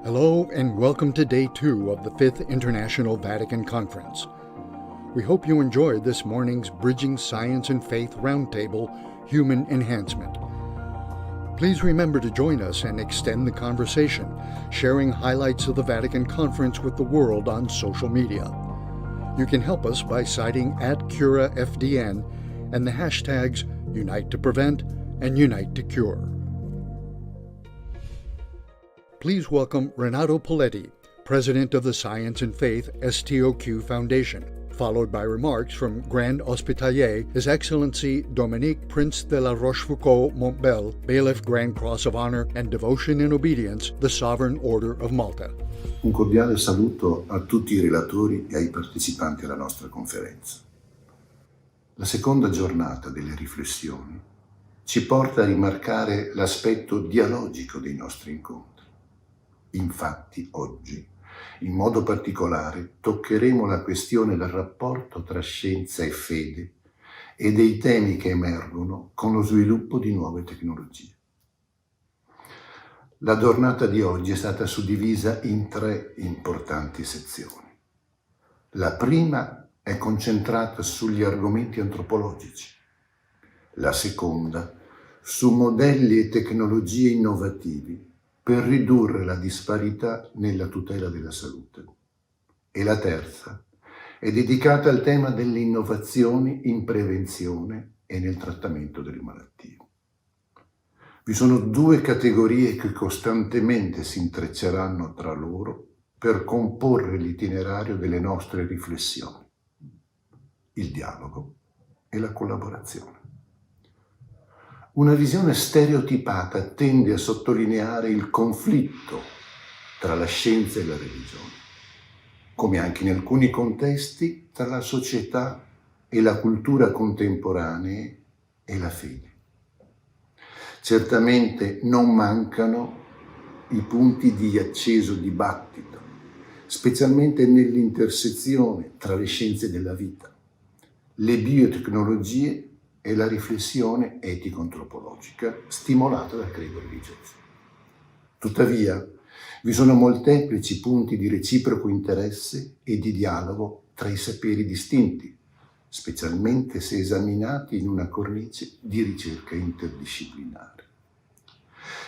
Hello and welcome to Day 2 of the 5th International Vatican Conference. We hope you enjoyed this morning's Bridging Science and Faith Roundtable, Human Enhancement. Please remember to join us and extend the conversation, sharing highlights of the Vatican Conference with the world on social media. You can help us by citing @CuraFDN and the hashtags Unite to Prevent and Unite to Cure. Please welcome Renato Poletti, President of the Science and Faith STOQ Foundation, followed by remarks from Grand Hospitalier, His Excellency Dominique Prince de la Rochefoucauld Montbel, Bailiff Grand Cross of Honor and Devotion and Obedience, the Sovereign Order of Malta. Un cordiale saluto a tutti i relatori e ai partecipanti alla nostra conferenza. La seconda giornata delle riflessioni ci porta a rimarcare l'aspetto dialogico dei nostri incontri. Infatti, oggi, in modo particolare, toccheremo la questione del rapporto tra scienza e fede e dei temi che emergono con lo sviluppo di nuove tecnologie. La giornata di oggi è stata suddivisa in 3 importanti sezioni. La prima è concentrata sugli argomenti antropologici, la seconda su modelli e tecnologie innovativi per ridurre la disparità nella tutela della salute. E la terza è dedicata al tema delle innovazioni in prevenzione e nel trattamento delle malattie. Vi sono 2 categorie che costantemente si intrecceranno tra loro per comporre l'itinerario delle nostre riflessioni: il dialogo e la collaborazione. Una visione stereotipata tende a sottolineare il conflitto tra la scienza e la religione, come anche in alcuni contesti tra la società e la cultura contemporanee e la fede. Certamente non mancano i punti di acceso dibattito, specialmente nell'intersezione tra le scienze della vita, le biotecnologie e la riflessione etico-antropologica stimolata dal credo religioso. Tuttavia, vi sono molteplici punti di reciproco interesse e di dialogo tra i saperi distinti, specialmente se esaminati in una cornice di ricerca interdisciplinare.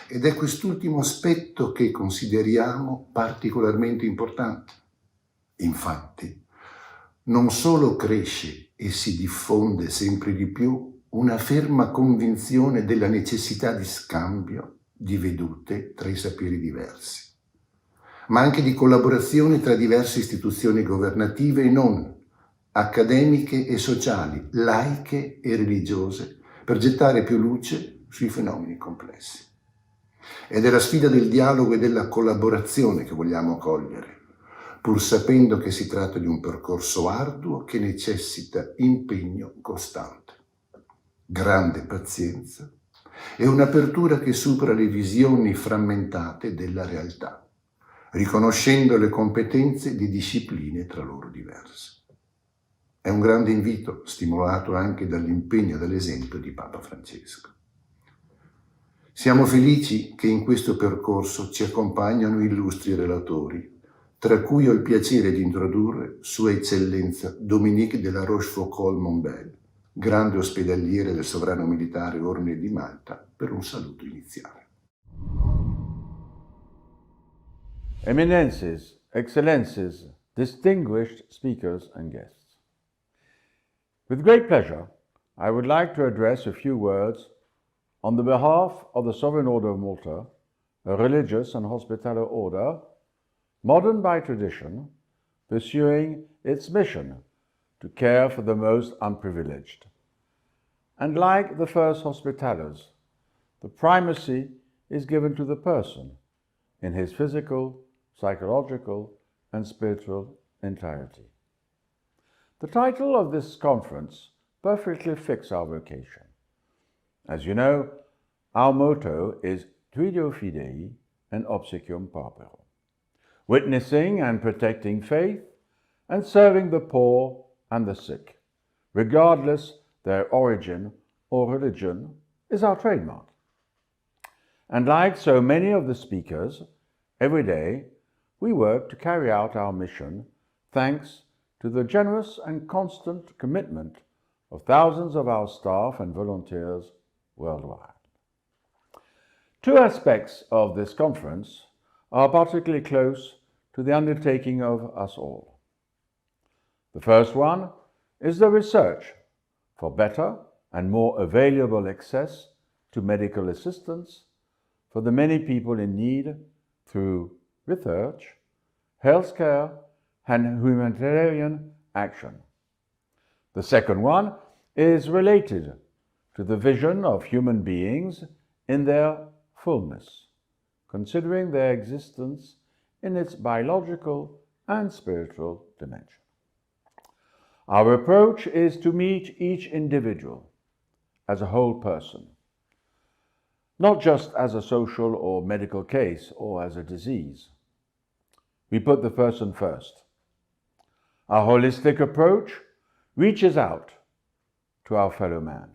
Ed è quest'ultimo aspetto che consideriamo particolarmente importante. Infatti, non solo cresce e si diffonde sempre di più una ferma convinzione della necessità di scambio di vedute tra i saperi diversi, ma anche di collaborazione tra diverse istituzioni governative e non, accademiche e sociali, laiche e religiose, per gettare più luce sui fenomeni complessi. Ed è la sfida del dialogo e della collaborazione che vogliamo cogliere, pur sapendo che si tratta di un percorso arduo che necessita impegno costante, grande pazienza e un'apertura che supera le visioni frammentate della realtà, riconoscendo le competenze di discipline tra loro diverse. È un grande invito, stimolato anche dall'impegno e dall'esempio di Papa Francesco. Siamo felici che in questo percorso ci accompagnano illustri relatori, tra cui ho il piacere di introdurre Sua Eccellenza Dominique de la Rochefoucauld Montbel, grande ospedaliere del Sovrano Militare Ordine di Malta, per un saluto iniziale. Eminences, Excellencies, distinguished speakers and guests. With great pleasure, I would like to address a few words on the behalf of the Sovereign Order of Malta, a religious and hospitable order, modern by tradition, pursuing its mission to care for the most unprivileged. And like the first Hospitalers, the primacy is given to the person in his physical, psychological, and spiritual entirety. The title of this conference perfectly fits our vocation. As you know, our motto is Tuidio Fidei and Obsequium Pauperum, witnessing and protecting faith and serving the poor and the sick, regardless their origin or religion, is our trademark. And like so many of the speakers, Every day, we work to carry out our mission thanks to the generous and constant commitment of thousands of our staff and volunteers worldwide. Two aspects of this conference are particularly close to the undertaking of us all. The first one is the research for better and more available access to medical assistance for the many people in need through research, healthcare, and humanitarian action. The second one is related to the vision of human beings in their fullness, considering their existence in its biological and spiritual dimension. Our approach is to meet each individual as a whole person, not just as a social or medical case or as a disease. We put the person first. Our holistic approach reaches out to our fellow man.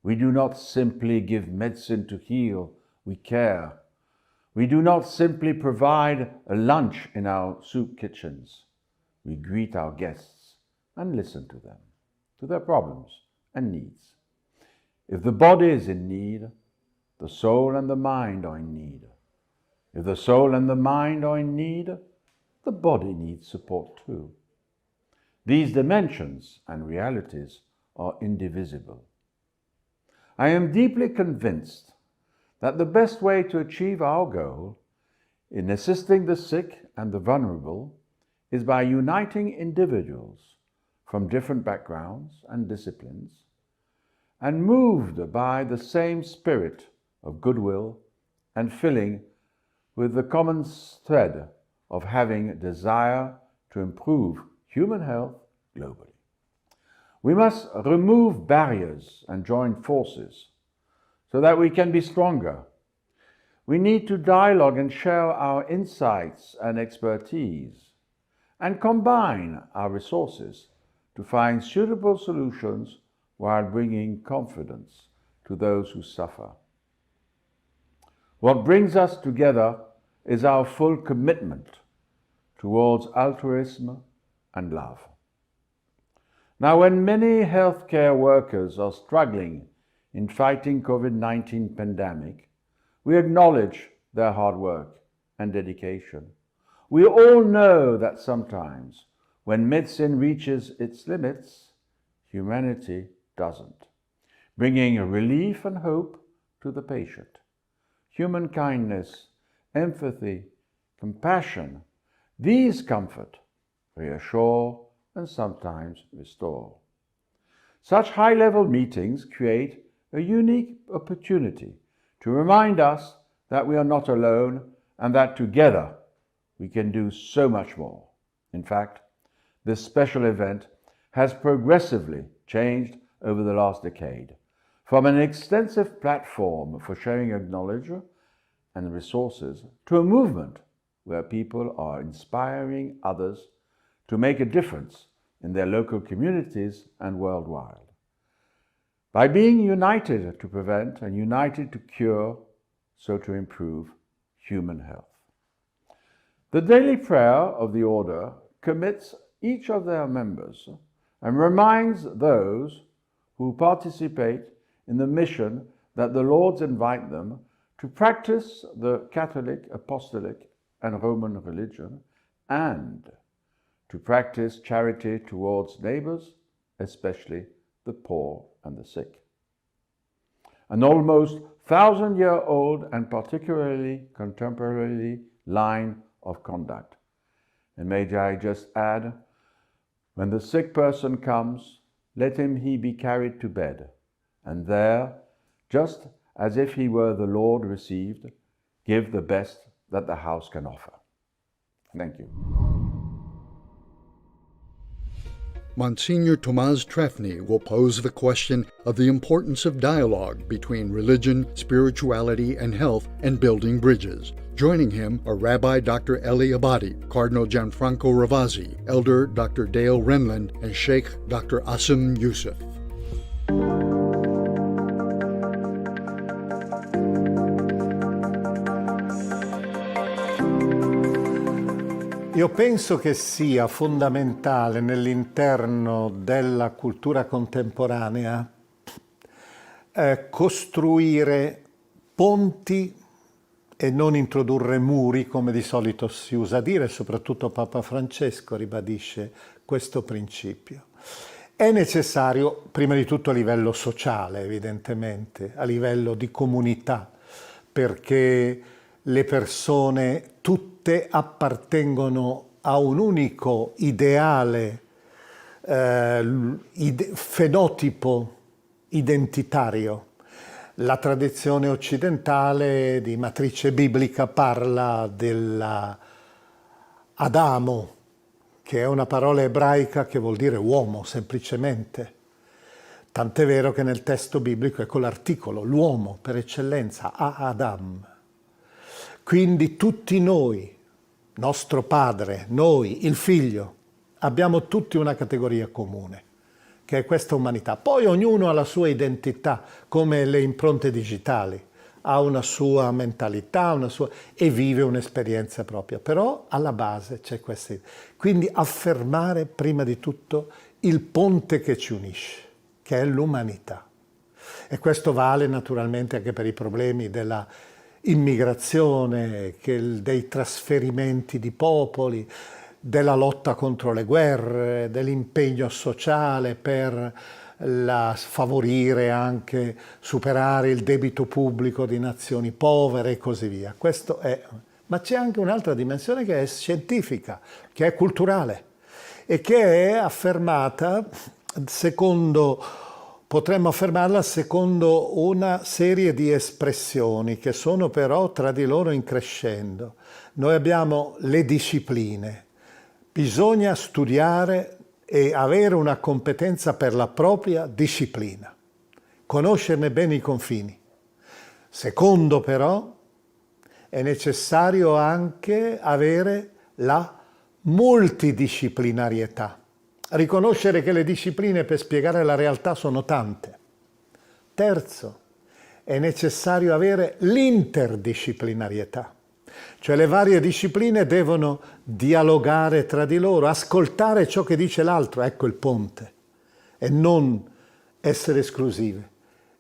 We do not simply give medicine to heal, we care. We do not simply provide a lunch in our soup kitchens. We greet our guests and listen to them, to their problems and needs. If the body is in need, the soul and the mind are in need. If the soul and the mind are in need, the body needs support too. These dimensions and realities are indivisible. I am deeply convinced that the best way to achieve our goal in assisting the sick and the vulnerable is by uniting individuals from different backgrounds and disciplines and moved by the same spirit of goodwill and filling with the common thread of having a desire to improve human health globally. We must remove barriers and join forces so that we can be stronger. We need to dialogue and share our insights and expertise and combine our resources to find suitable solutions while bringing confidence to those who suffer. What brings us together is our full commitment towards altruism and love. Now, when many healthcare workers are struggling in fighting COVID-19 pandemic, we acknowledge their hard work and dedication. We all know that sometimes when medicine reaches its limits, humanity doesn't, bringing relief and hope to the patient. Human kindness, empathy, compassion, these comfort, reassure, and sometimes restore. Such high-level meetings create a unique opportunity to remind us that we are not alone and that together we can do so much more. In fact, this special event has progressively changed over the last decade, from an extensive platform for sharing of knowledge and resources to a movement where people are inspiring others to make a difference in their local communities and worldwide. By being united to prevent and united to cure, so to improve human health. The daily prayer of the Order commits each of their members and reminds those who participate in the mission that the Lords invite them to practice the Catholic, Apostolic, and Roman religion and to practice charity towards neighbors, especially the poor and the sick. An almost 1,000-year-old and particularly contemporary line of conduct. And may I just add, when the sick person comes, let he be carried to bed, and there, just as if he were the Lord received, give the best that the house can offer. Thank you. Monsignor Tomáš Trefný will pose the question of the importance of dialogue between religion, spirituality, and health and building bridges. Joining him are Rabbi Dr. Eli Abadi, Cardinal Gianfranco Ravazzi, Elder Dr. Dale Renlund, and Sheikh Dr. Asim Youssef. Io penso che sia fondamentale nell'interno della cultura contemporanea costruire ponti e non introdurre muri, come di solito si usa dire, soprattutto Papa Francesco ribadisce questo principio. È necessario, prima di tutto a livello sociale, evidentemente, a livello di comunità, perché le persone tutte appartengono a un unico ideale, fenotipo identitario. La tradizione occidentale di matrice biblica parla dell'Adamo, che è una parola ebraica che vuol dire uomo, semplicemente. Tant'è vero che nel testo biblico è con l'articolo, l'uomo per eccellenza, Adam. Quindi tutti noi, nostro padre, noi, il figlio, abbiamo tutti una categoria comune, che è questa umanità. Poi ognuno ha la sua identità, come le impronte digitali, ha una sua mentalità, e vive un'esperienza propria, però alla base c'è questa idea. Quindi affermare prima di tutto il ponte che ci unisce, che è l'umanità. E questo vale naturalmente anche per i problemi della immigrazione, dei trasferimenti di popoli, della lotta contro le guerre, dell'impegno sociale per favorire anche, superare il debito pubblico di nazioni povere e così via. Questo è. Ma c'è anche un'altra dimensione che è scientifica, che è culturale e che è affermata potremmo affermarla secondo una serie di espressioni che sono però tra di loro in crescendo. Noi abbiamo le discipline. Bisogna studiare e avere una competenza per la propria disciplina, conoscerne bene i confini. Secondo però, è necessario anche avere la multidisciplinarietà, riconoscere che le discipline per spiegare la realtà sono tante. Terzo, è necessario avere l'interdisciplinarietà, cioè le varie discipline devono dialogare tra di loro, ascoltare ciò che dice l'altro, ecco il ponte, e non essere esclusive.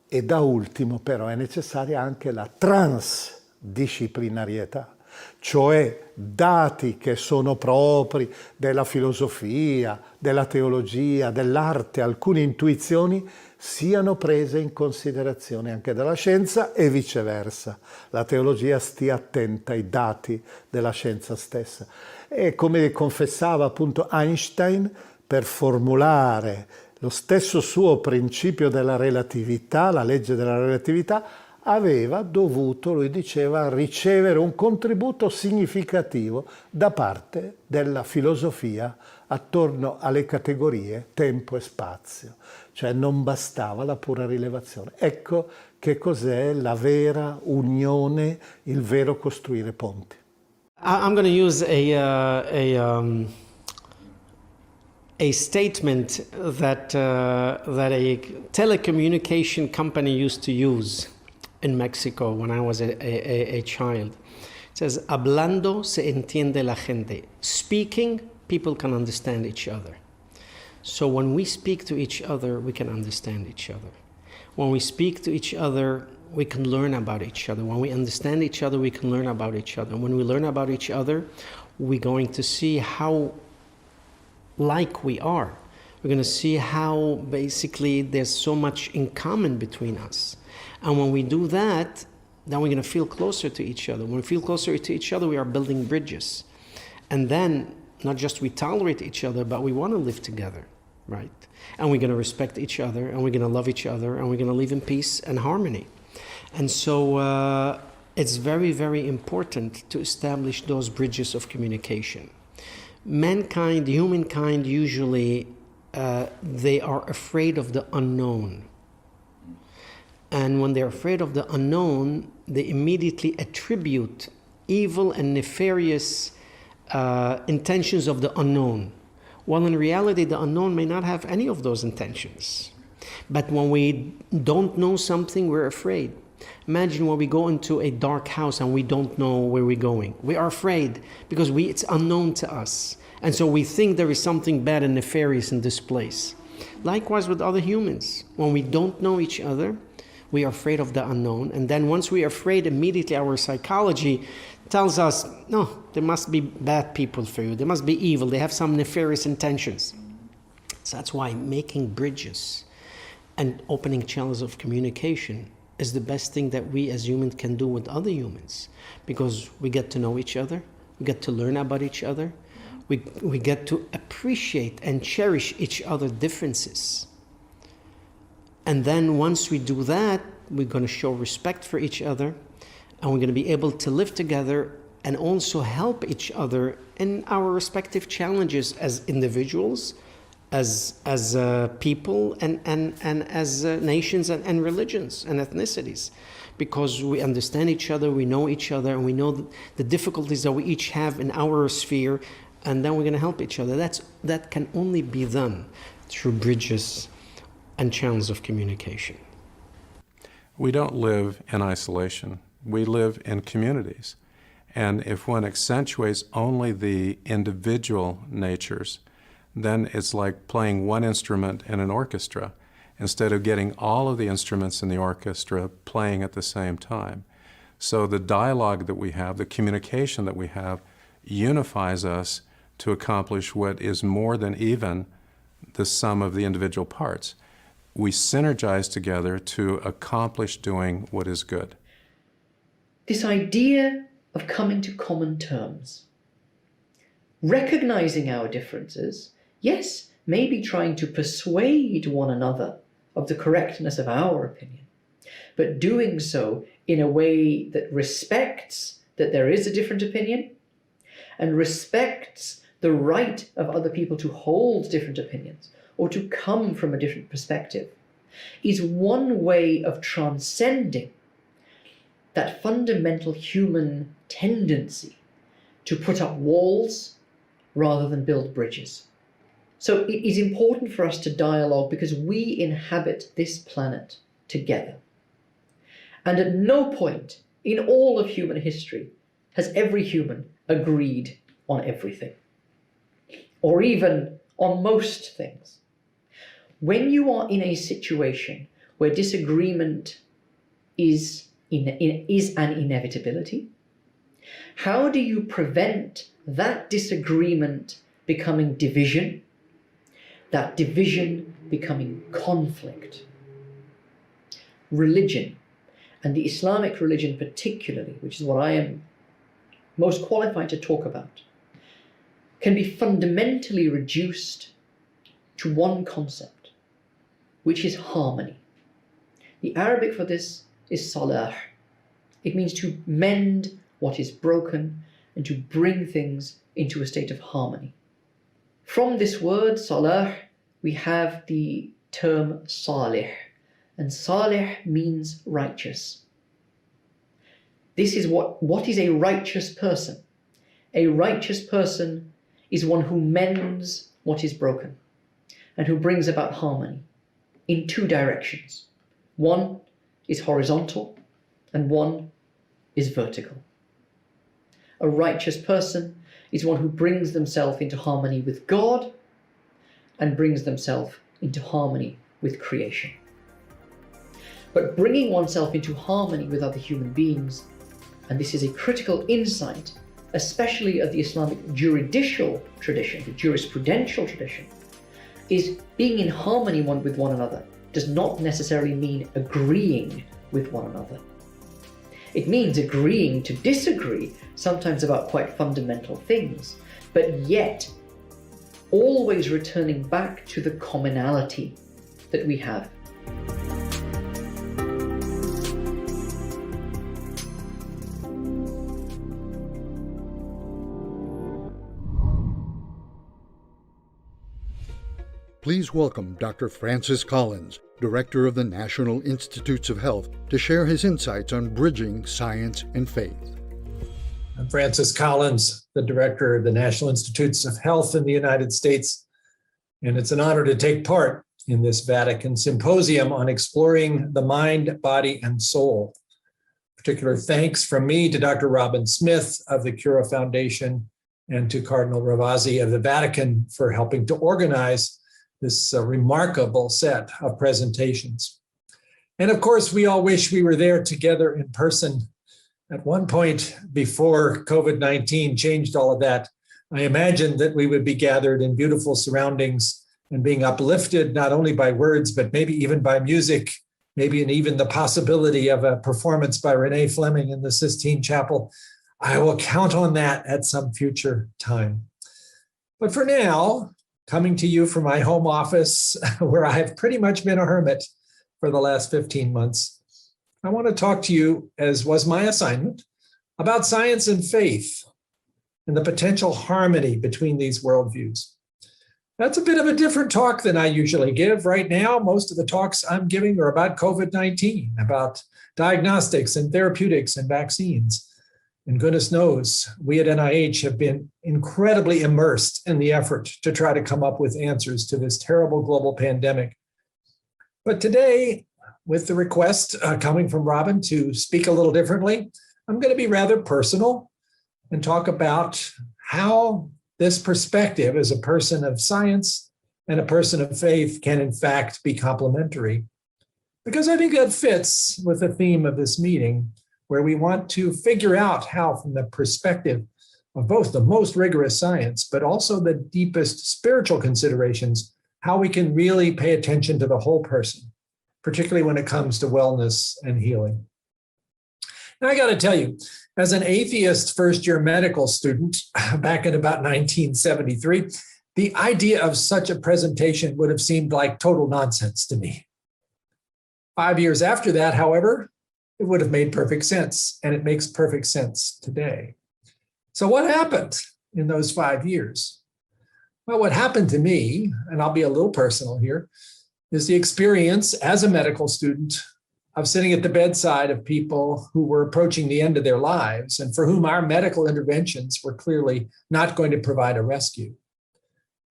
E da ultimo però è necessaria anche la transdisciplinarietà, cioè dati che sono propri della filosofia, della teologia, dell'arte, alcune intuizioni siano prese in considerazione anche dalla scienza e viceversa. La teologia stia attenta ai dati della scienza stessa. E come confessava appunto Einstein, per formulare lo stesso suo principio della relatività, la legge della relatività, aveva dovuto, lui diceva, ricevere un contributo significativo da parte della filosofia attorno alle categorie tempo e spazio, cioè non bastava la pura rilevazione. Ecco che cos'è la vera unione, il vero costruire ponti. I'm going to use a statement that a telecommunication company used to use in Mexico when I was a child. It says, hablando se entiende la gente. Speaking, people can understand each other. So when we speak to each other, we can understand each other. When we speak to each other, we can learn about each other. When we understand each other, we can learn about each other. And when we learn about each other, we're going to see how like we are. We're going to see how basically there's so much in common between us. And when we do that, then we're going to feel closer to each other. When we feel closer to each other, we are building bridges. And then, not just we tolerate each other, but we want to live together, right? And we're going to respect each other, and we're going to love each other, and we're going to live in peace and harmony. And so it's very, very important to establish those bridges of communication. Mankind, humankind, usually they are afraid of the unknown. And when they're afraid of the unknown, they immediately attribute evil and nefarious intentions of the unknown. While in reality, the unknown may not have any of those intentions. But when we don't know something, we're afraid. Imagine when we go into a dark house and we don't know where we're going. We are afraid because it's unknown to us. And so we think there is something bad and nefarious in this place. Likewise with other humans. When we don't know each other, we are afraid of the unknown. And then once we are afraid, immediately our psychology tells us, no, there must be bad people for you. They must be evil. They have some nefarious intentions. So that's why making bridges and opening channels of communication is the best thing that we as humans can do with other humans, because we get to know each other, we get to learn about each other, we get to appreciate and cherish each other's differences. And then once we do that, we're going to show respect for each other, and we're going to be able to live together and also help each other in our respective challenges as individuals, as people, and as nations and religions and ethnicities, because we understand each other, we know each other, and we know the difficulties that we each have in our sphere, and then we're going to help each other. That can only be done through bridges and channels of communication. We don't live in isolation. We live in communities. And if one accentuates only the individual natures, then it's like playing one instrument in an orchestra instead of getting all of the instruments in the orchestra playing at the same time. So the dialogue that we have, the communication that we have, unifies us to accomplish what is more than even the sum of the individual parts. We synergize together to accomplish doing what is good. This idea of coming to common terms, recognizing our differences, yes, maybe trying to persuade one another of the correctness of our opinion, but doing so in a way that respects that there is a different opinion and respects the right of other people to hold different opinions or to come from a different perspective, is one way of transcending that fundamental human tendency to put up walls rather than build bridges. So it is important for us to dialogue because we inhabit this planet together. And at no point in all of human history has every human agreed on everything, or even on most things. When you are in a situation where disagreement is an inevitability, how do you prevent that disagreement becoming division, that division becoming conflict? Religion, and the Islamic religion particularly, which is what I am most qualified to talk about, can be fundamentally reduced to one concept, which is harmony. The Arabic for this is salah. It means to mend what is broken and to bring things into a state of harmony. From this word, salah, we have the term salih, and salih means righteous. This is what is a righteous person. A righteous person is one who mends what is broken and who brings about harmony in two directions. One is horizontal and one is vertical. A righteous person is one who brings themselves into harmony with God and brings themselves into harmony with creation. But bringing oneself into harmony with other human beings, and this is a critical insight, especially of the Islamic juridical tradition, the jurisprudential tradition, is being in harmony with one another does not necessarily mean agreeing with one another. It means agreeing to disagree, sometimes about quite fundamental things, but yet always returning back to the commonality that we have. Please welcome Dr. Francis Collins, Director of the National Institutes of Health, to share his insights on bridging science and faith. I'm Francis Collins, the Director of the National Institutes of Health in the United States, and it's an honor to take part in this Vatican Symposium on exploring the mind, body, and soul. Particular thanks from me to Dr. Robin Smith of the Cura Foundation and to Cardinal Ravasi of the Vatican for helping to organize this remarkable set of presentations. And of course, we all wish we were there together in person. At one point before COVID-19 changed all of that, I imagined that we would be gathered in beautiful surroundings and being uplifted not only by words, but maybe even by music, maybe and even the possibility of a performance by Renee Fleming in the Sistine Chapel. I will count on that at some future time. But for now, coming to you from my home office, where I have pretty much been a hermit for the last 15 months, I want to talk to you, as was my assignment, about science and faith and the potential harmony between these worldviews. That's a bit of a different talk than I usually give. Right now, most of the talks I'm giving are about COVID-19, about diagnostics and therapeutics and vaccines. And goodness knows, we at NIH have been incredibly immersed in the effort to try to come up with answers to this terrible global pandemic. But today, with the request coming from Robin to speak a little differently, I'm going to be rather personal and talk about how this perspective as a person of science and a person of faith can in fact be complementary. Because I think that fits with the theme of this meeting, where we want to figure out how, from the perspective of both the most rigorous science, but also the deepest spiritual considerations, how we can really pay attention to the whole person, particularly when it comes to wellness and healing. Now, I got to tell you, as an atheist first-year medical student back in about 1973, the idea of such a presentation would have seemed like total nonsense to me. 5 years after that, however, it would have made perfect sense, and it makes perfect sense today. So what happened in those 5 years? Well, what happened to me, and I'll be a little personal here, is the experience as a medical student of sitting at the bedside of people who were approaching the end of their lives and for whom our medical interventions were clearly not going to provide a rescue.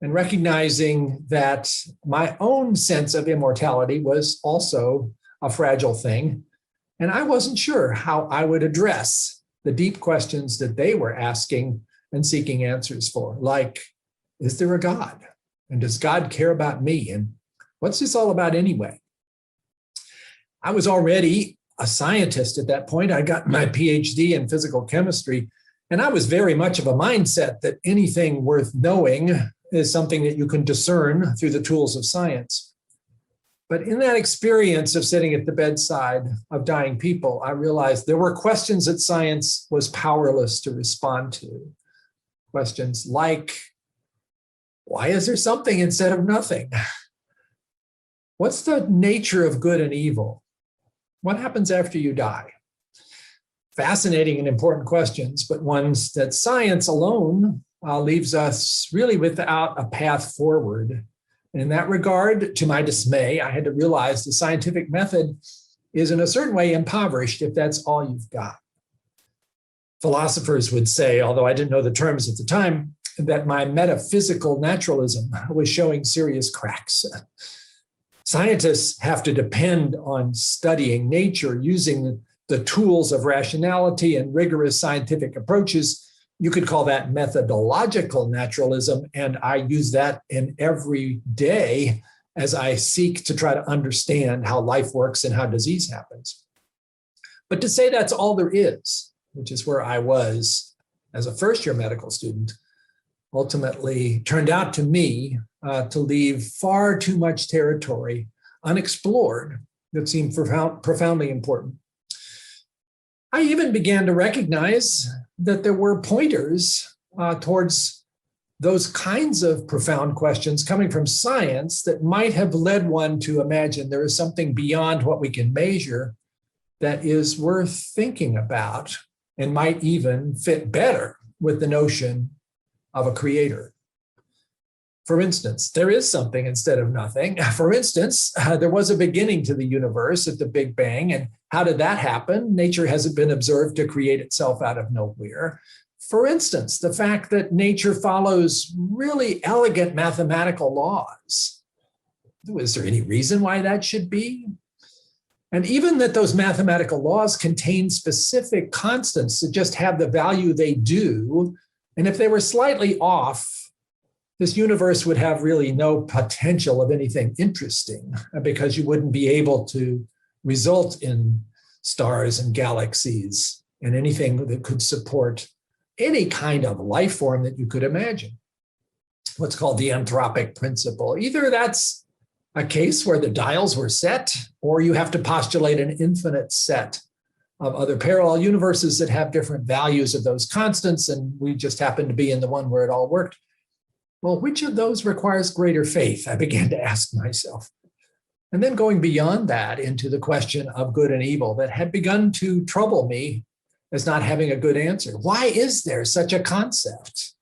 And recognizing that my own sense of immortality was also a fragile thing, and I wasn't sure how I would address the deep questions that they were asking and seeking answers for, like, is there a God? And does God care about me? And what's this all about anyway? I was already a scientist at that point. I got my PhD in physical chemistry, and I was very much of a mindset that anything worth knowing is something that you can discern through the tools of science. But in that experience of sitting at the bedside of dying people, I realized there were questions that science was powerless to respond to. Questions like, why is there something instead of nothing? What's the nature of good and evil? What happens after you die? Fascinating and important questions, but ones that science alone leaves us really without a path forward. And in that regard, to my dismay, I had to realize the scientific method is in a certain way impoverished if that's all you've got. Philosophers would say, although I didn't know the terms at the time, that my metaphysical naturalism was showing serious cracks. Scientists have to depend on studying nature using the tools of rationality and rigorous scientific approaches. You could call that methodological naturalism, and I use that in every day as I seek to try to understand how life works and how disease happens. But to say that's all there is, which is where I was as a first-year medical student, ultimately turned out to me to leave far too much territory unexplored that seemed profoundly important. I even began to recognize that there were pointers towards those kinds of profound questions coming from science that might have led one to imagine there is something beyond what we can measure that is worth thinking about and might even fit better with the notion of a creator. For instance, there is something instead of nothing. For instance, there was a beginning to the universe at the Big Bang. And how did that happen? Nature hasn't been observed to create itself out of nowhere. For instance, the fact that nature follows really elegant mathematical laws. Is there any reason why that should be? And even that those mathematical laws contain specific constants that just have the value they do, and if they were slightly off, this universe would have really no potential of anything interesting because you wouldn't be able to result in stars and galaxies and anything that could support any kind of life form that you could imagine. What's called the anthropic principle. Either that's a case where the dials were set, or you have to postulate an infinite set of other parallel universes that have different values of those constants, and we just happen to be in the one where it all worked. Well, which of those requires greater faith? I began to ask myself. And then going beyond that into the question of good and evil that had begun to trouble me as not having a good answer. Why is there such a concept?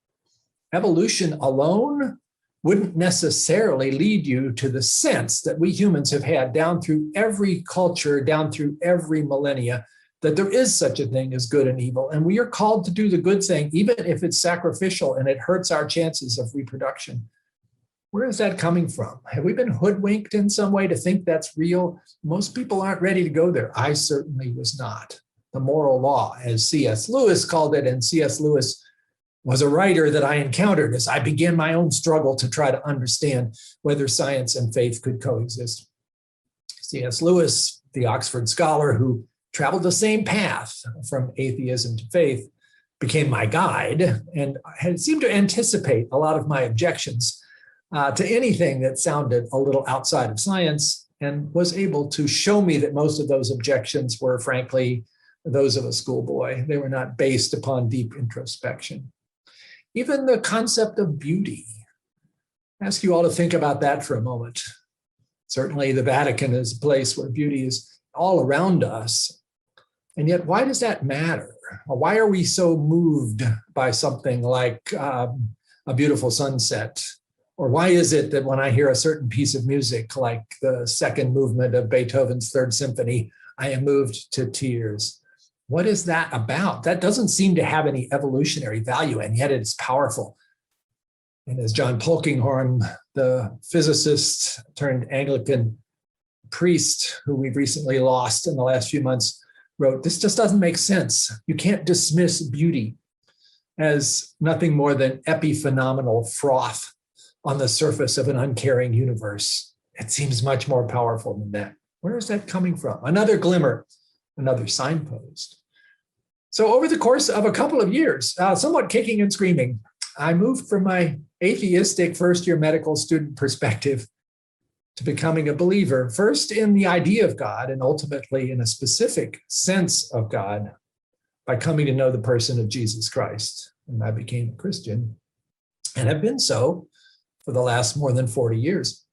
Evolution alone wouldn't necessarily lead you to the sense that we humans have had down through every culture, down through every millennia, that there is such a thing as good and evil. And we are called to do the good thing, even if it's sacrificial and it hurts our chances of reproduction. Where is that coming from? Have we been hoodwinked in some way to think that's real? Most people aren't ready to go there. I certainly was not. The moral law, as C.S. Lewis called it, and C.S. Lewis was a writer that I encountered as I began my own struggle to try to understand whether science and faith could coexist. C.S. Lewis, the Oxford scholar who traveled the same path from atheism to faith, became my guide and had seemed to anticipate a lot of my objections to anything that sounded a little outside of science, and was able to show me that most of those objections were, frankly, those of a schoolboy. They were not based upon deep introspection. Even the concept of beauty. I ask you all to think about that for a moment. Certainly the Vatican is a place where beauty is all around us. And yet, why does that matter? Why are we so moved by something like a beautiful sunset? Or why is it that when I hear a certain piece of music, like the second movement of Beethoven's Third Symphony, I am moved to tears? What is that about? That doesn't seem to have any evolutionary value, and yet it's powerful. And as John Polkinghorne, the physicist turned Anglican priest, who we've recently lost in the last few months, wrote, this just doesn't make sense. You can't dismiss beauty as nothing more than epiphenomenal froth on the surface of an uncaring universe. It seems much more powerful than that. Where is that coming from? Another glimmer, another signpost. So over the course of a couple of years, somewhat kicking and screaming, I moved from my atheistic first-year medical student perspective to becoming a believer, first in the idea of God and ultimately in a specific sense of God by coming to know the person of Jesus Christ. And I became a Christian and have been so for the last more than 40 years.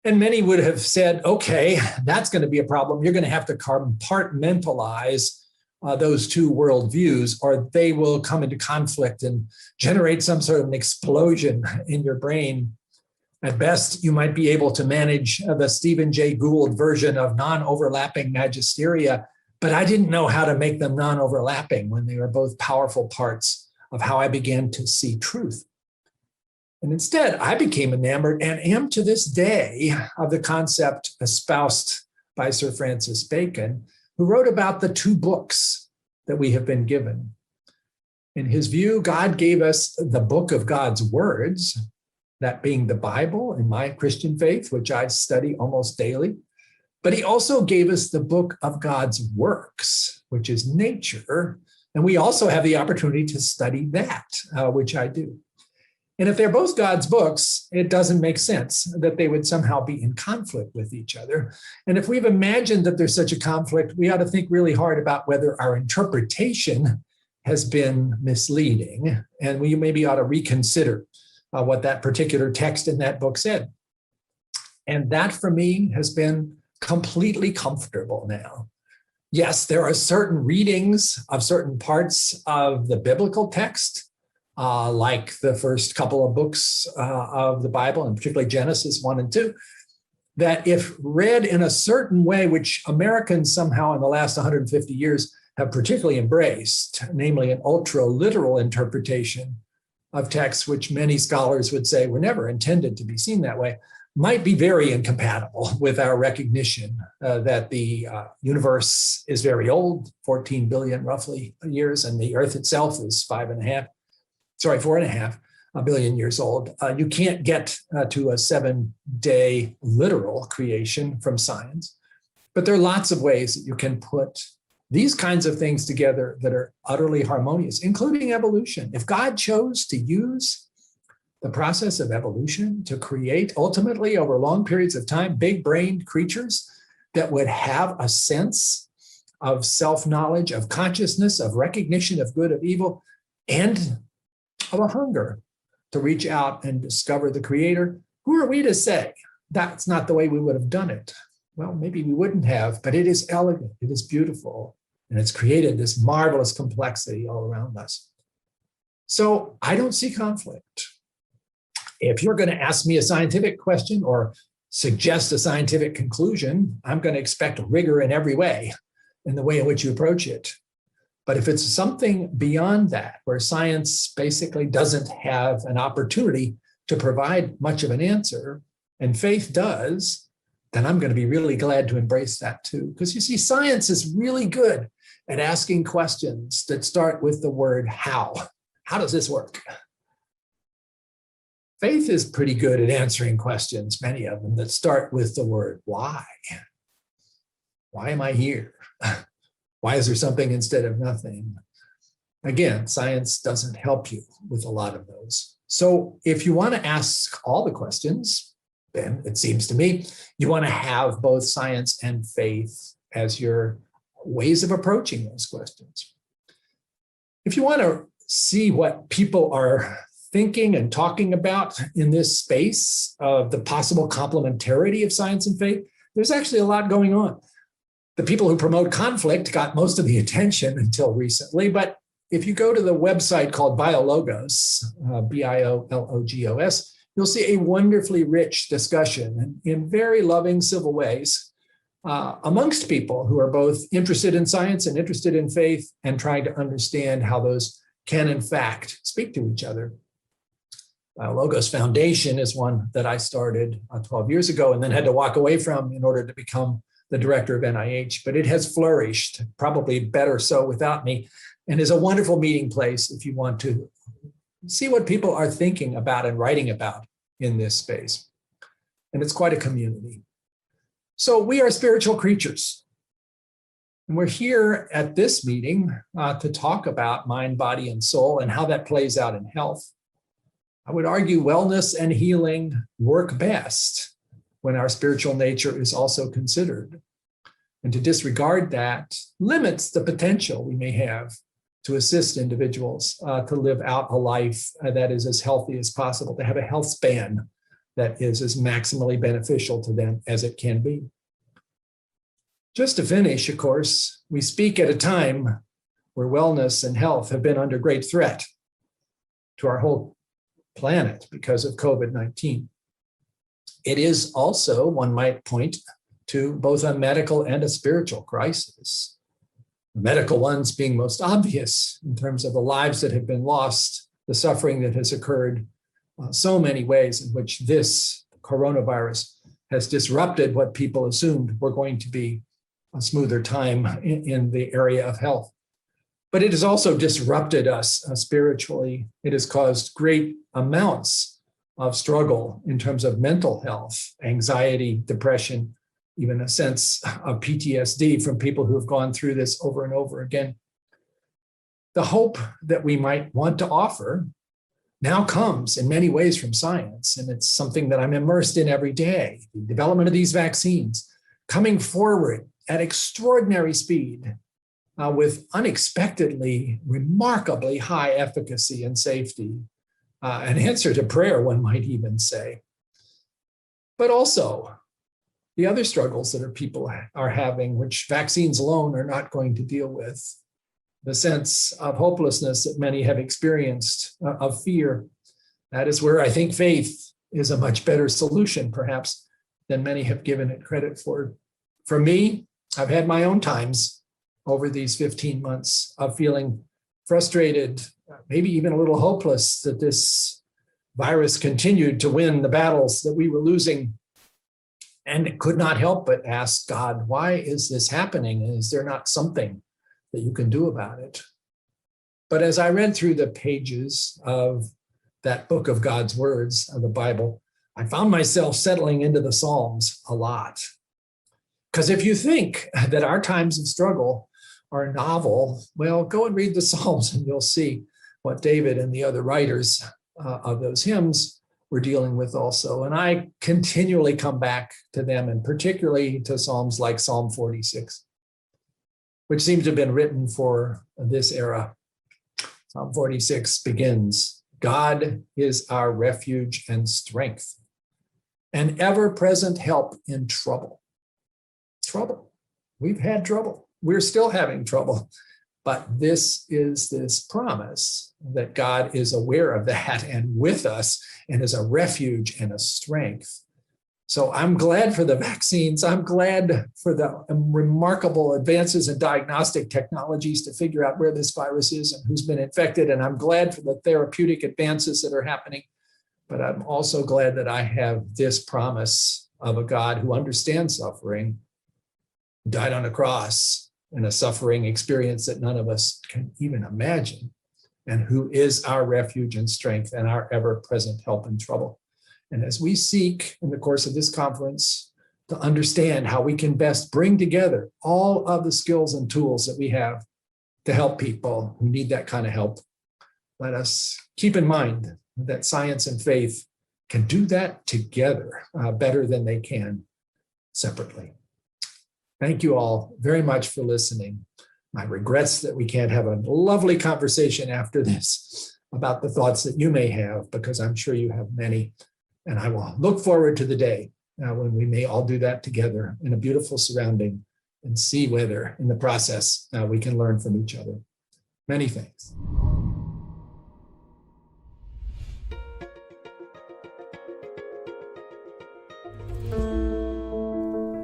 And many would have said, okay, that's going to be a problem. You're going to have to compartmentalize those two worldviews, or they will come into conflict and generate some sort of an explosion in your brain. At best, you might be able to manage the Stephen Jay Gould version of non-overlapping magisteria, but I didn't know how to make them non-overlapping when they were both powerful parts of how I began to see truth. And instead, I became enamored and am to this day of the concept espoused by Sir Francis Bacon, who wrote about the two books that we have been given. In his view, God gave us the book of God's words, that being the Bible in my Christian faith, which I study almost daily. But he also gave us the book of God's works, which is nature. And we also have the opportunity to study that, which I do. And if they're both God's books, it doesn't make sense that they would somehow be in conflict with each other. And if we've imagined that there's such a conflict, we ought to think really hard about whether our interpretation has been misleading. And we maybe ought to reconsider what that particular text in that book said. And that for me has been completely comfortable now. Yes, there are certain readings of certain parts of the biblical text, like the first couple of books of the Bible, and particularly Genesis 1 and 2, that if read in a certain way, which Americans somehow in the last 150 years have particularly embraced, namely an ultra-literal interpretation of texts, which many scholars would say were never intended to be seen that way. might be very incompatible with our recognition that the universe is very old, 14 billion roughly years, and the Earth itself is 4.5 billion years old. You can't get to a 7-day literal creation from science, but there are lots of ways that you can put these kinds of things together that are utterly harmonious, including evolution. If God chose to use the process of evolution to create, ultimately over long periods of time, big-brained creatures that would have a sense of self-knowledge, of consciousness, of recognition of good, of evil, and of a hunger to reach out and discover the Creator, who are we to say that's not the way we would have done it? Well, maybe we wouldn't have, but it is elegant, it is beautiful, and it's created this marvelous complexity all around us. So I don't see conflict. If you're going to ask me a scientific question or suggest a scientific conclusion, I'm going to expect rigor in every way, in the way in which you approach it. But if it's something beyond that, where science basically doesn't have an opportunity to provide much of an answer, and faith does, then I'm going to be really glad to embrace that too. Because you see, science is really good at asking questions that start with the word how. How does this work? Faith is pretty good at answering questions, many of them, that start with the word why. Why am I here? Why is there something instead of nothing? Again, science doesn't help you with a lot of those. So if you want to ask all the questions, then it seems to me you want to have both science and faith as your ways of approaching those questions. If you want to see what people are thinking and talking about in this space of the possible complementarity of science and faith, there's actually a lot going on. The people who promote conflict got most of the attention until recently, but if you go to the website called Biologos, Biologos, you'll see a wonderfully rich discussion in very loving civil ways amongst people who are both interested in science and interested in faith and trying to understand how those can in fact speak to each other. Biologos Foundation is one that I started 12 years ago and then had to walk away from in order to become the director of NIH, but it has flourished, probably better so without me, and is a wonderful meeting place if you want to see what people are thinking about and writing about in this space. And it's quite a community. So we are spiritual creatures. And we're here at this meeting to talk about mind, body, and soul and how that plays out in health. I would argue wellness and healing work best when our spiritual nature is also considered. And to disregard that limits the potential we may have to assist individuals to live out a life that is as healthy as possible, to have a health span that is as maximally beneficial to them as it can be. Just to finish, of course, we speak at a time where wellness and health have been under great threat to our whole planet because of COVID-19. It is also, one might point to, both a medical and a spiritual crisis. The medical ones being most obvious in terms of the lives that have been lost, the suffering that has occurred, so many ways in which this coronavirus has disrupted what people assumed were going to be a smoother time in the area of health. But it has also disrupted us spiritually. It has caused great amounts of struggle in terms of mental health, anxiety, depression, even a sense of PTSD from people who have gone through this over and over again. The hope that we might want to offer now comes in many ways from science, and it's something that I'm immersed in every day. The development of these vaccines coming forward at extraordinary speed with unexpectedly, remarkably high efficacy and safety, an answer to prayer, one might even say. But also the other struggles that people are having, which vaccines alone are not going to deal with. The sense of hopelessness that many have experienced, of fear. That is where I think faith is a much better solution, perhaps, than many have given it credit for. For me, I've had my own times over these 15 months of feeling frustrated, maybe even a little hopeless that this virus continued to win the battles that we were losing and could not help but ask God, why is this happening? And is there not something that you can do about it? But as I read through the pages of that book of God's words of the Bible, I found myself settling into the Psalms a lot. Because if you think that our times of struggle are novel, well, go and read the Psalms and you'll see what David and the other writers of those hymns were dealing with also. And I continually come back to them, and particularly to Psalms like Psalm 46, which seems to have been written for this era. Psalm 46 begins, God is our refuge and strength, an ever-present help in trouble. Trouble. We've had trouble. We're still having trouble. But this is this promise that God is aware of that and with us and is a refuge and a strength. So I'm glad for the vaccines. I'm glad for the remarkable advances in diagnostic technologies to figure out where this virus is and who's been infected. And I'm glad for the therapeutic advances that are happening. But I'm also glad that I have this promise of a God who understands suffering, who died on a cross in a suffering experience that none of us can even imagine, and who is our refuge and strength and our ever-present help in trouble. And as we seek in the course of this conference to understand how we can best bring together all of the skills and tools that we have to help people who need that kind of help, let us keep in mind that science and faith can do that together better than they can separately. Thank you all very much for listening. My regrets that we can't have a lovely conversation after this about the thoughts that you may have, because I'm sure you have many. And I will look forward to the day when we may all do that together in a beautiful surrounding and see whether in the process we can learn from each other. Many thanks.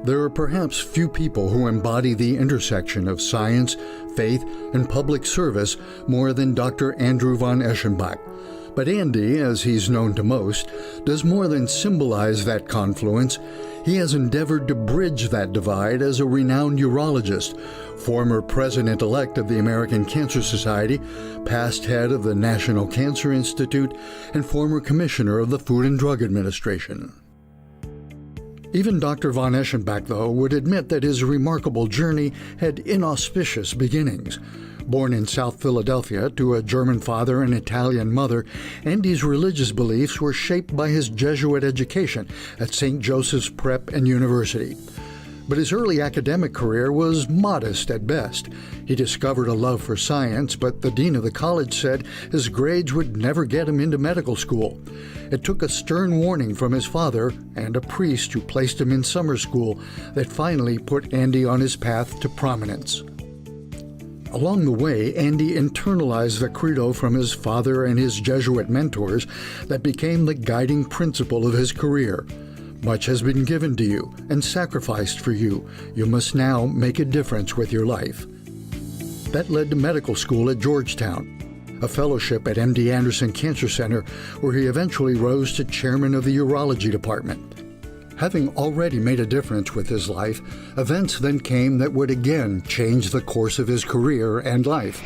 There are perhaps few people who embody the intersection of science, faith, and public service more than Dr. Andrew von Eschenbach. But Andy, as he's known to most, does more than symbolize that confluence. He has endeavored to bridge that divide as a renowned urologist, former president-elect of the American Cancer Society, past head of the National Cancer Institute, and former commissioner of the Food and Drug Administration. Even Dr. von Eschenbach, though, would admit that his remarkable journey had inauspicious beginnings. Born in South Philadelphia to a German father and Italian mother, Andy's religious beliefs were shaped by his Jesuit education at St. Joseph's Prep and University. But his early academic career was modest at best. He discovered a love for science, but the dean of the college said his grades would never get him into medical school. It took a stern warning from his father and a priest who placed him in summer school that finally put Andy on his path to prominence. Along the way, Andy internalized the credo from his father and his Jesuit mentors that became the guiding principle of his career. Much has been given to you and sacrificed for you. You must now make a difference with your life. That led to medical school at Georgetown, a fellowship at MD Anderson Cancer Center, where he eventually rose to chairman of the urology department. Having already made a difference with his life, events then came that would again change the course of his career and life.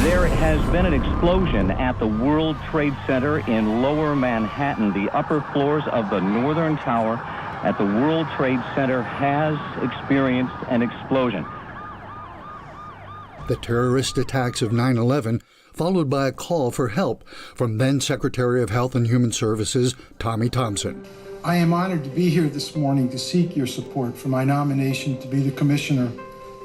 There has been an explosion at the World Trade Center in Lower Manhattan. The upper floors of the Northern Tower at the World Trade Center has experienced an explosion. The terrorist attacks of 9/11, followed by a call for help from then Secretary of Health and Human Services, Tommy Thompson. I am honored to be here this morning to seek your support for my nomination to be the Commissioner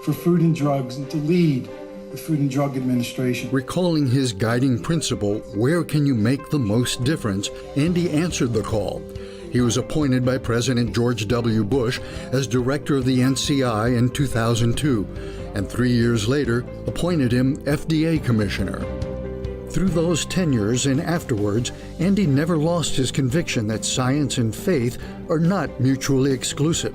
for Food and Drugs and to lead the Food and Drug Administration. Recalling his guiding principle, where can you make the most difference, Andy answered the call. He was appointed by President George W. Bush as director of the NCI in 2002, and 3 years later appointed him FDA Commissioner. Through those tenures and afterwards, Andy never lost his conviction that science and faith are not mutually exclusive.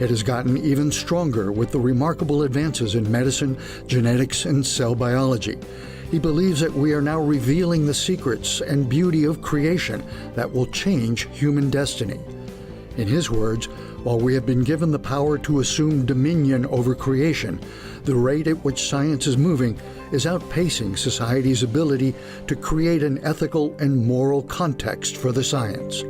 It has gotten even stronger with the remarkable advances in medicine, genetics, and cell biology. He believes that we are now revealing the secrets and beauty of creation that will change human destiny. In his words, While we have been given the power to assume dominion over creation, the rate at which science is moving is outpacing society's ability to create an ethical and moral context for the science.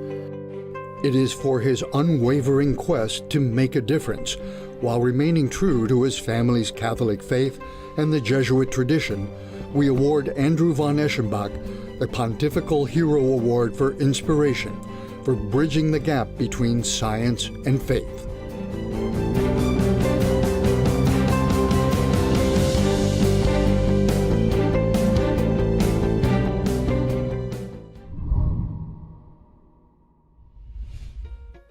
It is for his unwavering quest to make a difference, while remaining true to his family's Catholic faith and the Jesuit tradition, we award Andrew von Eschenbach the Pontifical Hero Award for Inspiration for bridging the gap between science and faith.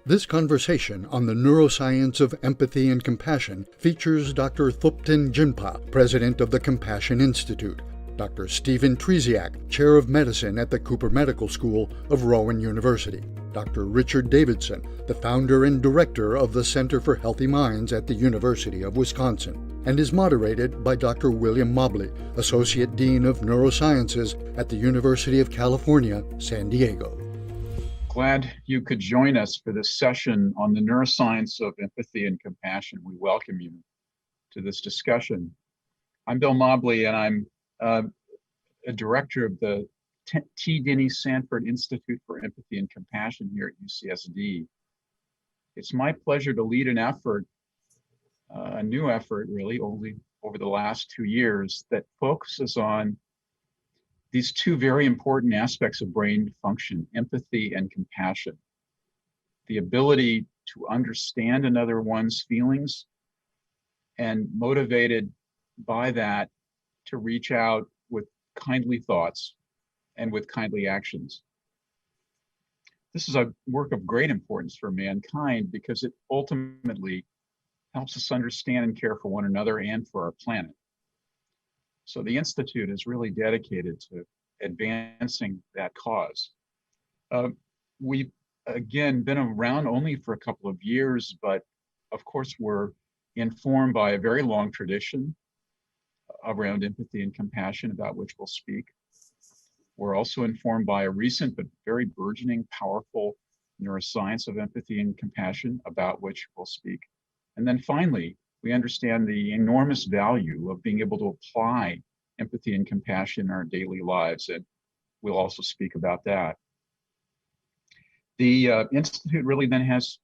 This conversation on the neuroscience of empathy and compassion features Dr. Thupten Jinpa, president of the Compassion Institute, Dr. Stephen Treziak, chair of medicine at the Cooper Medical School of Rowan University, Dr. Richard Davidson, the founder and director of the Center for Healthy Minds at the University of Wisconsin, and is moderated by Dr. William Mobley, associate dean of neurosciences at the University of California, San Diego. Glad you could join us for this session on the neuroscience of empathy and compassion. We welcome you to this discussion. I'm Bill Mobley, and I'm a director of the T. Denny Sanford Institute for Empathy and Compassion here at UCSD. It's my pleasure to lead an effort, a new effort really, only over the last 2 years, that focuses on these two very important aspects of brain function, empathy and compassion. The ability to understand another one's feelings and motivated by that to reach out with kindly thoughts and with kindly actions. This is a work of great importance for mankind because it ultimately helps us understand and care for one another and for our planet. So the Institute is really dedicated to advancing that cause. We've, again, been around only for a couple of years, but of course we're informed by a very long tradition around empathy and compassion, about which we'll speak. We're also informed by a recent but very burgeoning, powerful neuroscience of empathy and compassion, about which we'll speak. And then finally, we understand the enormous value of being able to apply empathy and compassion in our daily lives, and we'll also speak about that. The Institute really then has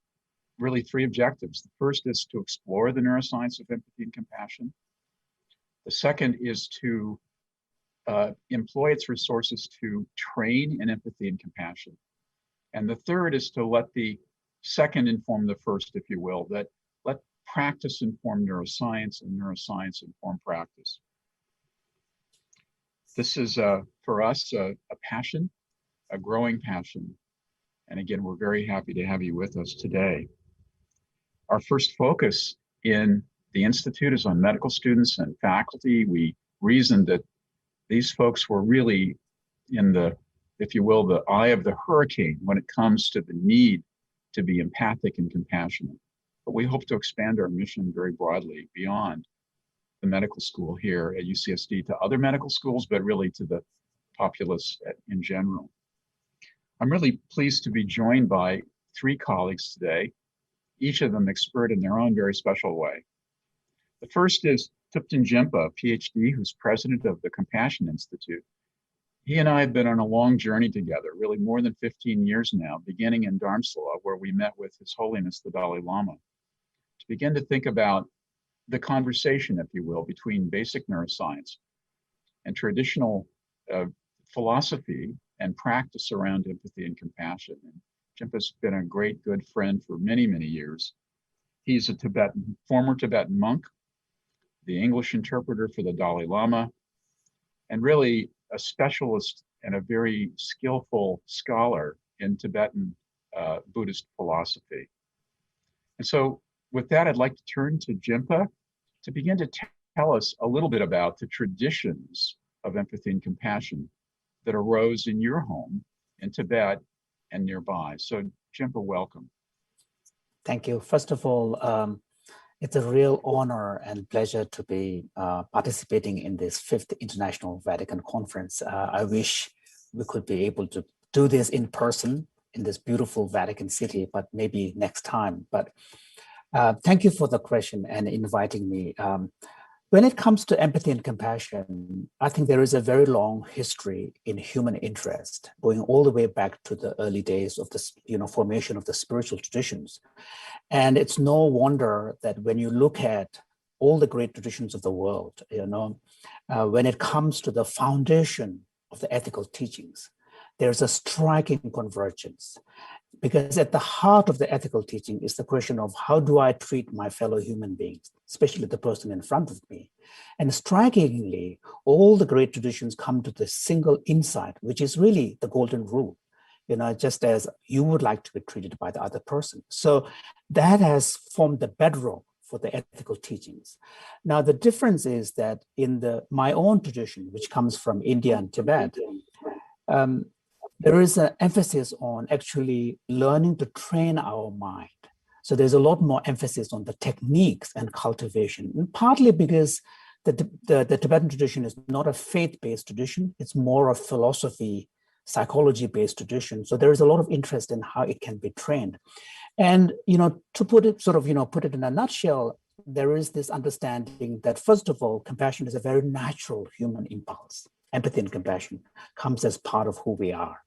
three objectives. The first is to explore the neuroscience of empathy and compassion. The second is to employ its resources to train in empathy and compassion. And the third is to let the second inform the first, if you will, that let practice inform neuroscience and neuroscience inform practice. This is, for us, a passion, a growing passion. And again, we're very happy to have you with us today. Our first focus in the Institute is on medical students and faculty. We reasoned that these folks were really in the, if you will, the eye of the hurricane when it comes to the need to be empathic and compassionate. But we hope to expand our mission very broadly beyond the medical school here at UCSD to other medical schools, but really to the populace in general. I'm really pleased to be joined by three colleagues today, each of them expert in their own very special way. The first is Thupten Jinpa, PhD, who's president of the Compassion Institute. He and I have been on a long journey together, really more than 15 years now, beginning in Dharamsala, where we met with His Holiness the Dalai Lama, to begin to think about the conversation, if you will, between basic neuroscience and traditional philosophy and practice around empathy and compassion. And Jinpa's been a great good friend for many, many years. He's a former Tibetan monk, the English interpreter for the Dalai Lama, and really a specialist and a very skillful scholar in Tibetan Buddhist philosophy. And so with that, I'd like to turn to Jinpa to begin to tell us a little bit about the traditions of empathy and compassion that arose in your home in Tibet and nearby. So Jinpa, welcome. Thank you. First of all, it's a real honor and pleasure to be participating in this 5th International Vatican Conference. I wish we could be able to do this in person, in this beautiful Vatican City, but maybe next time. But thank you for the question and inviting me. When it comes to empathy and compassion, I think there is a very long history in human interest, going all the way back to the early days of the formation of the spiritual traditions. And it's no wonder that when you look at all the great traditions of the world, when it comes to the foundation of the ethical teachings, there's a striking convergence. Because at the heart of the ethical teaching is the question of how do I treat my fellow human beings, especially the person in front of me. And strikingly, all the great traditions come to the single insight, which is really the golden rule, just as you would like to be treated by the other person. So that has formed the bedrock for the ethical teachings. Now, the difference is that in my own tradition, which comes from India and Tibet, there is an emphasis on actually learning to train our mind. So there's a lot more emphasis on the techniques and cultivation, and partly because the Tibetan tradition is not a faith-based tradition, it's more a philosophy, psychology-based tradition. So there is a lot of interest in how it can be trained. And, to put it put it in a nutshell, there is this understanding that, first of all, compassion is a very natural human impulse. Empathy and compassion comes as part of who we are.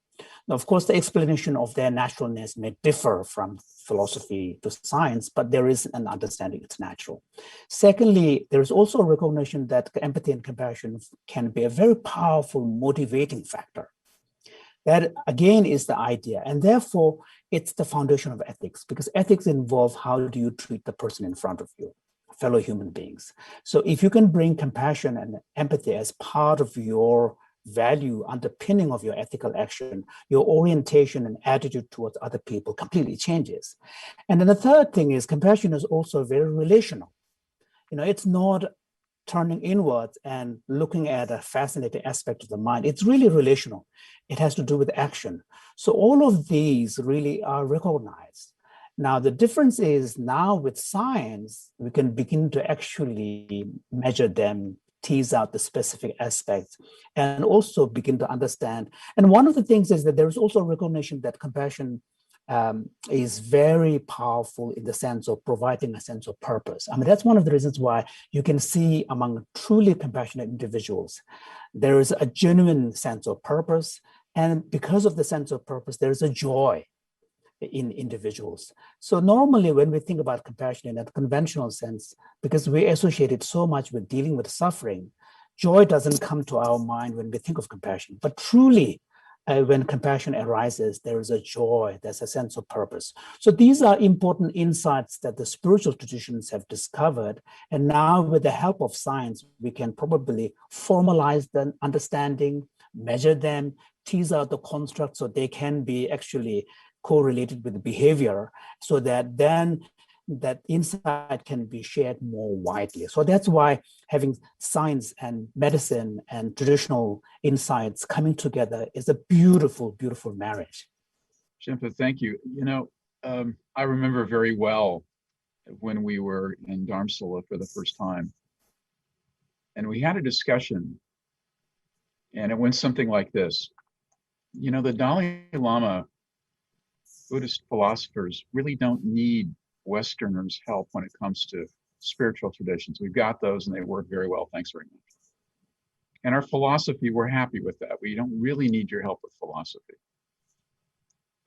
Now, of course, the explanation of their naturalness may differ from philosophy to science, but there is an understanding it's natural. Secondly, there is also a recognition that empathy and compassion can be a very powerful motivating factor. That, again, is the idea. And therefore, it's the foundation of ethics, because ethics involve how do you treat the person in front of you, fellow human beings. So if you can bring compassion and empathy as part of your value underpinning of your ethical action, your orientation and attitude towards other people completely changes. And then the third thing is compassion is also very relational. It's not turning inwards and looking at a fascinating aspect of the mind. It's really relational. It has to do with action. So all of these really are recognized. Now, the difference is now with science, we can begin to actually measure them, tease out the specific aspects, and also begin to understand. And one of the things is that there is also a recognition that compassion is very powerful in the sense of providing a sense of purpose. I mean, that's one of the reasons why you can see among truly compassionate individuals, there is a genuine sense of purpose. And because of the sense of purpose, there is a joy in individuals. So normally when we think about compassion in a conventional sense, because we associate it so much with dealing with suffering, joy doesn't come to our mind when we think of compassion. But truly, when compassion arises, there is a joy, there's a sense of purpose. So these are important insights that the spiritual traditions have discovered. And now with the help of science, we can probably formalize the understanding, measure them, tease out the constructs so they can be actually correlated with behavior, so that then that insight can be shared more widely. So that's why having science and medicine and traditional insights coming together is a beautiful, beautiful marriage. Shimpa, thank you. I remember very well when we were in Dharamsala for the first time, and we had a discussion, and it went something like this. The Dalai Lama, Buddhist philosophers really don't need Westerners' help when it comes to spiritual traditions. We've got those and they work very well. Thanks very much. And our philosophy, we're happy with that. We don't really need your help with philosophy.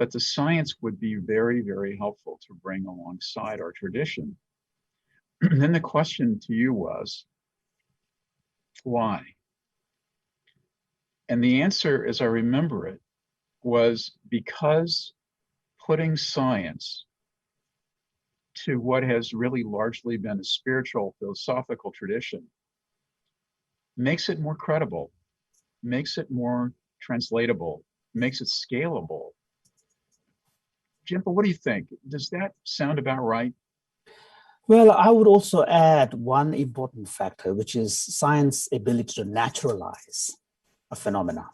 But the science would be very, very helpful to bring alongside our tradition. And then the question to you was, why? And the answer, as I remember it, was because putting science to what has really largely been a spiritual, philosophical tradition makes it more credible, makes it more translatable, makes it scalable. Jimpa, what do you think? Does that sound about right? Well, I would also add one important factor, which is science's ability to naturalize a phenomena.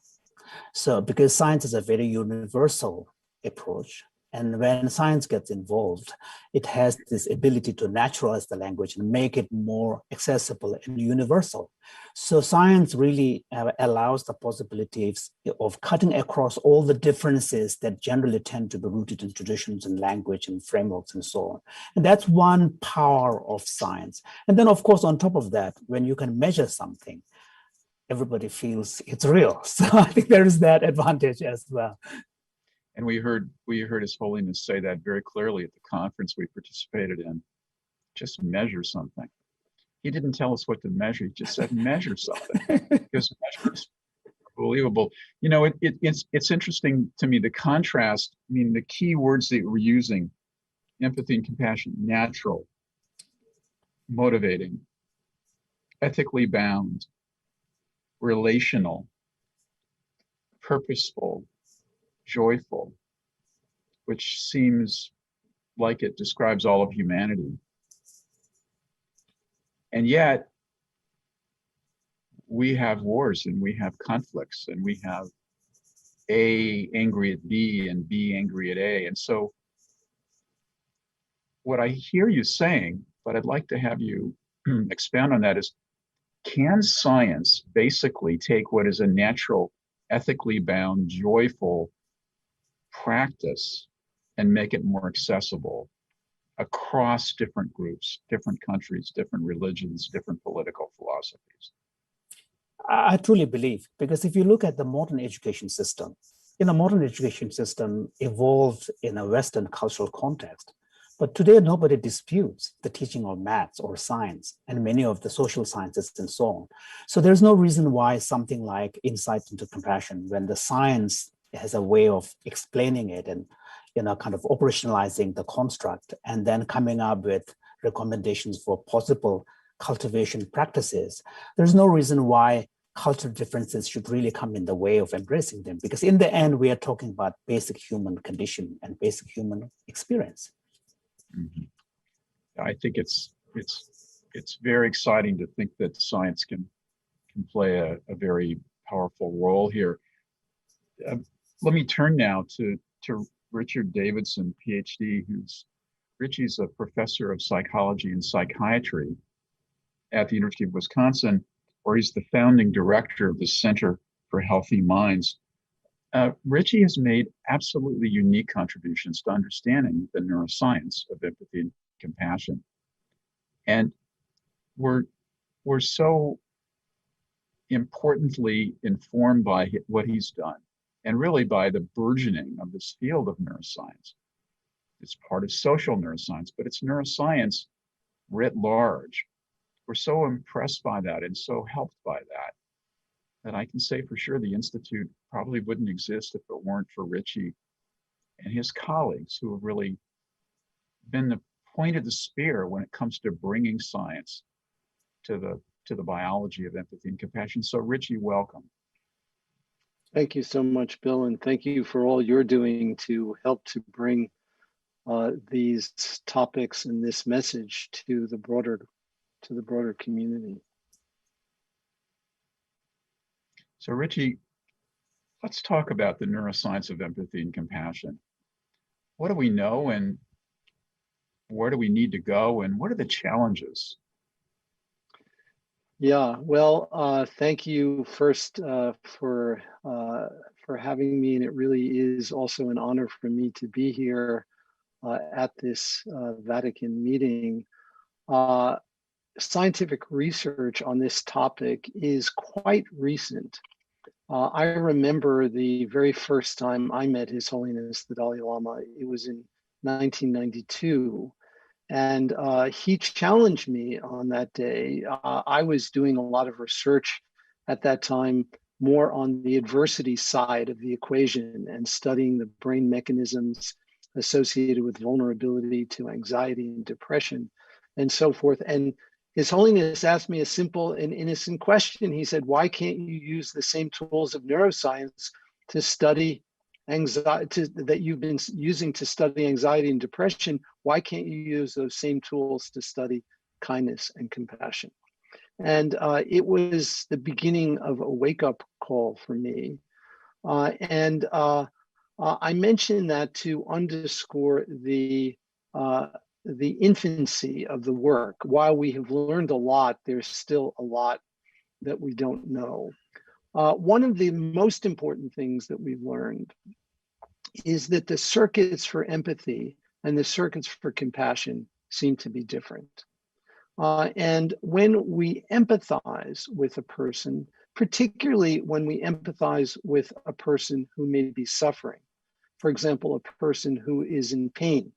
So because science is a very universal approach, And when science gets involved, it has this ability to naturalize the language and make it more accessible and universal. So science really allows the possibilities of cutting across all the differences that generally tend to be rooted in traditions and language and frameworks and so on. And that's one power of science. And then, of course, on top of that, when you can measure something, everybody feels it's real. So I think there is that advantage as well. And we heard His Holiness say that very clearly at the conference we participated in. Just measure something. He didn't tell us what to measure. He just said measure something. Because measures are believable. You know, it's interesting to me, the contrast. I mean, the key words that we're using: empathy and compassion, natural, motivating, ethically bound, relational, purposeful, joyful, which seems like it describes all of humanity. And yet, we have wars and we have conflicts and we have A angry at B and B angry at A. And so what I hear you saying, but I'd like to have you expound on that, is can science basically take what is a natural, ethically bound, joyful practice and make it more accessible across different groups, different countries, different religions, different political philosophies? I truly believe, because if you look at the modern education system, modern education system evolved in a Western cultural context. But today, nobody disputes the teaching of maths or science and many of the social sciences and so on. So there's no reason why something like insight into compassion, when the science has a way of explaining it and kind of operationalizing the construct and then coming up with recommendations for possible cultivation practices, there's no reason why cultural differences should really come in the way of embracing them, because in the end, we are talking about basic human condition and basic human experience. Mm-hmm. I think it's very exciting to think that science can play a very powerful role here. Let me turn now to Richard Davidson, PhD, Richie's a professor of psychology and psychiatry at the University of Wisconsin, where he's the founding director of the Center for Healthy Minds. Richie has made absolutely unique contributions to understanding the neuroscience of empathy and compassion. And we're so importantly informed by what he's done, and really by the burgeoning of this field of neuroscience. It's part of social neuroscience, but it's neuroscience writ large. We're so impressed by that and so helped by that I can say for sure the Institute probably wouldn't exist if it weren't for Richie and his colleagues, who have really been the point of the spear when it comes to bringing science to the biology of empathy and compassion. So Richie, welcome. Thank you so much, Bill, and thank you for all you're doing to help to bring these topics and this message to the broader community. So Richie, let's talk about the neuroscience of empathy and compassion. What do we know, and where do we need to go, and what are the challenges? Yeah, well, thank you first for having me, and it really is also an honor for me to be here at this Vatican meeting. Scientific research on this topic is quite recent. I remember the very first time I met His Holiness the Dalai Lama. It was in 1992. And he challenged me on that day. I was doing a lot of research at that time, more on the adversity side of the equation and studying the brain mechanisms associated with vulnerability to anxiety and depression and so forth. And His Holiness asked me a simple and innocent question. He said, why can't you use the same tools of neuroscience to study anxiety that you've been using to study anxiety and depression? Why can't you use those same tools to study kindness and compassion? And it was the beginning of a wake-up call for me. And I mention that to underscore the infancy of the work. While we have learned a lot, there's still a lot that we don't know. One of the most important things that we've learned is that the circuits for empathy and the circuits for compassion seem to be different. And when we empathize with a person, particularly when we empathize with a person who may be suffering, for example, a person who is in pain,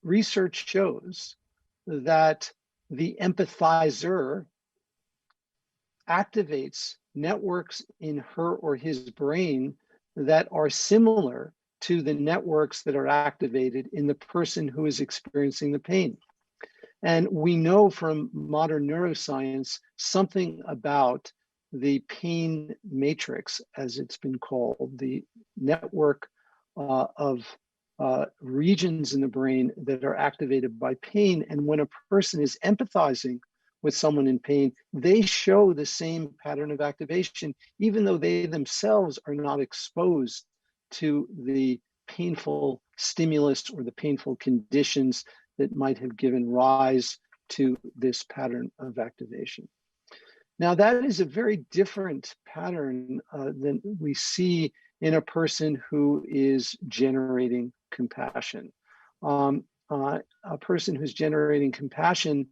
research shows that the empathizer activates networks in her or his brain that are similar to the networks that are activated in the person who is experiencing the pain. And we know from modern neuroscience something about the pain matrix, as it's been called, the network of regions in the brain that are activated by pain. And when a person is empathizing with someone in pain, they show the same pattern of activation, even though they themselves are not exposed to the painful stimulus or the painful conditions that might have given rise to this pattern of activation. Now, that is a very different pattern than we see in a person who is generating compassion. A person who's generating compassion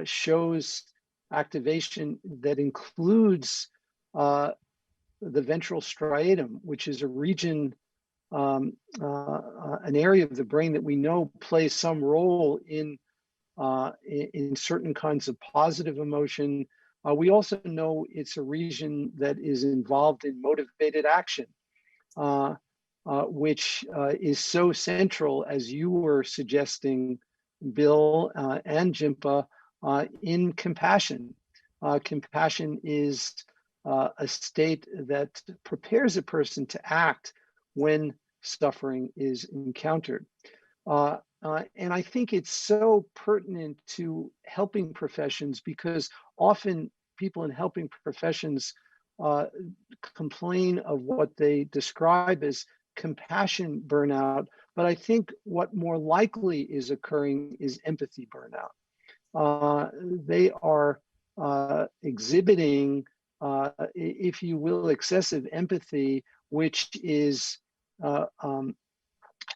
shows activation that includes the ventral striatum, which is a region, an area of the brain that we know plays some role in certain kinds of positive emotion. We also know it's a region that is involved in motivated action, which is so central, as you were suggesting, Bill and Jimpa, in compassion. Compassion is a state that prepares a person to act when suffering is encountered. And I think it's so pertinent to helping professions, because often people in helping professions complain of what they describe as compassion burnout. But I think what more likely is occurring is empathy burnout. They are exhibiting, if you will, excessive empathy, which is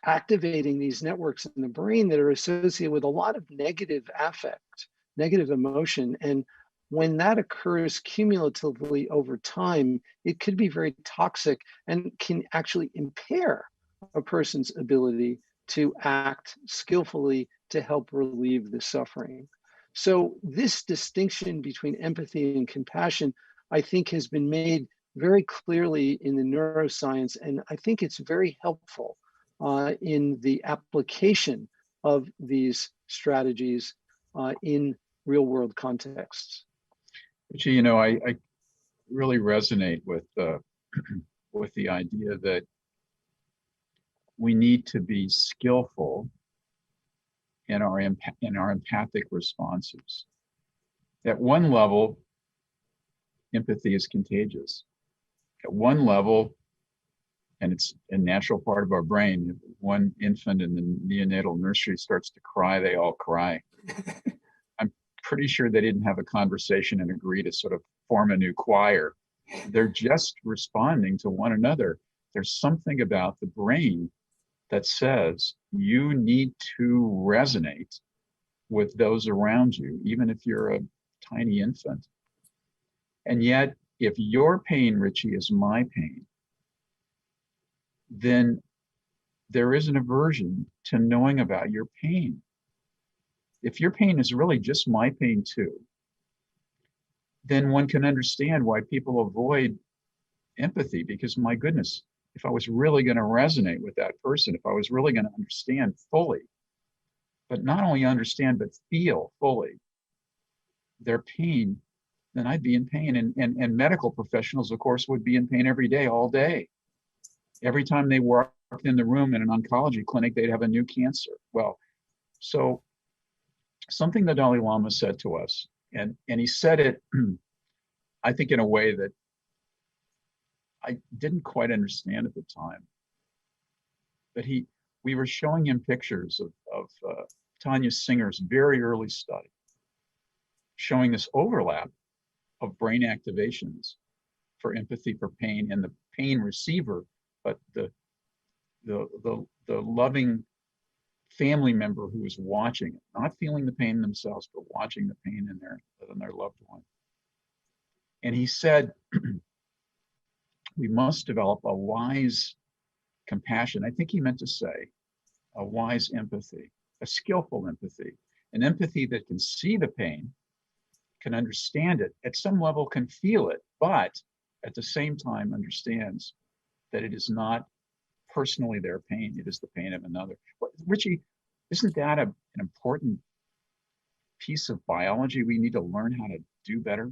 activating these networks in the brain that are associated with a lot of negative affect, negative emotion. And when that occurs cumulatively over time, it could be very toxic and can actually impair a person's ability to act skillfully to help relieve the suffering. So this distinction between empathy and compassion, I think, has been made very clearly in the neuroscience, and I think it's very helpful in the application of these strategies in real-world contexts. But you know, I really resonate with with the idea that we need to be skillful in our empathic responses. At one level, empathy is contagious. At one level, and it's a natural part of our brain, if one infant in the neonatal nursery starts to cry, they all cry. I'm pretty sure they didn't have a conversation and agree to sort of form a new choir. They're just responding to one another. There's something about the brain that says you need to resonate with those around you, even if you're a tiny infant. And yet, if your pain, Richie, is my pain, then there is an aversion to knowing about your pain. If your pain is really just my pain too, then one can understand why people avoid empathy, because my goodness, if I was really going to resonate with that person, if I was really going to understand fully, but not only understand, but feel fully their pain, then I'd be in pain. And medical professionals, of course, would be in pain every day, all day. Every time they walked in the room in an oncology clinic, they'd have a new cancer. Well, so something the Dalai Lama said to us, and he said it, I think, in a way that I didn't quite understand at the time. But we were showing him pictures of Tanya Singer's very early study, showing this overlap of brain activations for empathy for pain and the pain receiver, but the loving family member who was watching it, not feeling the pain themselves, but watching the pain in their loved one. And he said, we must develop a wise compassion. I think he meant to say a wise empathy, a skillful empathy, an empathy that can see the pain, can understand it, at some level can feel it, but at the same time understands that it is not personally their pain, it is the pain of another. Richie, isn't that an important piece of biology we need to learn how to do better?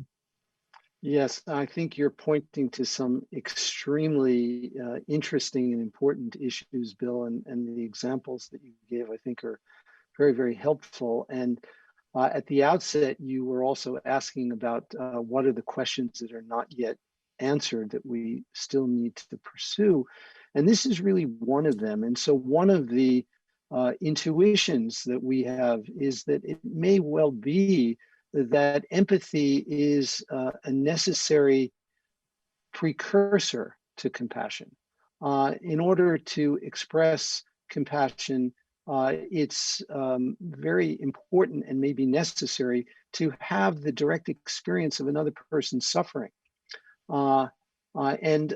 Yes, I think you're pointing to some extremely interesting and important issues, Bill, and the examples that you gave, I think, are very, very helpful. And at the outset, you were also asking about what are the questions that are not yet answered that we still need to pursue. And this is really one of them. And so one of the intuitions that we have is that it may well be that empathy is a necessary precursor to compassion. In order to express compassion, it's very important and maybe necessary to have the direct experience of another person's suffering. And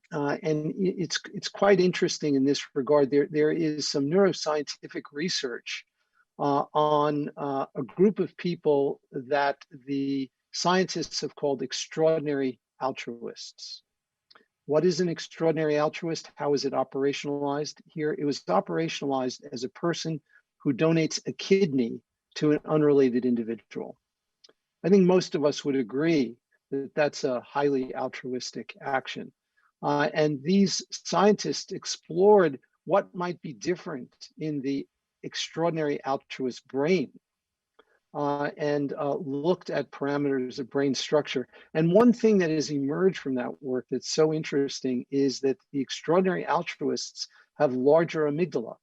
it's quite interesting in this regard. There is some neuroscientific research on a group of people that the scientists have called extraordinary altruists. What is an extraordinary altruist? How is it operationalized here? It was operationalized as a person who donates a kidney to an unrelated individual. I think most of us would agree that that's a highly altruistic action. And these scientists explored what might be different in the extraordinary altruist brain and looked at parameters of brain structure. And one thing that has emerged from that work that's so interesting is that the extraordinary altruists have larger amygdala.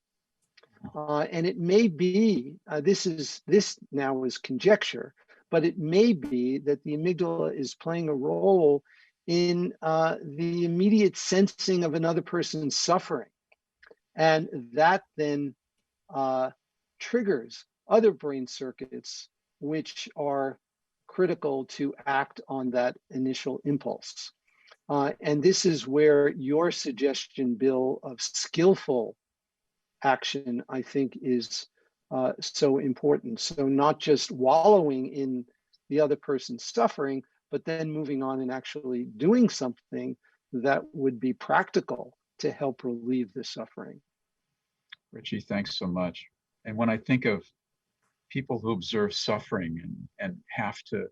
And it may be, this now is conjecture, but it may be that the amygdala is playing a role in the immediate sensing of another person's suffering. And that then triggers other brain circuits which are critical to act on that initial impulse. And this is where your suggestion, Bill, of skillful action, I think, is so important. So not just wallowing in the other person's suffering, but then moving on and actually doing something that would be practical to help relieve the suffering. Richie, thanks so much. And when I think of people who observe suffering and have to,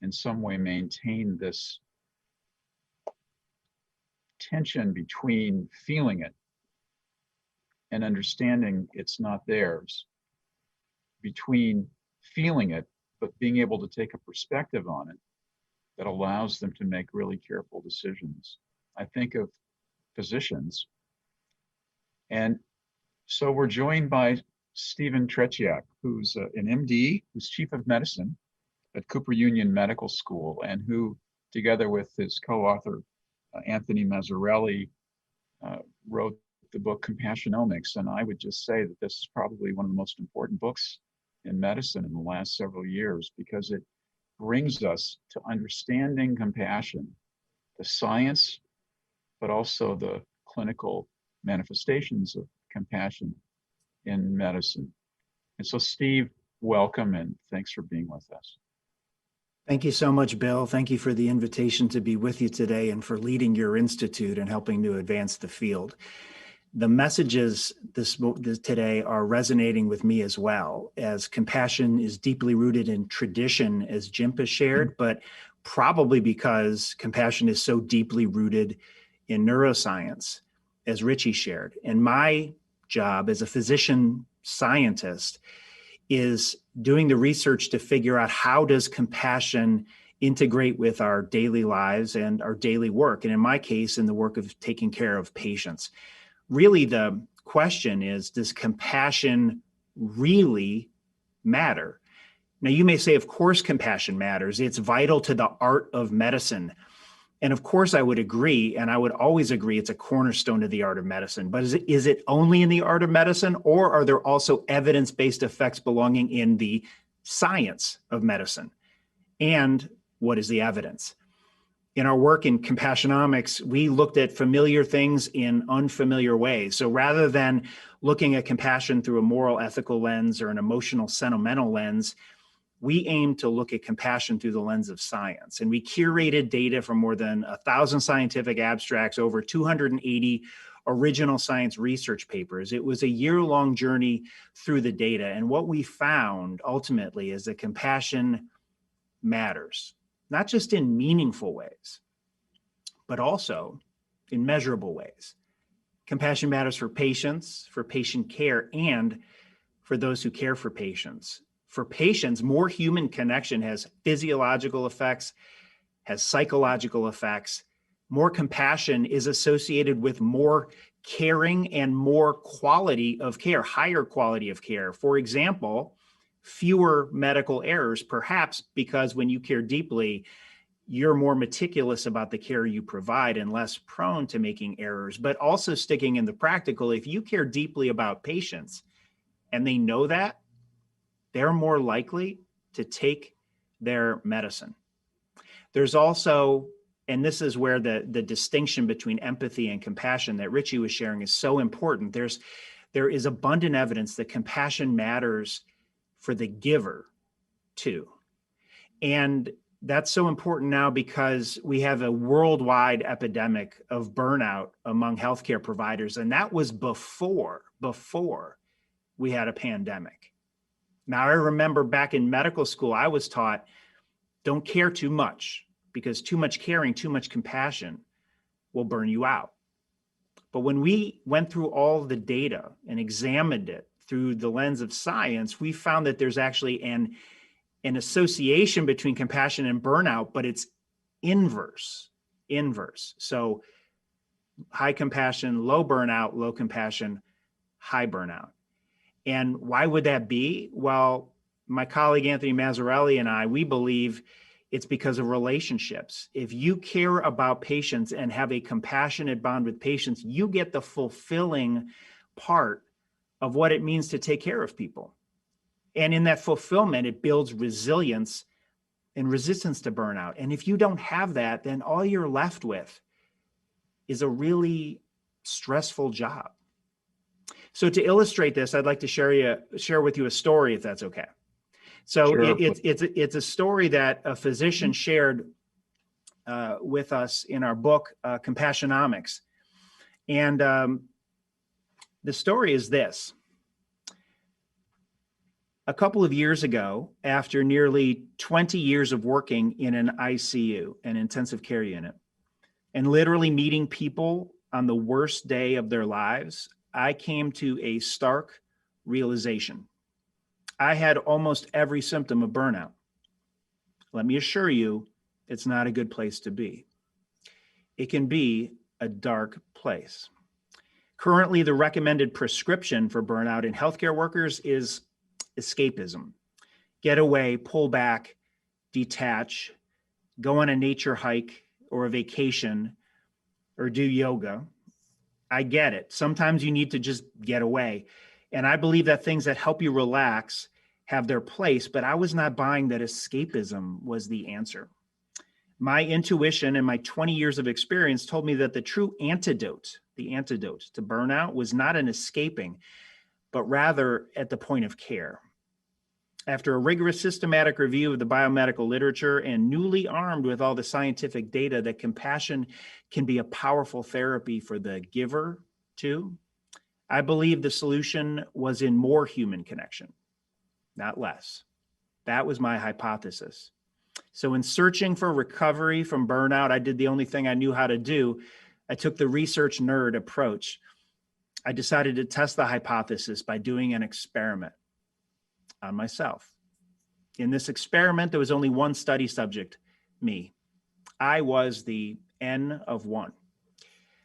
in some way, maintain this tension between feeling it and understanding it's not theirs, between feeling it, but being able to take a perspective on it that allows them to make really careful decisions. I think of physicians. And so we're joined by Stephen Tretiak, who's an MD, who's chief of medicine at Cooper Union Medical School, and who, together with his co-author, Anthony Mazzarelli, wrote the book Compassionomics. And I would just say that this is probably one of the most important books in medicine in the last several years, because it brings us to understanding compassion, the science, but also the clinical manifestations of compassion in medicine. And so, Steve, welcome and thanks for being with us. Thank you so much, Bill. Thank you for the invitation to be with you today and for leading your institute and helping to advance the field. The messages today are resonating with me as well, as compassion is deeply rooted in tradition, as Jim has shared, but probably because compassion is so deeply rooted in neuroscience, as Richie shared. And my job as a physician scientist is doing the research to figure out how does compassion integrate with our daily lives and our daily work. And in my case, in the work of taking care of patients. Really, the question is, does compassion really matter? Now, you may say, of course, compassion matters. It's vital to the art of medicine. And of course, I would agree, and I would always agree, it's a cornerstone of the art of medicine. But is it only in the art of medicine, or are there also evidence-based effects belonging in the science of medicine? And what is the evidence? In our work in Compassionomics, we looked at familiar things in unfamiliar ways. So rather than looking at compassion through a moral, ethical lens or an emotional, sentimental lens, we aim to look at compassion through the lens of science. And we curated data from more than 1,000 scientific abstracts, over 280 original science research papers. It was a year-long journey through the data. And what we found ultimately is that compassion matters, not just in meaningful ways, but also in measurable ways. Compassion matters for patients, for patient care, and for those who care for patients. For patients, more human connection has physiological effects, has psychological effects. More compassion is associated with more caring and more quality of care, higher quality of care. For example, fewer medical errors, perhaps because when you care deeply, you're more meticulous about the care you provide and less prone to making errors. But also, sticking in the practical, if you care deeply about patients and they know that, they're more likely to take their medicine. There's also, and this is where the distinction between empathy and compassion that Richie was sharing is so important. There is abundant evidence that compassion matters for the giver too. And that's so important now because we have a worldwide epidemic of burnout among healthcare providers. And that was before we had a pandemic. Now, I remember back in medical school, I was taught, don't care too much, because too much caring, too much compassion will burn you out. But when we went through all the data and examined it through the lens of science, we found that there's actually an association between compassion and burnout, but it's inverse. So high compassion, low burnout, low compassion, high burnout. And why would that be? Well, my colleague Anthony Mazzarelli and I, we believe it's because of relationships. If you care about patients and have a compassionate bond with patients, you get the fulfilling part of what it means to take care of people. And in that fulfillment, it builds resilience and resistance to burnout. And if you don't have that, then all you're left with is a really stressful job. So to illustrate this, I'd like to share with you a story, if that's okay. So sure. It's a story that a physician shared with us in our book, Compassionomics. And the story is this. A couple of years ago, after nearly 20 years of working in an ICU, an intensive care unit, and literally meeting people on the worst day of their lives, I came to a stark realization. I had almost every symptom of burnout. Let me assure you, it's not a good place to be. It can be a dark place. Currently, the recommended prescription for burnout in healthcare workers is escapism. Get away, pull back, detach, go on a nature hike or a vacation, or do yoga. I get it. Sometimes you need to just get away. And I believe that things that help you relax have their place, but I was not buying that escapism was the answer. My intuition and my 20 years of experience told me that the true antidote, to burnout was not an escaping, but rather at the point of care. After a rigorous systematic review of the biomedical literature and newly armed with all the scientific data that compassion can be a powerful therapy for the giver too, I believe the solution was in more human connection, not less. That was my hypothesis. So in searching for recovery from burnout, I did the only thing I knew how to do. I took the research nerd approach. I decided to test the hypothesis by doing an experiment on myself. In this experiment, there was only one study subject, me. I was the N of 1.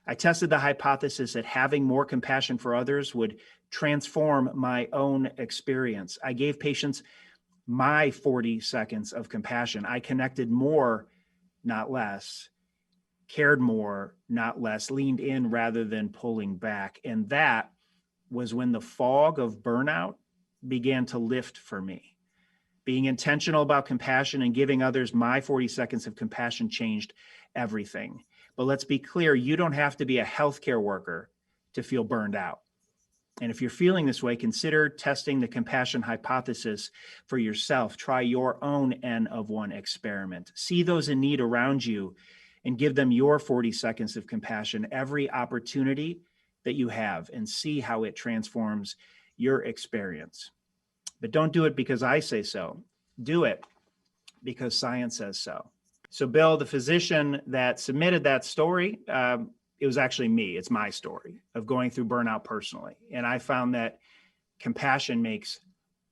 I tested the hypothesis that having more compassion for others would transform my own experience. I gave patients my 40 seconds of compassion. I connected more, not less, cared more, not less, leaned in rather than pulling back. And that was when the fog of burnout began to lift for me. Being intentional about compassion and giving others my 40 seconds of compassion changed everything. But let's be clear, you don't have to be a healthcare worker to feel burned out. And if you're feeling this way, consider testing the compassion hypothesis for yourself. Try your own N of 1 experiment. See those in need around you and give them your 40 seconds of compassion every opportunity that you have, and see how it transforms your experience. But don't do it because I say so. Do it because science says so. So Bill, the physician that submitted that story, it was actually me. It's my story of going through burnout personally. And I found that compassion makes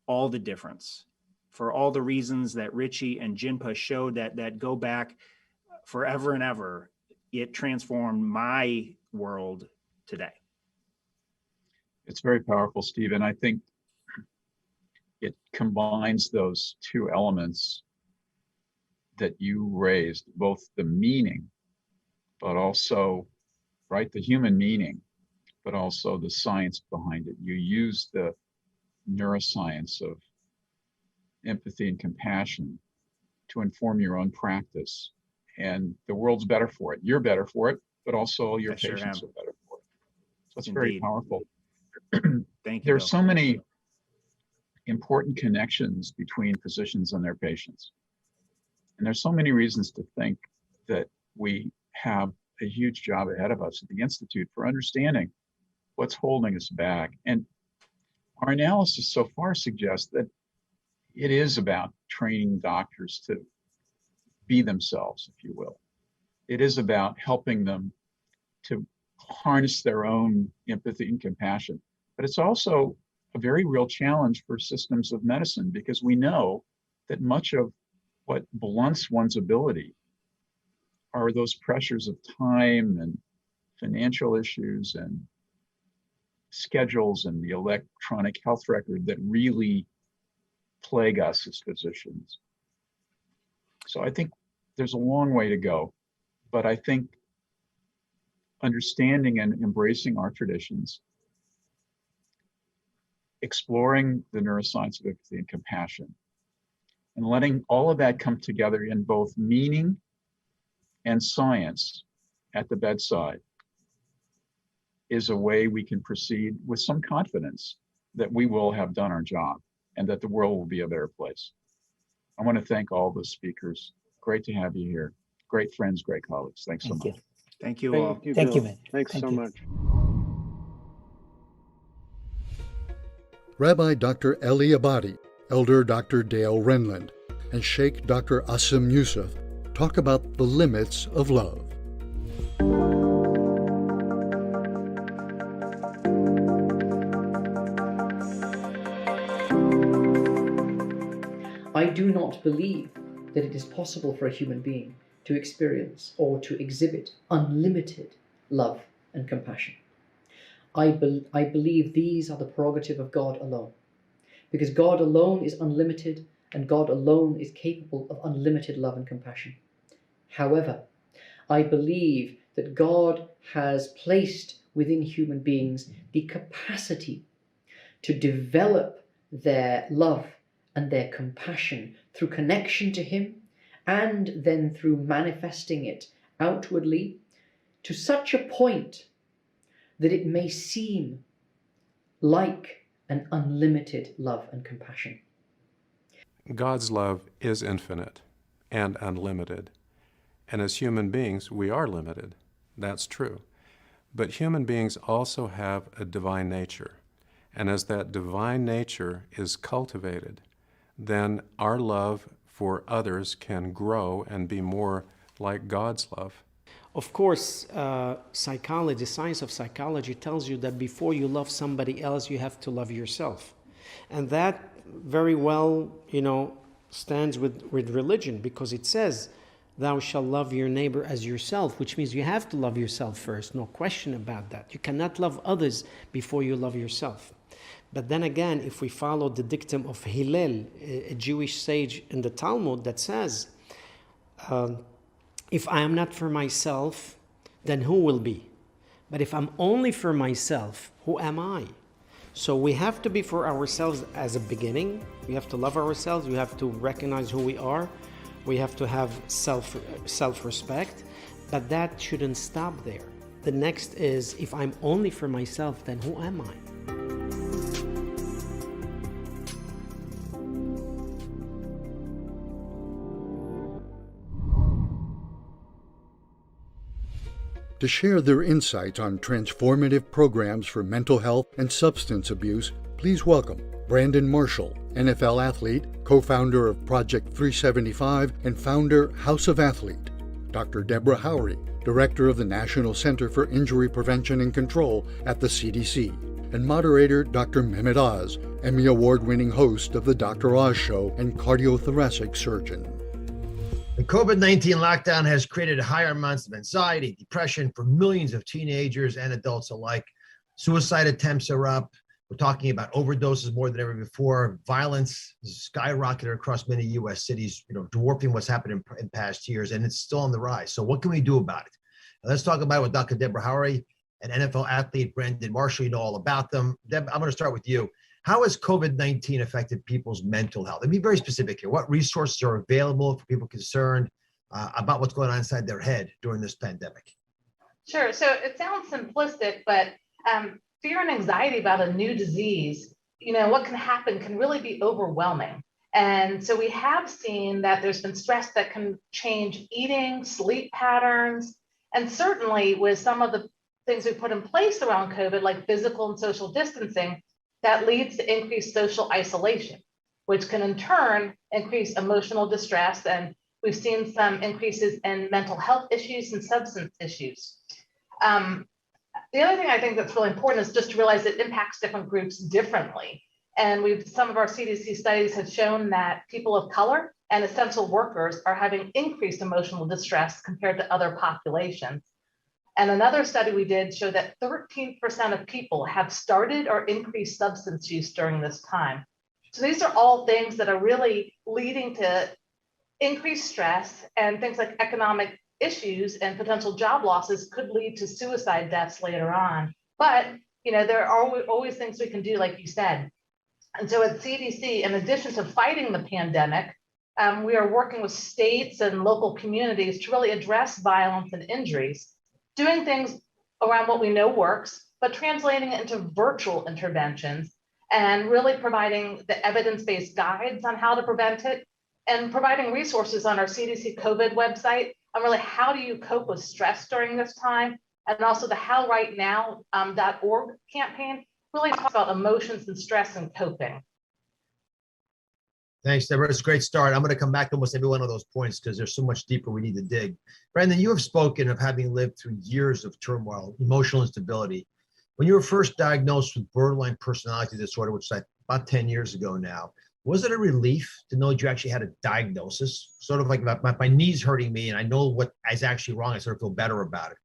all the difference for all the reasons that Richie and Jinpa showed that go back forever and ever. It transformed my world today. It's very powerful, Steve. And I think it combines those two elements that you raised, both the meaning, but also, right, the human meaning, but also the science behind it. You use the neuroscience of empathy and compassion to inform your own practice. And the world's better for it. You're better for it, but also your patients are better for it. So it's very powerful. Thank you. There's so many important connections between physicians and their patients. And there's so many reasons to think that we have a huge job ahead of us at the Institute for understanding what's holding us back. And our analysis so far suggests that it is about training doctors to be themselves, if you will. It is about helping them to harness their own empathy and compassion. But it's also a very real challenge for systems of medicine, because we know that much of what blunts one's ability are those pressures of time and financial issues and schedules and the electronic health record that really plague us as physicians. So I think there's a long way to go, but I think understanding and embracing our traditions, exploring the neuroscience of empathy and compassion, and letting all of that come together in both meaning and science at the bedside is a way we can proceed with some confidence that we will have done our job and that the world will be a better place. I want to thank all the speakers. Great to have you here. Great friends, great colleagues. Thanks so much. Thank you all. Thank you, man. Thanks so much. Rabbi Dr. Eli Abadi, Elder Dr. Dale Renland, and Sheikh Dr. Asim Youssef talk about the limits of love. I do not believe that it is possible for a human being to experience or to exhibit unlimited love and compassion. I believe these are the prerogative of God alone, because God alone is unlimited and God alone is capable of unlimited love and compassion. However, I believe that God has placed within human beings the capacity to develop their love and their compassion through connection to Him, and then through manifesting it outwardly to such a point that it may seem like an unlimited love and compassion. God's love is infinite and unlimited. And as human beings, we are limited. That's true. But human beings also have a divine nature. And as that divine nature is cultivated, then our love for others can grow and be more like God's love. Of course, psychology, the science of psychology tells you that before you love somebody else, you have to love yourself. And that very well, stands with religion, because it says, thou shalt love your neighbor as yourself, which means you have to love yourself first, no question about that. You cannot love others before you love yourself. But then again, if we follow the dictum of Hillel, a Jewish sage in the Talmud, that says, if I am not for myself, then who will be? But if I'm only for myself, who am I? So we have to be for ourselves as a beginning. We have to love ourselves. We have to recognize who we are. We have to have self-respect. But that shouldn't stop there. The next is, if I'm only for myself, then who am I? To share their insights on transformative programs for mental health and substance abuse, please welcome Brandon Marshall, NFL athlete, co-founder of Project 375 and founder House of Athlete, Dr. Deborah Howery, director of the National Center for Injury Prevention and Control at the CDC, and moderator Dr. Mehmet Oz, Emmy Award-winning host of The Dr. Oz Show and cardiothoracic surgeon. The COVID-19 lockdown has created higher amounts of anxiety, depression for millions of teenagers and adults alike. Suicide attempts are up. We're talking about overdoses more than ever before. Violence is skyrocketed across many U.S. cities, dwarfing what's happened in past years, and it's still on the rise. So what can we do about it? Now, let's talk about it with Dr. Deborah Howery and NFL athlete Brandon Marshall. You know all about them. Deb, I'm going to start with you. How has COVID-19 affected people's mental health? Let me be very specific here. What resources are available for people concerned about what's going on inside their head during this pandemic? Sure. So it sounds simplistic, but fear and anxiety about a new disease, what can happen can really be overwhelming. And so we have seen that there's been stress that can change eating, sleep patterns, and certainly with some of the things we put in place around COVID, like physical and social distancing, that leads to increased social isolation, which can in turn increase emotional distress. And we've seen some increases in mental health issues and substance issues. The other thing I think that's really important is just to realize it impacts different groups differently. And some of our CDC studies have shown that people of color and essential workers are having increased emotional distress compared to other populations. And another study we did showed that 13% of people have started or increased substance use during this time. So these are all things that are really leading to increased stress, and things like economic issues and potential job losses could lead to suicide deaths later on. But there are always things we can do, like you said. And so at CDC, in addition to fighting the pandemic, we are working with states and local communities to really address violence and injuries, doing things around what we know works, but translating it into virtual interventions and really providing the evidence-based guides on how to prevent it, and providing resources on our CDC COVID website on really how do you cope with stress during this time, and also the howrightnow.org campaign really talks about emotions and stress and coping. Thanks, Deborah. It's a great start. I'm going to come back to almost every one of those points because there's so much deeper we need to dig. Brandon, you have spoken of having lived through years of turmoil, emotional instability. When you were first diagnosed with borderline personality disorder, which is about 10 years ago now, was it a relief to know that you actually had a diagnosis? Sort of like my knee's hurting me and I know what is actually wrong. I sort of feel better about it.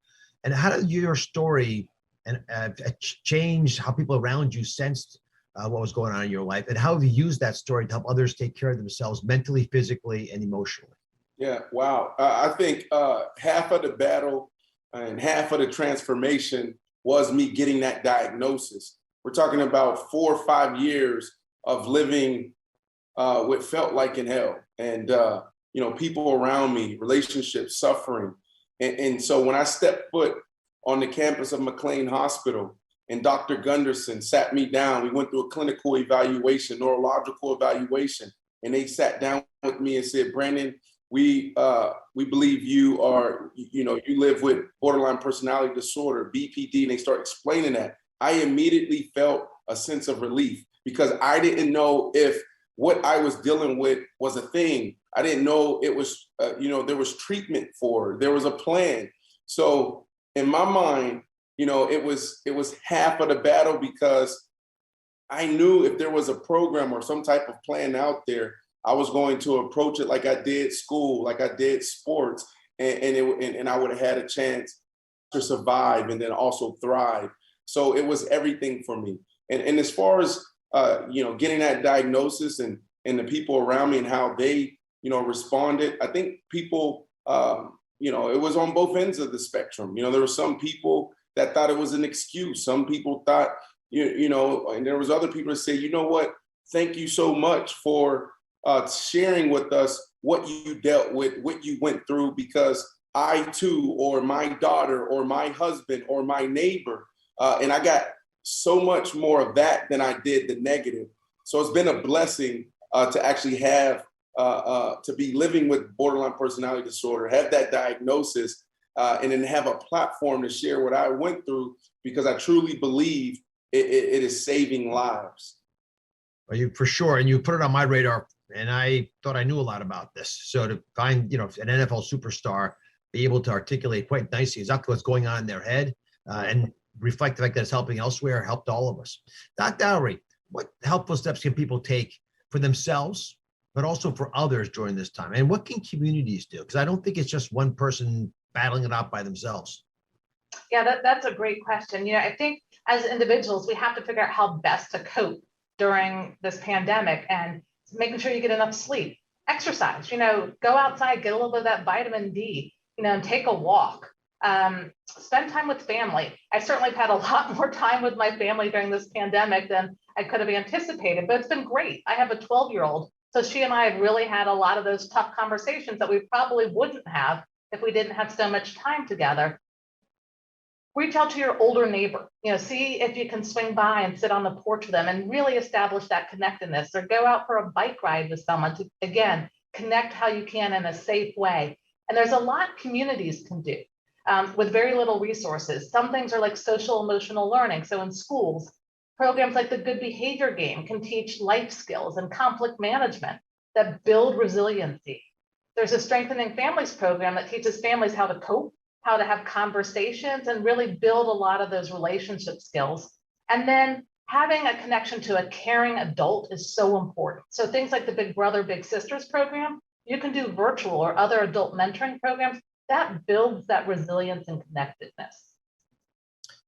And how did your story change how people around you sensed what was going on in your life, and how have you used that story to help others take care of themselves mentally, physically, and emotionally? Yeah, wow. I think half of the battle and half of the transformation was me getting that diagnosis. We're talking about 4 or 5 years of living what felt like in hell, and people around me, relationships, suffering. And so when I stepped foot on the campus of McLean Hospital, and Dr. Gunderson sat me down. We went through a clinical evaluation, neurological evaluation, and they sat down with me and said, Brandon, we believe you live with borderline personality disorder, BPD, and they start explaining that. I immediately felt a sense of relief because I didn't know if what I was dealing with was a thing. I didn't know it was, there was treatment for it. There was a plan. So in my mind, it was half of the battle because I knew if there was a program or some type of plan out there I was going to approach it like I did school, like I did sports, and I would have had a chance to survive and then also thrive. So it was everything for me. And as far as getting that diagnosis and the people around me and how they responded, I think people it was on both ends of the spectrum. There were some people that thought it was an excuse. Some people thought and there was other people that say, you know what, thank you so much for sharing with us what you dealt with, what you went through, because I too, or my daughter, or my husband, or my neighbor, and I got so much more of that than I did the negative. So it's been a blessing to actually have, to be living with borderline personality disorder, have that diagnosis, and then have a platform to share what I went through, because I truly believe it is saving lives. Well, you for sure, and you put it on my radar, and I thought I knew a lot about this. So to find, an NFL superstar be able to articulate quite nicely exactly what's going on in their head, and reflect the fact that it's helping elsewhere, helped all of us. Dr. Dowry, what helpful steps can people take for themselves, but also for others during this time? And what can communities do? Because I don't think it's just one person battling it out by themselves. Yeah, that's a great question. I think as individuals, we have to figure out how best to cope during this pandemic, and making sure you get enough sleep, exercise, go outside, get a little bit of that vitamin D, and take a walk, spend time with family. I certainly have had a lot more time with my family during this pandemic than I could have anticipated, but it's been great. I have a 12-year-old, so she and I have really had a lot of those tough conversations that we probably wouldn't have if we didn't have so much time together. Reach out to your older neighbor, see if you can swing by and sit on the porch with them and really establish that connectedness, or go out for a bike ride with someone to, again, connect how you can in a safe way. And there's a lot communities can do with very little resources. Some things are like social emotional learning. So in schools, programs like the Good Behavior Game can teach life skills and conflict management that build resiliency. There's a Strengthening Families program that teaches families how to cope, how to have conversations, and really build a lot of those relationship skills. And then having a connection to a caring adult is so important. So things like the Big Brother, Big Sisters program, you can do virtual or other adult mentoring programs that builds that resilience and connectedness.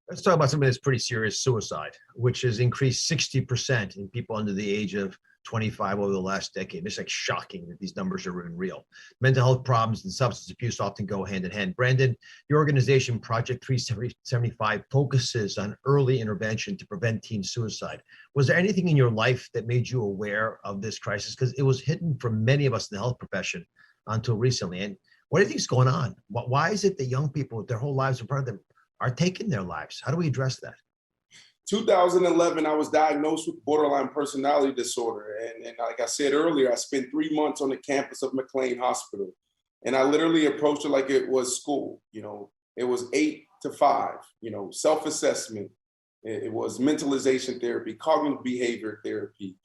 Let's talk about something that's pretty serious, suicide, which has increased 60% in people under the age of 25 over the last decade. It's like shocking that these numbers are even real. Mental health problems and substance abuse often go hand in hand. Brandon, your organization, Project 375, focuses on early intervention to prevent teen suicide. Was there anything in your life that made you aware of this crisis? Because it was hidden from many of us in the health profession until recently. And what do you think is going on? Why is it that young people, with their whole lives in front of them, are taking their lives? How do we address that? 2011, I was diagnosed with borderline personality disorder. And like I said earlier, I spent 3 months on the campus of McLean Hospital. And I literally approached it like it was school. It was 8 to 5, self-assessment. It was mentalization therapy, cognitive behavior therapy.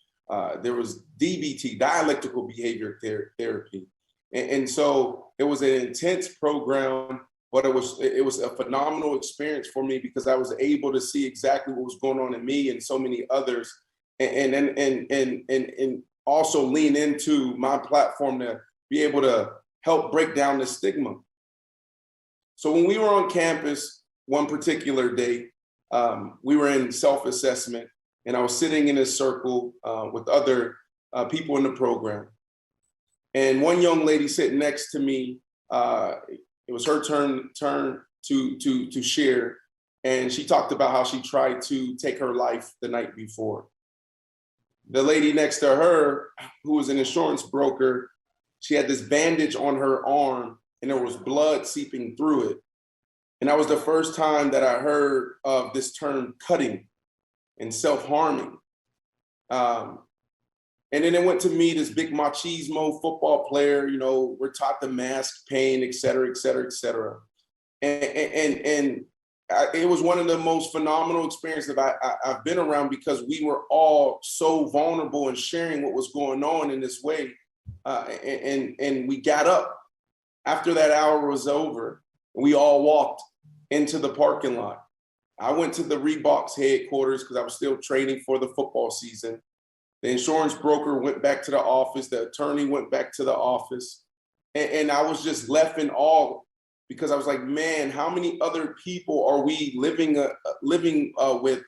There was DBT, dialectical behavior therapy. And so it was an intense program. But it was a phenomenal experience for me, because I was able to see exactly what was going on in me and so many others, and also lean into my platform to be able to help break down the stigma. So when we were on campus one particular day, we were in self-assessment, and I was sitting in a circle with other people in the program, and one young lady sitting next to me. It was her turn to share, and she talked about how she tried to take her life the night before. The lady next to her, who was an insurance broker, she had this bandage on her arm, and there was blood seeping through it. And that was the first time that I heard of this term cutting and self-harming. And then it went to me, this big machismo football player, we're taught to mask pain, et cetera, et cetera, et cetera. And it was one of the most phenomenal experiences I've been around, because we were all so vulnerable and sharing what was going on in this way. And we got up after that hour was over, and we all walked into the parking lot. I went to the Reebok's headquarters because I was still training for the football season. The insurance broker went back to the office. The attorney went back to the office. And I was just left in awe because I was like, man, how many other people are we living with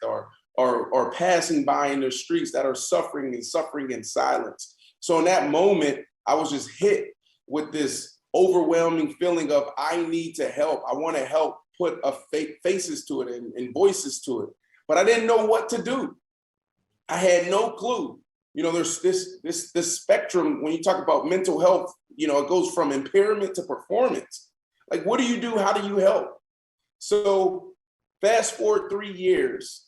or passing by in the streets that are suffering in silence? So in that moment, I was just hit with this overwhelming feeling of I need to help. I want to help put faces to it and voices to it. But I didn't know what to do. I had no clue. You know, there's this spectrum when you talk about mental health, you know, it goes from impairment to performance. Like, what do you do? How do you help? So fast forward 3 years,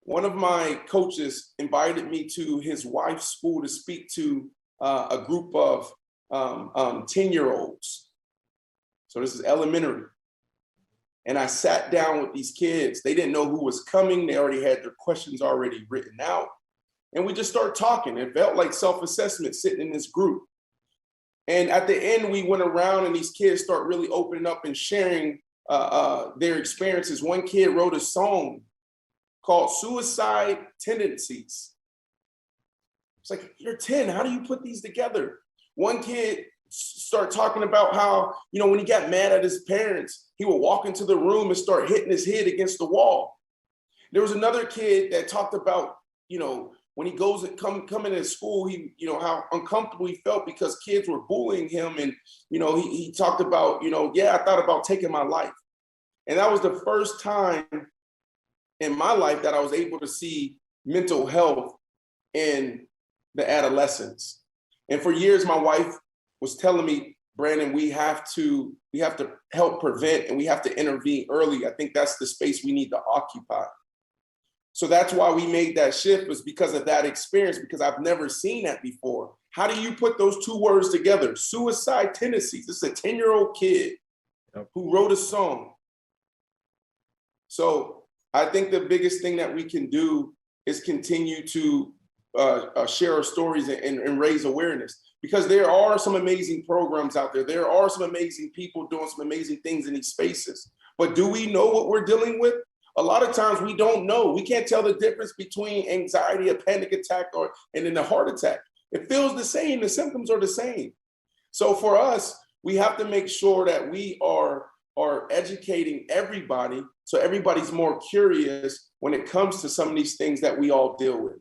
one of my coaches invited me to his wife's school to speak to a group of 10-year-olds. So this is elementary. And I sat down with these kids. They didn't know who was coming. They already had their questions already written out. And we just started talking. It felt like self-assessment sitting in this group. And at the end, we went around and these kids start really opening up and sharing their experiences. One kid wrote a song called Suicide Tendencies. It's like, you're 10, how do you put these together? One kid started talking about how, you know, when he got mad at his parents, he would walk into the room and start hitting his head against the wall. There was another kid that talked about, you know, when he goes and coming to school, he, you know, how uncomfortable he felt because kids were bullying him. And, you know, he talked about, you know, yeah, I thought about taking my life. And that was the first time in my life that I was able to see mental health in the adolescents. And for years, my wife was telling me, Brandon, we have to help prevent and we have to intervene early. I think that's the space we need to occupy. So that's why we made that shift, was because of that experience, because I've never seen that before. How do you put those two words together? Suicide tendencies. This is a 10-year-old kid who wrote a song. So I think the biggest thing that we can do is continue to share our stories and raise awareness, because there are some amazing programs out there. There are some amazing people doing some amazing things in these spaces. But do we know what we're dealing with? A lot of times we don't know. We can't tell the difference between anxiety, a panic attack, and then a heart attack. It feels the same. The symptoms are the same. So for us, we have to make sure that we are educating everybody so everybody's more curious when it comes to some of these things that we all deal with.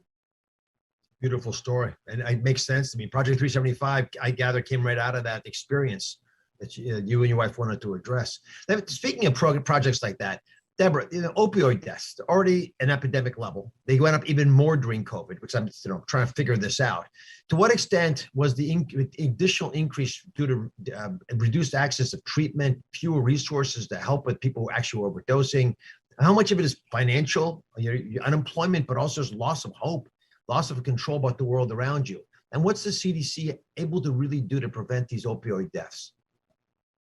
Beautiful story. And it makes sense to me. Project 375, I gather, came right out of that experience that you and your wife wanted to address. Now, speaking of projects like that, Deborah, opioid deaths, they're already an epidemic level. They went up even more during COVID, which I'm trying to figure this out. To what extent was the additional increase due to reduced access of treatment, fewer resources to help with people who actually were overdosing? How much of it is financial, your unemployment, but also loss of hope, loss of control about the world around you? And what's the CDC able to really do to prevent these opioid deaths?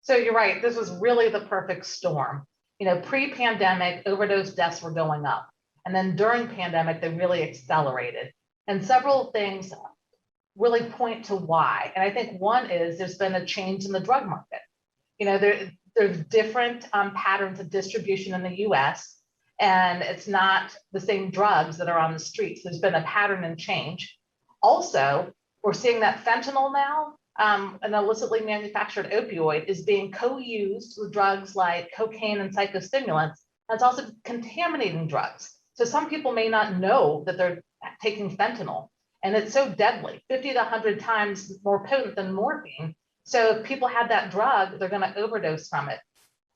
So you're right. This was really the perfect storm. You know, pre-pandemic, overdose deaths were going up. And then during pandemic, they really accelerated. And several things really point to why. And I think one is there's been a change in the drug market. You know, there's different patterns of distribution in the US, and it's not the same drugs that are on the streets. There's been a pattern and change. Also, we're seeing that fentanyl now, an illicitly manufactured opioid, is being co-used with drugs like cocaine and psychostimulants. And it's also contaminating drugs. So some people may not know that they're taking fentanyl, and it's so deadly, 50 to 100 times more potent than morphine. So if people have that drug, they're going to overdose from it.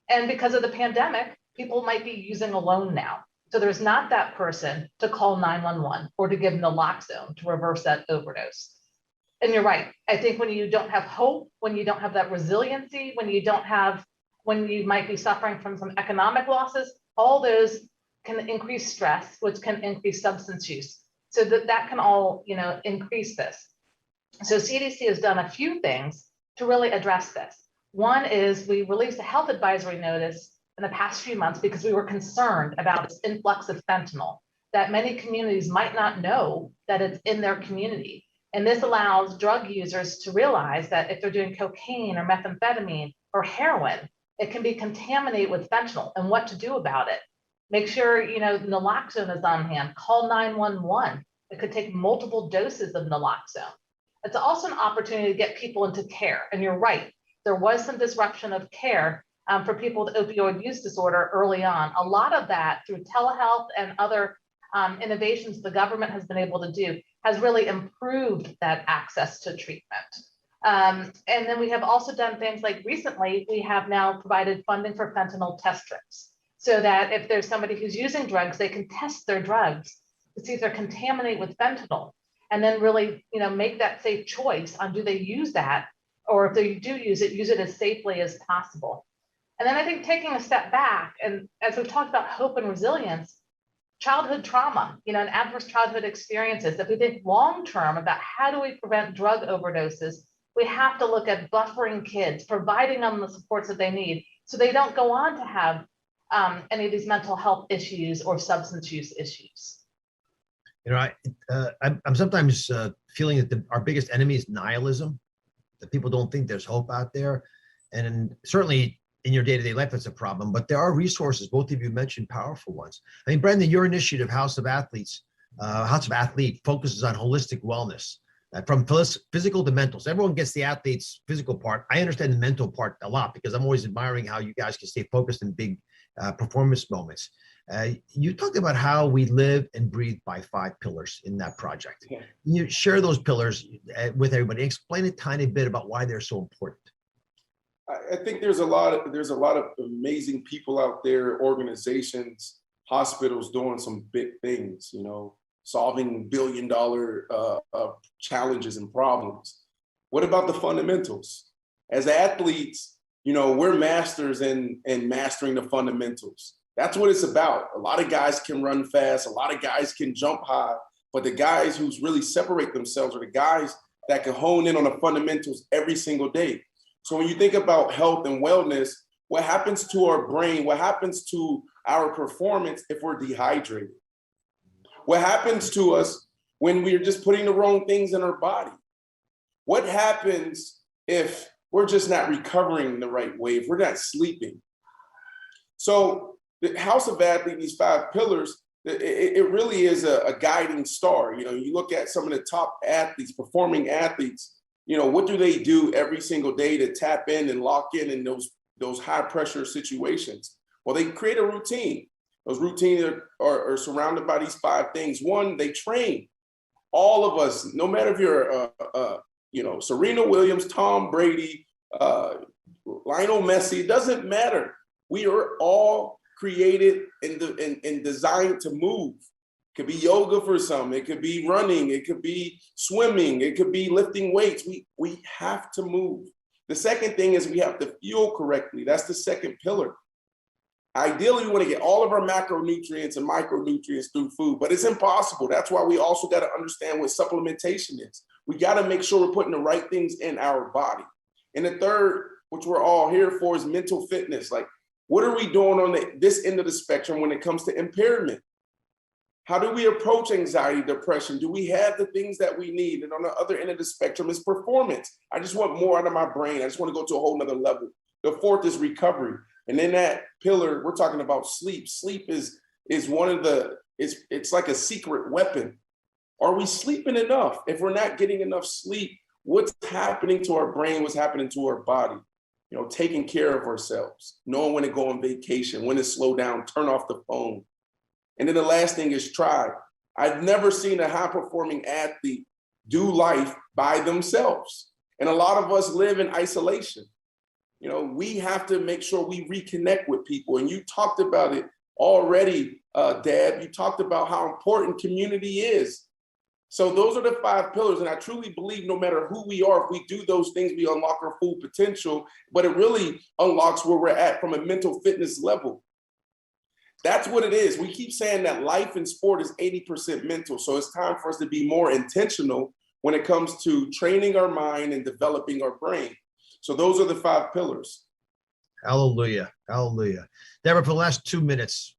And because of the pandemic, people might be using alone now. So there's not that person to call 911 or to give naloxone to reverse that overdose. And you're right. I think when you don't have hope, when you don't have that resiliency, when you might be suffering from some economic losses, all those can increase stress, which can increase substance use. So that can all, you know, increase this. So CDC has done a few things to really address this. One is we released a health advisory notice in the past few months because we were concerned about this influx of fentanyl, that many communities might not know that it's in their community. And this allows drug users to realize that if they're doing cocaine or methamphetamine or heroin, it can be contaminated with fentanyl and what to do about it. Make sure, you know, naloxone is on hand, call 911. It could take multiple doses of naloxone. It's also an opportunity to get people into care. And you're right, there was some disruption of care for people with opioid use disorder early on. A lot of that through telehealth and other innovations the government has been able to do has really improved that access to treatment. And then we have also done things like recently, we have now provided funding for fentanyl test strips so that if there's somebody who's using drugs, they can test their drugs to see if they're contaminated with fentanyl and then really, make that safe choice on do they use that, or if they do use it as safely as possible. And then I think taking a step back, and as we've talked about hope and resilience, childhood trauma, and adverse childhood experiences, if we think long-term about how do we prevent drug overdoses, we have to look at buffering kids, providing them the supports that they need so they don't go on to have any of these mental health issues or substance use issues. I'm sometimes feeling that our biggest enemy is nihilism, that people don't think there's hope out there. And certainly in your day-to-day life, that's a problem, but there are resources. Both of you mentioned powerful ones. I mean, Brendan, your initiative, House of Athlete, focuses on holistic wellness, from physical to mental. So everyone gets the athlete's physical part. I understand the mental part a lot because I'm always admiring how you guys can stay focused in big performance moments. You talked about how we live and breathe by 5 pillars in that project. Yeah. Can you share those pillars with everybody? Explain a tiny bit about why they're so important. I think there's a lot of amazing people out there, organizations, hospitals doing some big things, solving billion-dollar challenges and problems. What about the fundamentals? As athletes, we're masters in mastering the fundamentals. That's what it's about. A lot of guys can run fast, a lot of guys can jump high, but the guys who really separate themselves are the guys that can hone in on the fundamentals every single day. So when you think about health and wellness, what happens to our brain, what happens to our performance if we're dehydrated? What happens to us when we're just putting the wrong things in our body? What happens if we're just not recovering the right way, if we're not sleeping? So the House of Athlete, these 5 pillars, it really is a guiding star. You look at some of the top athletes, performing athletes, what do they do every single day to tap in lock in those high pressure situations? Well, they create a routine. Those routines are surrounded by these 5 things. One, they train. All of us, no matter if you're, Serena Williams, Tom Brady, Lionel Messi, it doesn't matter. We are all created and designed to move. It could be yoga for some, it could be running, it could be swimming, it could be lifting weights. We have to move. The second thing is we have to fuel correctly. That's the second pillar. Ideally, we want to get all of our macronutrients and micronutrients through food, but it's impossible. That's why we also got to understand what supplementation is. We got to make sure we're putting the right things in our body. And the third, which we're all here for, is mental fitness. Like, what are we doing on this end of the spectrum when it comes to impairment? How do we approach anxiety, depression? Do we have the things that we need? And on the other end of the spectrum is performance. I just want more out of my brain. I just want to go to a whole nother level. The fourth is recovery. And in that pillar, we're talking about sleep. Sleep is one of it's like a secret weapon. Are we sleeping enough? If we're not getting enough sleep, what's happening to our brain? What's happening to our body? Taking care of ourselves, knowing when to go on vacation, when to slow down, turn off the phone. And then the last thing is try. I've never seen a high-performing athlete do life by themselves. And a lot of us live in isolation. We have to make sure we reconnect with people. And you talked about it already, Dad. You talked about how important community is. So those are the 5 pillars. And I truly believe no matter who we are, if we do those things, we unlock our full potential. But it really unlocks where we're at from a mental fitness level. That's what it is. We keep saying that life in sport is 80% mental. So it's time for us to be more intentional when it comes to training our mind and developing our brain. So those are the 5 pillars. Hallelujah. Hallelujah. Deborah, for the last 2 minutes,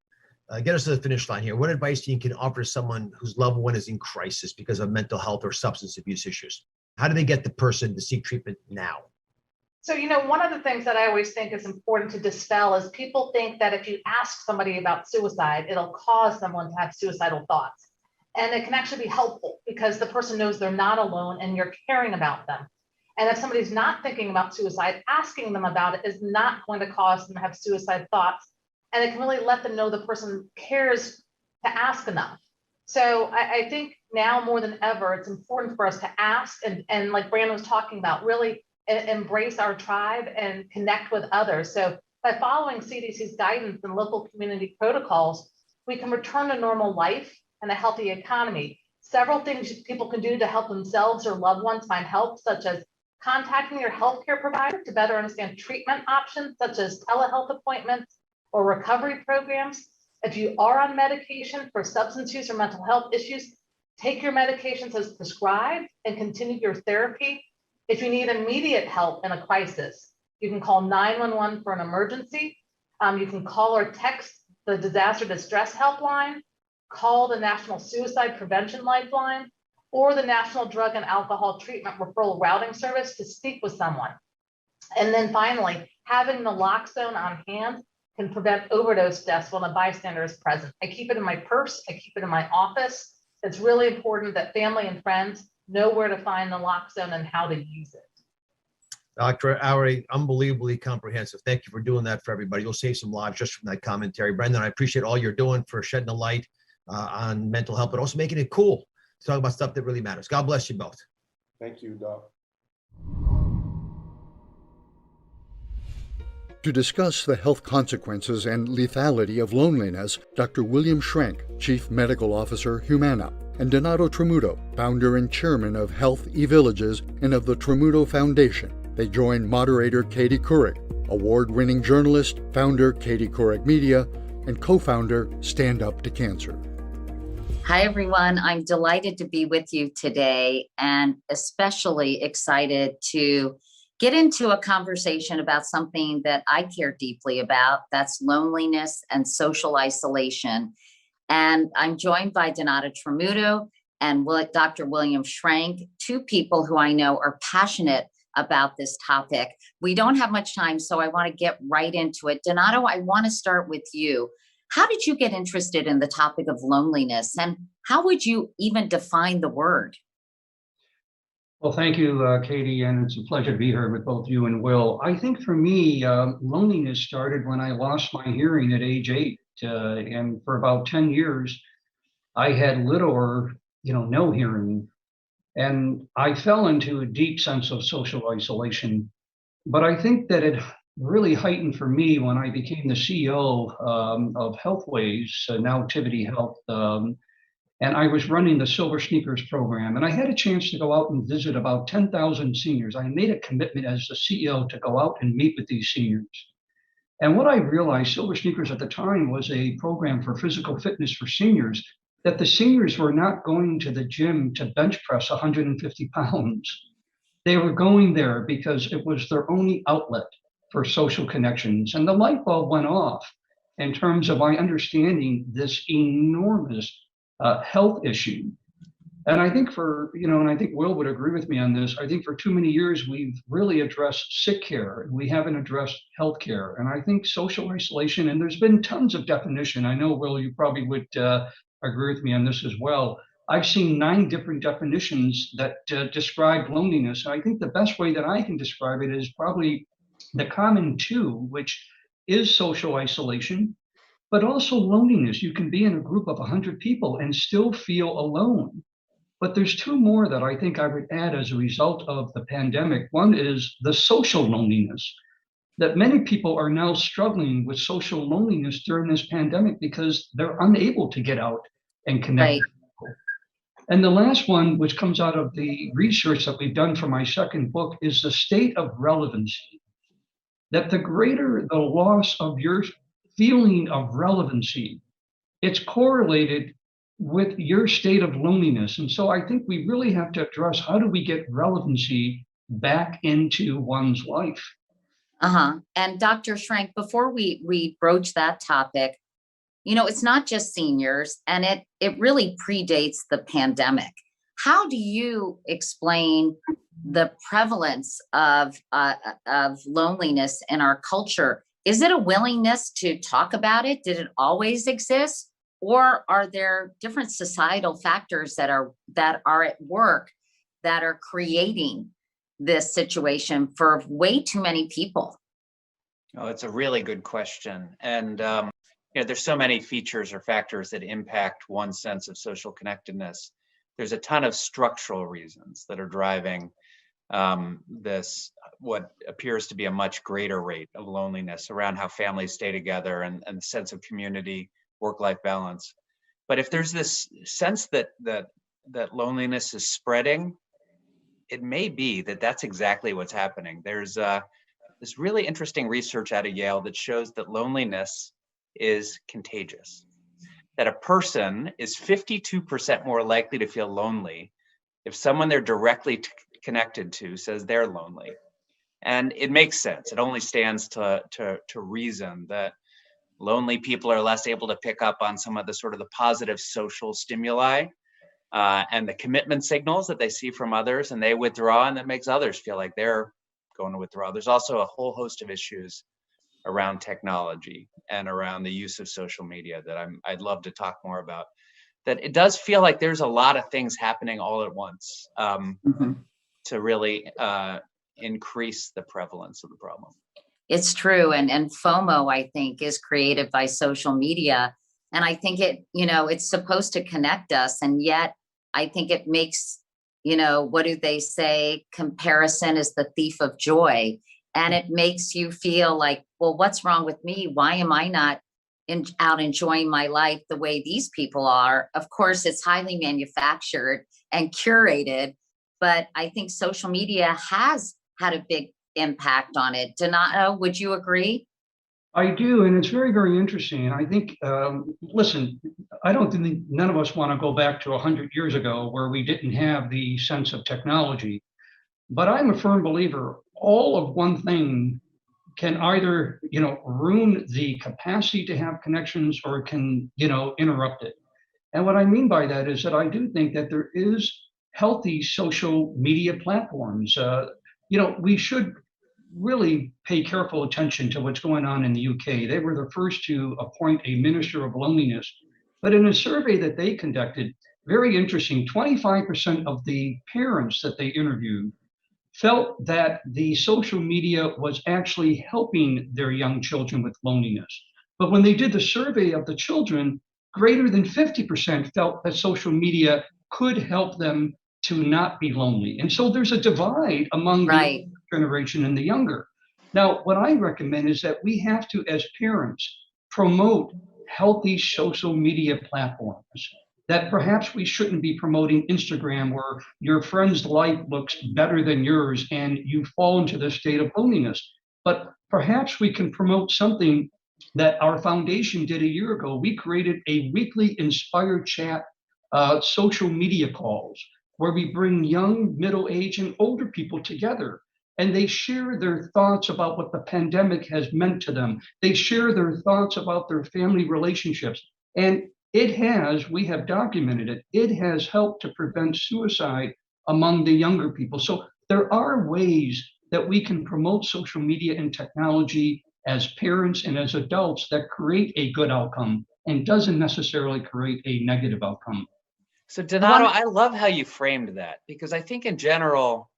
get us to the finish line here. What advice do you can offer someone whose loved one is in crisis because of mental health or substance abuse issues? How do they get the person to seek treatment now? So, one of the things that I always think is important to dispel is people think that if you ask somebody about suicide, it'll cause someone to have suicidal thoughts. And it can actually be helpful because the person knows they're not alone and you're caring about them. And if somebody's not thinking about suicide, asking them about it is not going to cause them to have suicide thoughts. And it can really let them know the person cares to ask enough. So I think now more than ever, it's important for us to ask and like Brandon was talking about, really embrace our tribe and connect with others. So by following CDC's guidance and local community protocols, we can return to normal life and a healthy economy. Several things people can do to help themselves or loved ones find help, such as contacting your healthcare provider to better understand treatment options, such as telehealth appointments or recovery programs. If you are on medication for substance use or mental health issues, take your medications as prescribed and continue your therapy. If you need immediate help in a crisis, you can call 911 for an emergency. You can call or text the disaster distress helpline, call the National Suicide Prevention Lifeline, or the National Drug and Alcohol Treatment Referral Routing Service to speak with someone. And then finally, having the naloxone on hand can prevent overdose deaths when a bystander is present. I keep it in my purse, I keep it in my office. It's really important that family and friends know where to find naloxone and how to use it. Dr. Oury, unbelievably comprehensive. Thank you for doing that for everybody. You'll save some lives just from that commentary. Brendan, I appreciate all you're doing for shedding a light on mental health, but also making it cool to talk about stuff that really matters. God bless you both. Thank you, Doc. To discuss the health consequences and lethality of loneliness, Dr. William Schrenk, Chief Medical Officer, Humana, and Donato Tramuto, founder and chairman of Health eVillages and of the Tramuto Foundation. They join moderator Katie Couric, award-winning journalist, founder Katie Couric Media, and co-founder Stand Up to Cancer. Hi, everyone. I'm delighted to be with you today and especially excited to get into a conversation about something that I care deeply about. That's loneliness and social isolation. And I'm joined by Donato Tramuto and Dr. William Schrenk, two people who I know are passionate about this topic. We don't have much time, so I want to get right into it. Donato, I want to start with you. How did you get interested in the topic of loneliness, and how would you even define the word? Well, thank you, Katie, and it's a pleasure to be here with both you and Will. I think for me, loneliness started when I lost my hearing at age 8, and for about 10 years, I had little or no hearing, and I fell into a deep sense of social isolation. But I think that it really heightened for me when I became the CEO of Healthways, now Tivity Health. And I was running the Silver Sneakers program, and I had a chance to go out and visit about 10,000 seniors. I made a commitment as the CEO to go out and meet with these seniors. And what I realized, Silver Sneakers at the time was a program for physical fitness for seniors, that the seniors were not going to the gym to bench press 150 pounds. They were going there because it was their only outlet for social connections. And the light bulb went off in terms of my understanding this enormous health issue. And I think and I think Will would agree with me on this, I think for too many years, we've really addressed sick care and we haven't addressed health care. And I think social isolation, and there's been tons of definition. I know, Will, you probably would agree with me on this as well. I've seen 9 different definitions that describe loneliness. And I think the best way that I can describe it is probably the common 2, which is social isolation, but also loneliness. You can be in a group of 100 people and still feel alone. But there's 2 more that I think I would add as a result of the pandemic. One is the social loneliness, that many people are now struggling with social loneliness during this pandemic because they're unable to get out and connect. Right. And the last one, which comes out of the research that we've done for my second book, is the state of relevancy. That the greater the loss of your feeling of relevancy, it's correlated with your state of loneliness. And so I think we really have to address, how do we get relevancy back into one's life? And Dr. Schrenk, before we broach that topic, it's not just seniors, and it really predates the pandemic. How do you explain the prevalence of loneliness in our culture? Is it a willingness to talk about it? Did it always exist? or are there different societal factors that are at work that are creating this situation for way too many people? Oh, it's a really good question. And there's so many features or factors that impact one's sense of social connectedness. There's a ton of structural reasons that are driving this, what appears to be a much greater rate of loneliness around how families stay together and the sense of community, work-life balance. But if there's this sense that loneliness is spreading, it may be that that's exactly what's happening. There's this really interesting research out of Yale that shows that loneliness is contagious, that a person is 52% more likely to feel lonely if someone they're directly connected to says they're lonely. And it makes sense. It only stands to reason that lonely people are less able to pick up on some of the sort of the positive social stimuli and the commitment signals that they see from others, and they withdraw, and that makes others feel like they're going to withdraw. There's also a whole host of issues around technology and around the use of social media that I'd love to talk more about. That it does feel like there's a lot of things happening all at once to really increase the prevalence of the problem. It's true. And FOMO, I think, is created by social media. And I think it's supposed to connect us. And yet I think it makes, what do they say? Comparison is the thief of joy. And it makes you feel like, well, what's wrong with me? Why am I not out enjoying my life the way these people are? Of course, it's highly manufactured and curated, but I think social media has had a big impact on it. Donato, would you agree? I do, and it's very, very interesting. And I think, listen, I don't think none of us want to go back to 100 years ago where we didn't have the sense of technology. But I'm a firm believer, all of one thing can either, ruin the capacity to have connections or it can, interrupt it. And what I mean by that is that I do think that there is healthy social media platforms. We should really pay careful attention to what's going on in the UK. They were the first to appoint a minister of loneliness. But in a survey that they conducted, very interesting, 25% of the parents that they interviewed felt that the social media was actually helping their young children with loneliness. But when they did the survey of the children, greater than 50% felt that social media could help them to not be lonely. And so there's a divide among the generation and the younger. Now, what I recommend is that we have to, as parents, promote healthy social media platforms. That perhaps we shouldn't be promoting Instagram where your friend's life looks better than yours and you fall into this state of loneliness. But perhaps we can promote something that our foundation did a year ago. We created a weekly Inspired Chat social media calls where we bring young, middle-aged, and older people together. And they share their thoughts about what the pandemic has meant to them. They share their thoughts about their family relationships. And we have documented it has helped to prevent suicide among the younger people. So there are ways that we can promote social media and technology as parents and as adults that create a good outcome and doesn't necessarily create a negative outcome. So Donato, I love how you framed that, because I think in general,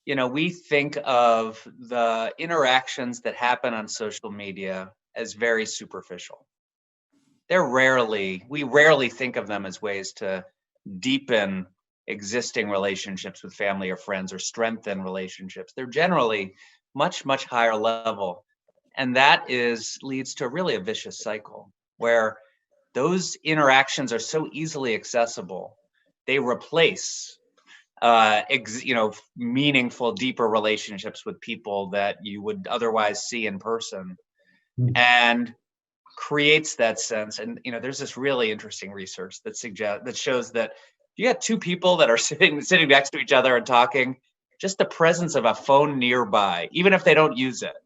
we think of the interactions that happen on social media as very superficial. We rarely think of them as ways to deepen existing relationships with family or friends or strengthen relationships. They're generally much, much higher level. And that leads to really a vicious cycle where those interactions are so easily accessible. They replace meaningful, deeper relationships with people that you would otherwise see in person, and creates that sense. And there's this really interesting research that shows that you got two people that are sitting next to each other and talking, just the presence of a phone nearby, even if they don't use it,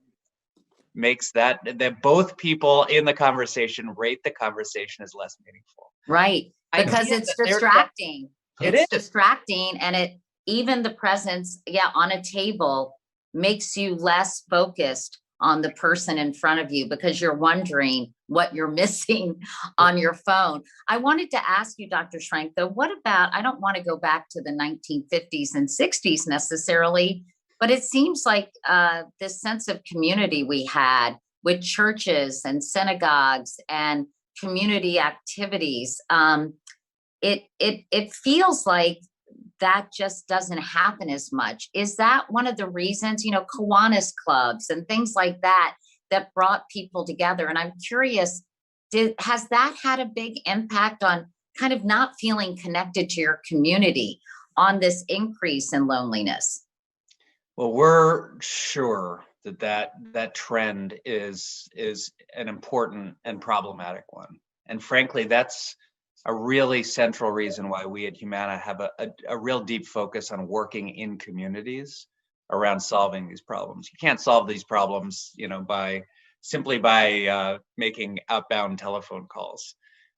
makes that both people in the conversation rate the conversation as less meaningful. Right, because it's distracting. It's distracting, and even the presence, on a table makes you less focused on the person in front of you because you're wondering what you're missing on your phone. I wanted to ask you, Dr. Schrank, though, what about, I don't want to go back to the 1950s and 60s necessarily, but it seems like this sense of community we had with churches and synagogues and community activities, it feels like that just doesn't happen as much. Is that one of the reasons, Kiwanis clubs and things like that brought people together? And I'm curious, has that had a big impact on kind of not feeling connected to your community on this increase in loneliness? Well, we're sure that trend is an important and problematic one. And frankly, that's a really central reason why we at Humana have a real deep focus on working in communities around solving these problems. You can't solve these problems, simply by making outbound telephone calls.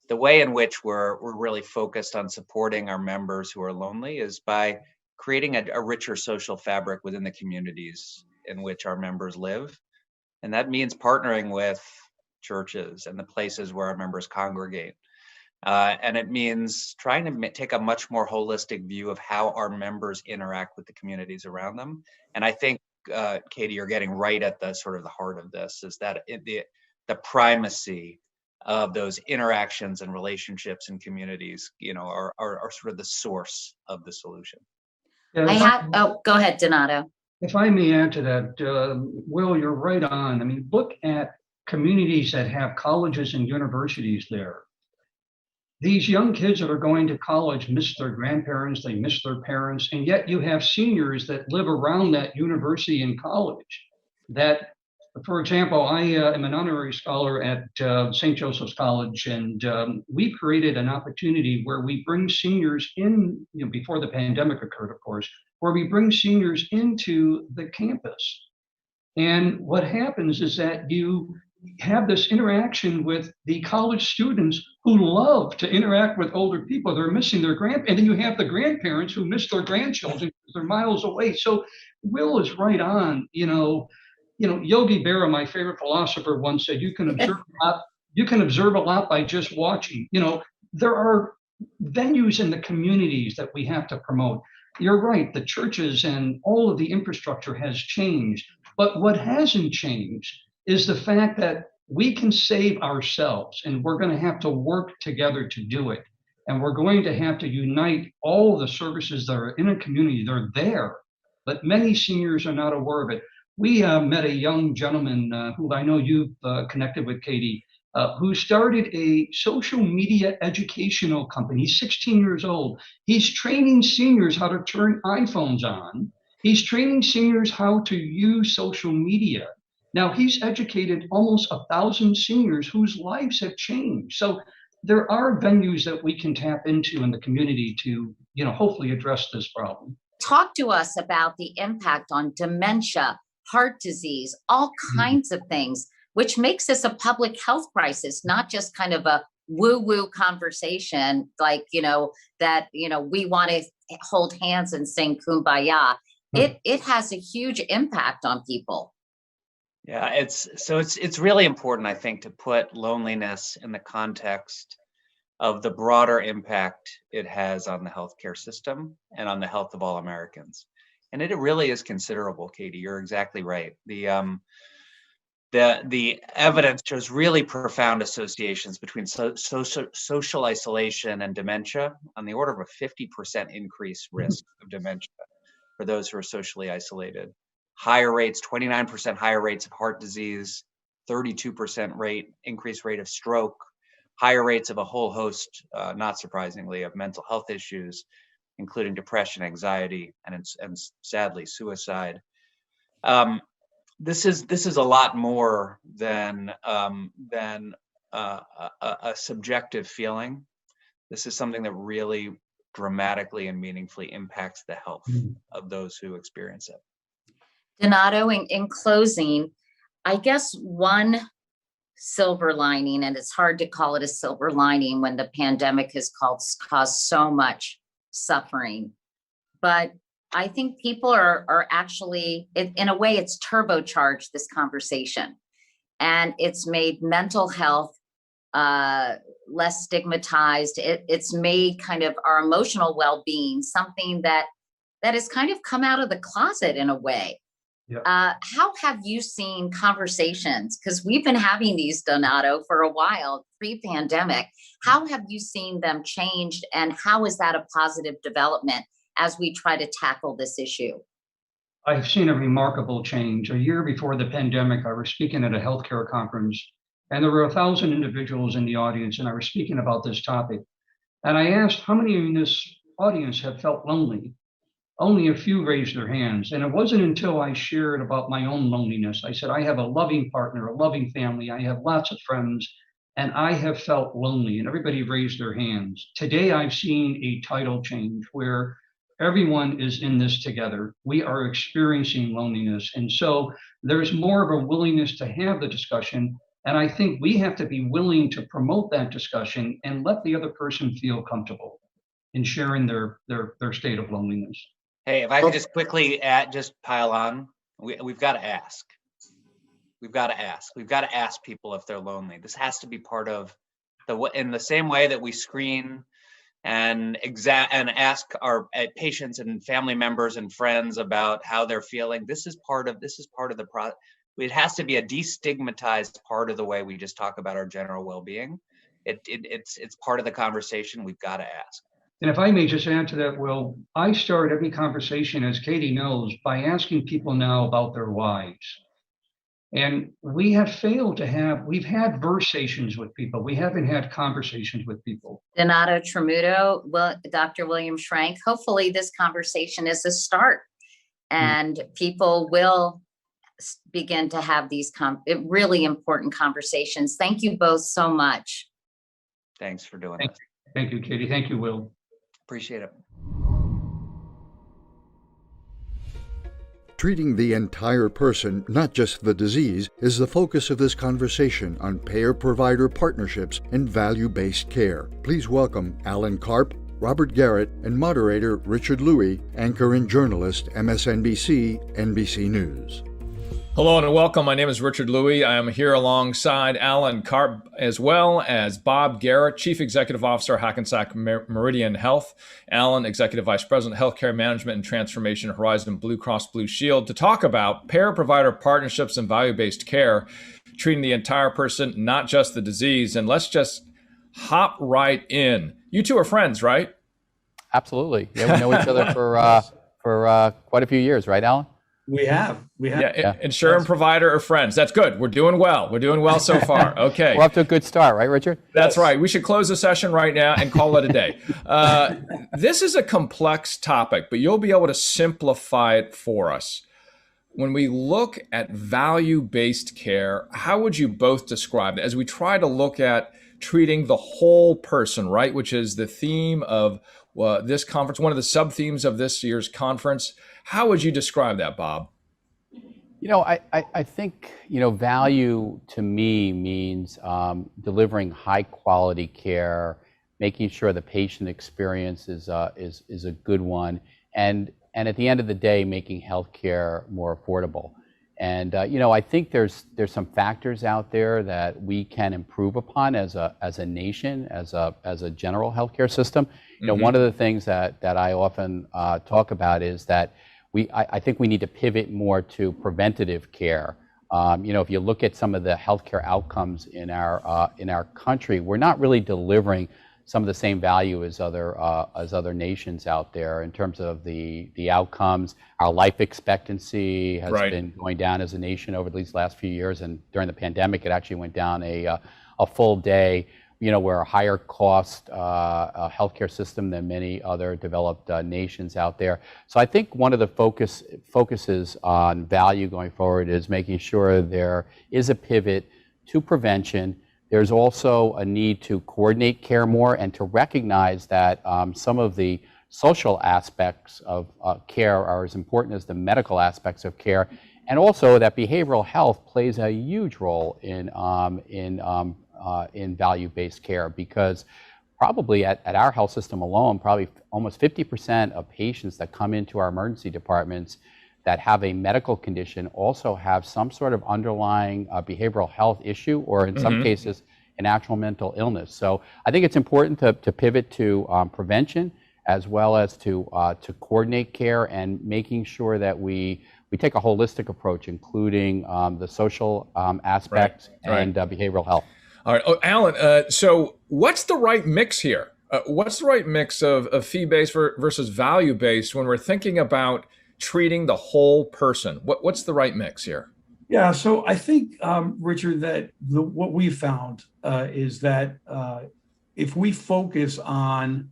The way in which we're really focused on supporting our members who are lonely is by creating a richer social fabric within the communities in which our members live. And that means partnering with churches and the places where our members congregate. And it means trying to take a much more holistic view of how our members interact with the communities around them. And I think, Katie, you're getting right at the sort of the heart of this, is that the primacy of those interactions and relationships and communities, are sort of the source of the solution. Go ahead, Donato. If I may add to that, Will, you're right on. I mean, look at communities that have colleges and universities there. These young kids that are going to college miss their grandparents, they miss their parents, and yet you have seniors that live around that university and college. That, for example, I am an honorary scholar at St. Joseph's College, and we created an opportunity where we bring seniors in, before the pandemic occurred, of course, where we bring seniors into the campus. And what happens is that you have this interaction with the college students who love to interact with older people. They're missing their and then you have the grandparents who miss their grandchildren because they're miles away. So Will is right on. Yogi Berra, my favorite philosopher, once said, you can observe a lot by just watching. There are venues in the communities that we have to promote. You're right, the churches and all of the infrastructure has changed. But what hasn't changed is the fact that we can save ourselves, and we're going to have to work together to do it. And we're going to have to unite all the services that are in a community. They're there, but many seniors are not aware of it. We met a young gentleman who I know you've connected with, Katie, who started a social media educational company. He's 16 years old. He's training seniors how to turn iPhones on. He's training seniors how to use social media. Now, he's educated almost 1,000 seniors whose lives have changed. So there are venues that we can tap into in the community to, hopefully address this problem. Talk to us about the impact on dementia, heart disease, all kinds of things, which makes this a public health crisis, not just kind of a woo-woo conversation like, we want to hold hands and sing Kumbaya. It has a huge impact on people. Yeah, it's really important, I think, to put loneliness in the context of the broader impact it has on the healthcare system and on the health of all Americans. And it really is considerable, Katie. You're exactly right. The evidence shows really profound associations between social isolation and dementia, on the order of a 50% increased risk of dementia for those who are socially isolated. Higher rates, 29% higher rates of heart disease, 32% increased rate of stroke, higher rates of a whole host, not surprisingly, of mental health issues, including depression, anxiety, and sadly, suicide. This is a lot more than a subjective feeling. This is something that really dramatically and meaningfully impacts the health of those who experience it. Donato, in closing, I guess one silver lining, and it's hard to call it a silver lining when the pandemic has caused so much suffering, but I think people are actually, in a way, it's turbocharged this conversation, and it's made mental health less stigmatized. It's made kind of our emotional well-being something that has kind of come out of the closet in a way. Yeah. How have you seen conversations? Because we've been having these, Donato, for a while, pre-pandemic. How have you seen them changed, and how is that a positive development as we try to tackle this issue? I've seen a remarkable change. A year before the pandemic, I was speaking at a healthcare conference, and there were 1,000 individuals in the audience, and I was speaking about this topic. And I asked, how many in this audience have felt lonely? Only a few raised their hands. And it wasn't until I shared about my own loneliness. I said, I have a loving partner, a loving family. I have lots of friends, and I have felt lonely. And everybody raised their hands. Today, I've seen a tidal change where everyone is in this together. We are experiencing loneliness. And so there's more of a willingness to have the discussion. And I think we have to be willing to promote that discussion and let the other person feel comfortable in sharing their state of loneliness. Hey, if I could just quickly just pile on, we've got to ask. We've got to ask. We've got to ask people if they're lonely. This has to be part of in the same way that we screen and ask our patients and family members and friends about how they're feeling. This is part of the process. It has to be a destigmatized part of the way we just talk about our general well-being. It's part of the conversation. We've got to ask. And if I may just add to that, Will, I start every conversation, as Katie knows, by asking people now about their whys. And we have failed to we've had versations with people. We haven't had conversations with people. Donato Tramuto, Dr. William Schrank, hopefully this conversation is a start, and people will begin to have these really important conversations. Thank you both so much. Thanks for doing it. Thank you, Katie. Thank you, Will. Appreciate it. Treating the entire person, not just the disease, is the focus of this conversation on payer-provider partnerships and value-based care. Please welcome Alan Karp, Robert Garrett, and moderator Richard Louie, anchor and journalist, MSNBC, NBC News. Hello and welcome. My name is Richard Louie. I am here alongside Alan Karp, as well as Bob Garrett, Chief Executive Officer, Hackensack Meridian Health. Alan, Executive Vice President, Healthcare Management and Transformation, Horizon Blue Cross Blue Shield, to talk about payer-provider partnerships and value-based care, treating the entire person, not just the disease. And let's just hop right in. You two are friends, right? Absolutely. Yeah, we know each other for quite a few years, right, Alan? We have. Yeah, insurer and provider are friends. That's good. We're doing well. We're doing well so far. Okay. We're off to a good start, right, Richard? That's right. We should close the session right now and call it a day. This is a complex topic, but you'll be able to simplify it for us. When we look at value-based care, how would you both describe it as we try to look at treating the whole person, right, which is the theme of this conference, one of the sub-themes of this year's conference? How would you describe that, Bob? You know, I think, value to me means delivering high quality care, making sure the patient experience is a good one, and at the end of the day, making healthcare more affordable. And I think there's some factors out there that we can improve upon as a nation, as a general healthcare system. One of the things that I often talk about is that I think we need to pivot more to preventative care. If you look at some of the healthcare outcomes in our country, we're not really delivering some of the same value as other nations out there in terms of the outcomes. Our life expectancy has been going down as a nation over these last few years, and during the pandemic, it actually went down a full day. We're a higher cost healthcare system than many other developed nations out there. So I think one of the focuses on value going forward is making sure there is a pivot to prevention. There's also a need to coordinate care more and to recognize that some of the social aspects of care are as important as the medical aspects of care, and also that behavioral health plays a huge role in value-based care, because probably at our health system alone, probably almost 50% of patients that come into our emergency departments that have a medical condition also have some sort of underlying behavioral health issue, or in some cases, an actual mental illness. So I think it's important to pivot to prevention, as well as to coordinate care and making sure that we take a holistic approach, including the social aspects and behavioral health. All right, Alan, so what's the right mix here? What's the right mix of fee-based versus value-based when we're thinking about treating the whole person? What's the right mix here? Yeah, so I think, Richard, that what we found is that if we focus on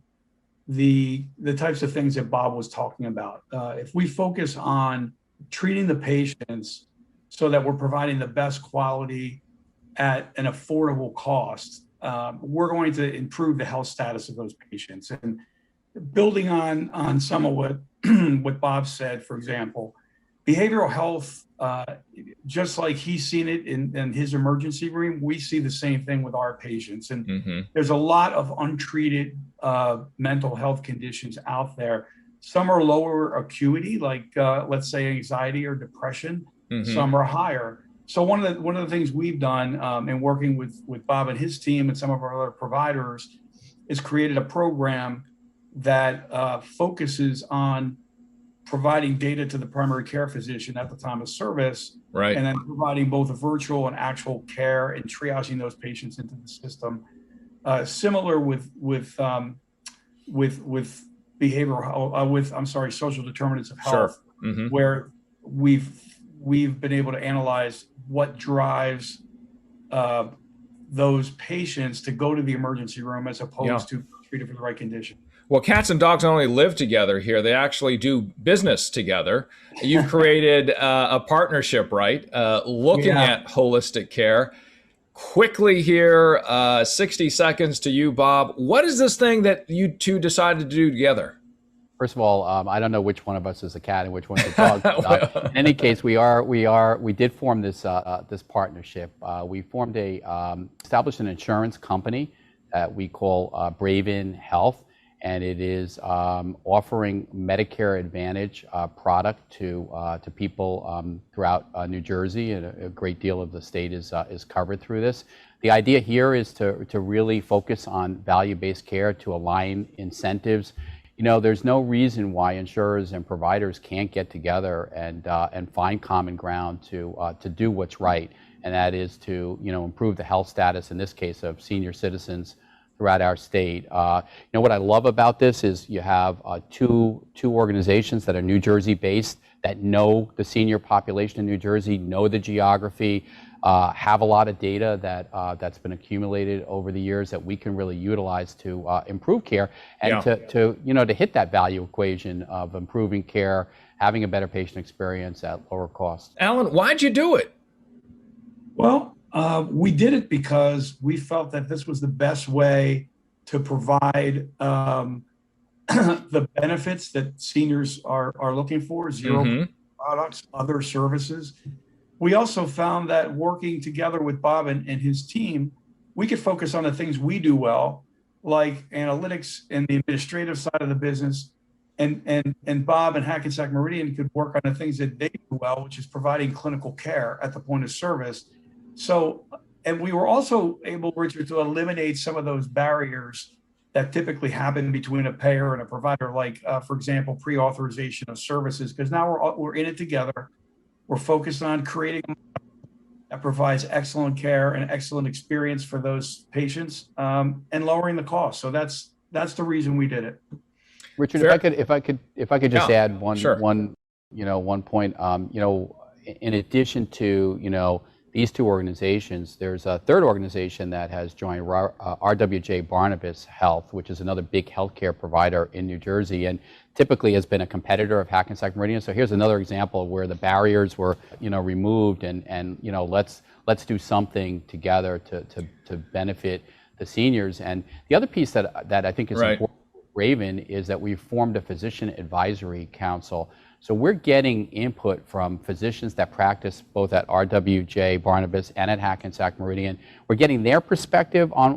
the types of things that Bob was talking about, if we focus on treating the patients so that we're providing the best quality at an affordable cost, we're going to improve the health status of those patients. And building on some of what Bob said, for example, behavioral health, just like he's seen it in his emergency room, we see the same thing with our patients. And there's a lot of untreated mental health conditions out there. Some are lower acuity, like let's say anxiety or depression. Some are higher. So one of the things we've done in working with Bob and his team and some of our other providers is created a program that focuses on providing data to the primary care physician at the time of service, and then providing both a virtual and actual care and triaging those patients into the system. Similar with behavioral, social determinants of health, where we've been able to analyze what drives those patients to go to the emergency room as opposed to treated for the right condition. Well, cats and dogs not only live together here, they actually do business together. You've created a partnership, right? Looking at holistic care. Quickly here, 60 seconds to you, Bob. What is this thing that you two decided to do together? First of all, I don't know which one of us is a cat and which one's a dog. In any case, we did form this this partnership. We formed established an insurance company that we call Braven Health, and it is offering Medicare Advantage product to people throughout New Jersey, and a great deal of the state is covered through this. The idea here is to really focus on value-based care, to align incentives. You know, there's no reason why insurers and providers can't get together and find common ground to do what's right, and that is to improve the health status, in this case, of senior citizens throughout our state. What I love about this is you have two organizations that are New Jersey based, that know the senior population in New Jersey, know the geography, have a lot of data that's been accumulated over the years that we can really utilize to improve care and to hit that value equation of improving care, having a better patient experience at lower cost. Alan, why'd you do it? Well, we did it because we felt that this was the best way to provide the benefits that seniors are looking for, zero products, other services. We also found that working together with Bob and his team, we could focus on the things we do well, like analytics and the administrative side of the business. And Bob and Hackensack Meridian could work on the things that they do well, which is providing clinical care at the point of service. So, and we were also able, Richard, to eliminate some of those barriers that typically happen between a payer and a provider, like, for example, pre-authorization of services, because now we're in it together. We're focused on creating a model that provides excellent care and excellent experience for those patients, and lowering the cost. So that's the reason we did it. Richard, if I could just add one point. In addition to these two organizations, there's a third organization that has joined, RWJ Barnabas Health, which is another big healthcare provider in New Jersey, and typically has been a competitor of Hackensack Meridian. So here's another example where the barriers were, removed, and let's do something together to benefit the seniors. And the other piece that I think is important for Raven is that we've formed a physician advisory council. So we're getting input from physicians that practice both at RWJ Barnabas and at Hackensack Meridian. We're getting their perspective on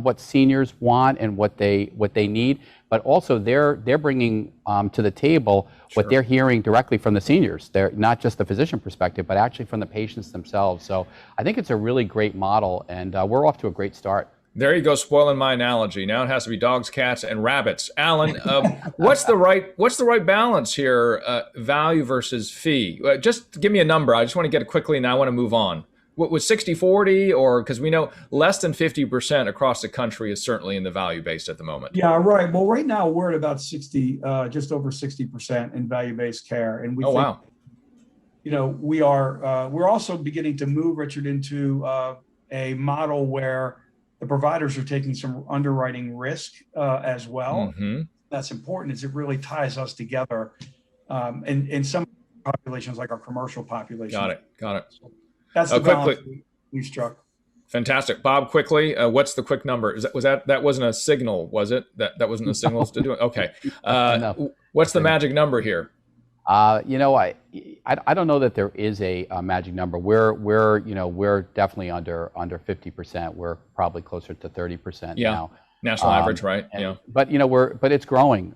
what seniors want and what they need, but also they're bringing to the table what they're hearing directly from the seniors. They're not just the physician perspective, but actually from the patients themselves. So I think it's a really great model, and we're off to a great start. There you go, spoiling my analogy. Now it has to be dogs, cats, and rabbits. Alan, what's the right balance here? Value versus fee. Just give me a number. I just want to get it quickly, and I want to move on. What was 60-40, or because we know less than 50% across the country is certainly in the value-based at the moment. Yeah, right. Well, right now we're at about 60, just over 60% in value-based care, and we think, wow. We're also beginning to move, Richard, into a model where the providers are taking some underwriting risk as well. Mm-hmm. That's important, is it really ties us together. And in some populations, like our commercial population. Got it. So that's the balance we struck. Fantastic. Bob, quickly, what's the quick number? That wasn't a signal, was it? That wasn't a signal to do it? Okay. No. What's the magic number here? I don't know that there is a magic number. We're definitely under 50%. We're probably closer to 30% now. National average, right? But it's growing.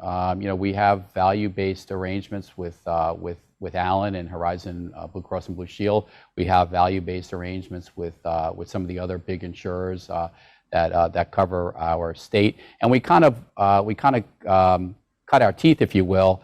We have value-based arrangements with Allen and Horizon Blue Cross and Blue Shield. We have value-based arrangements with some of the other big insurers that cover our state, and we kind of cut our teeth, if you will,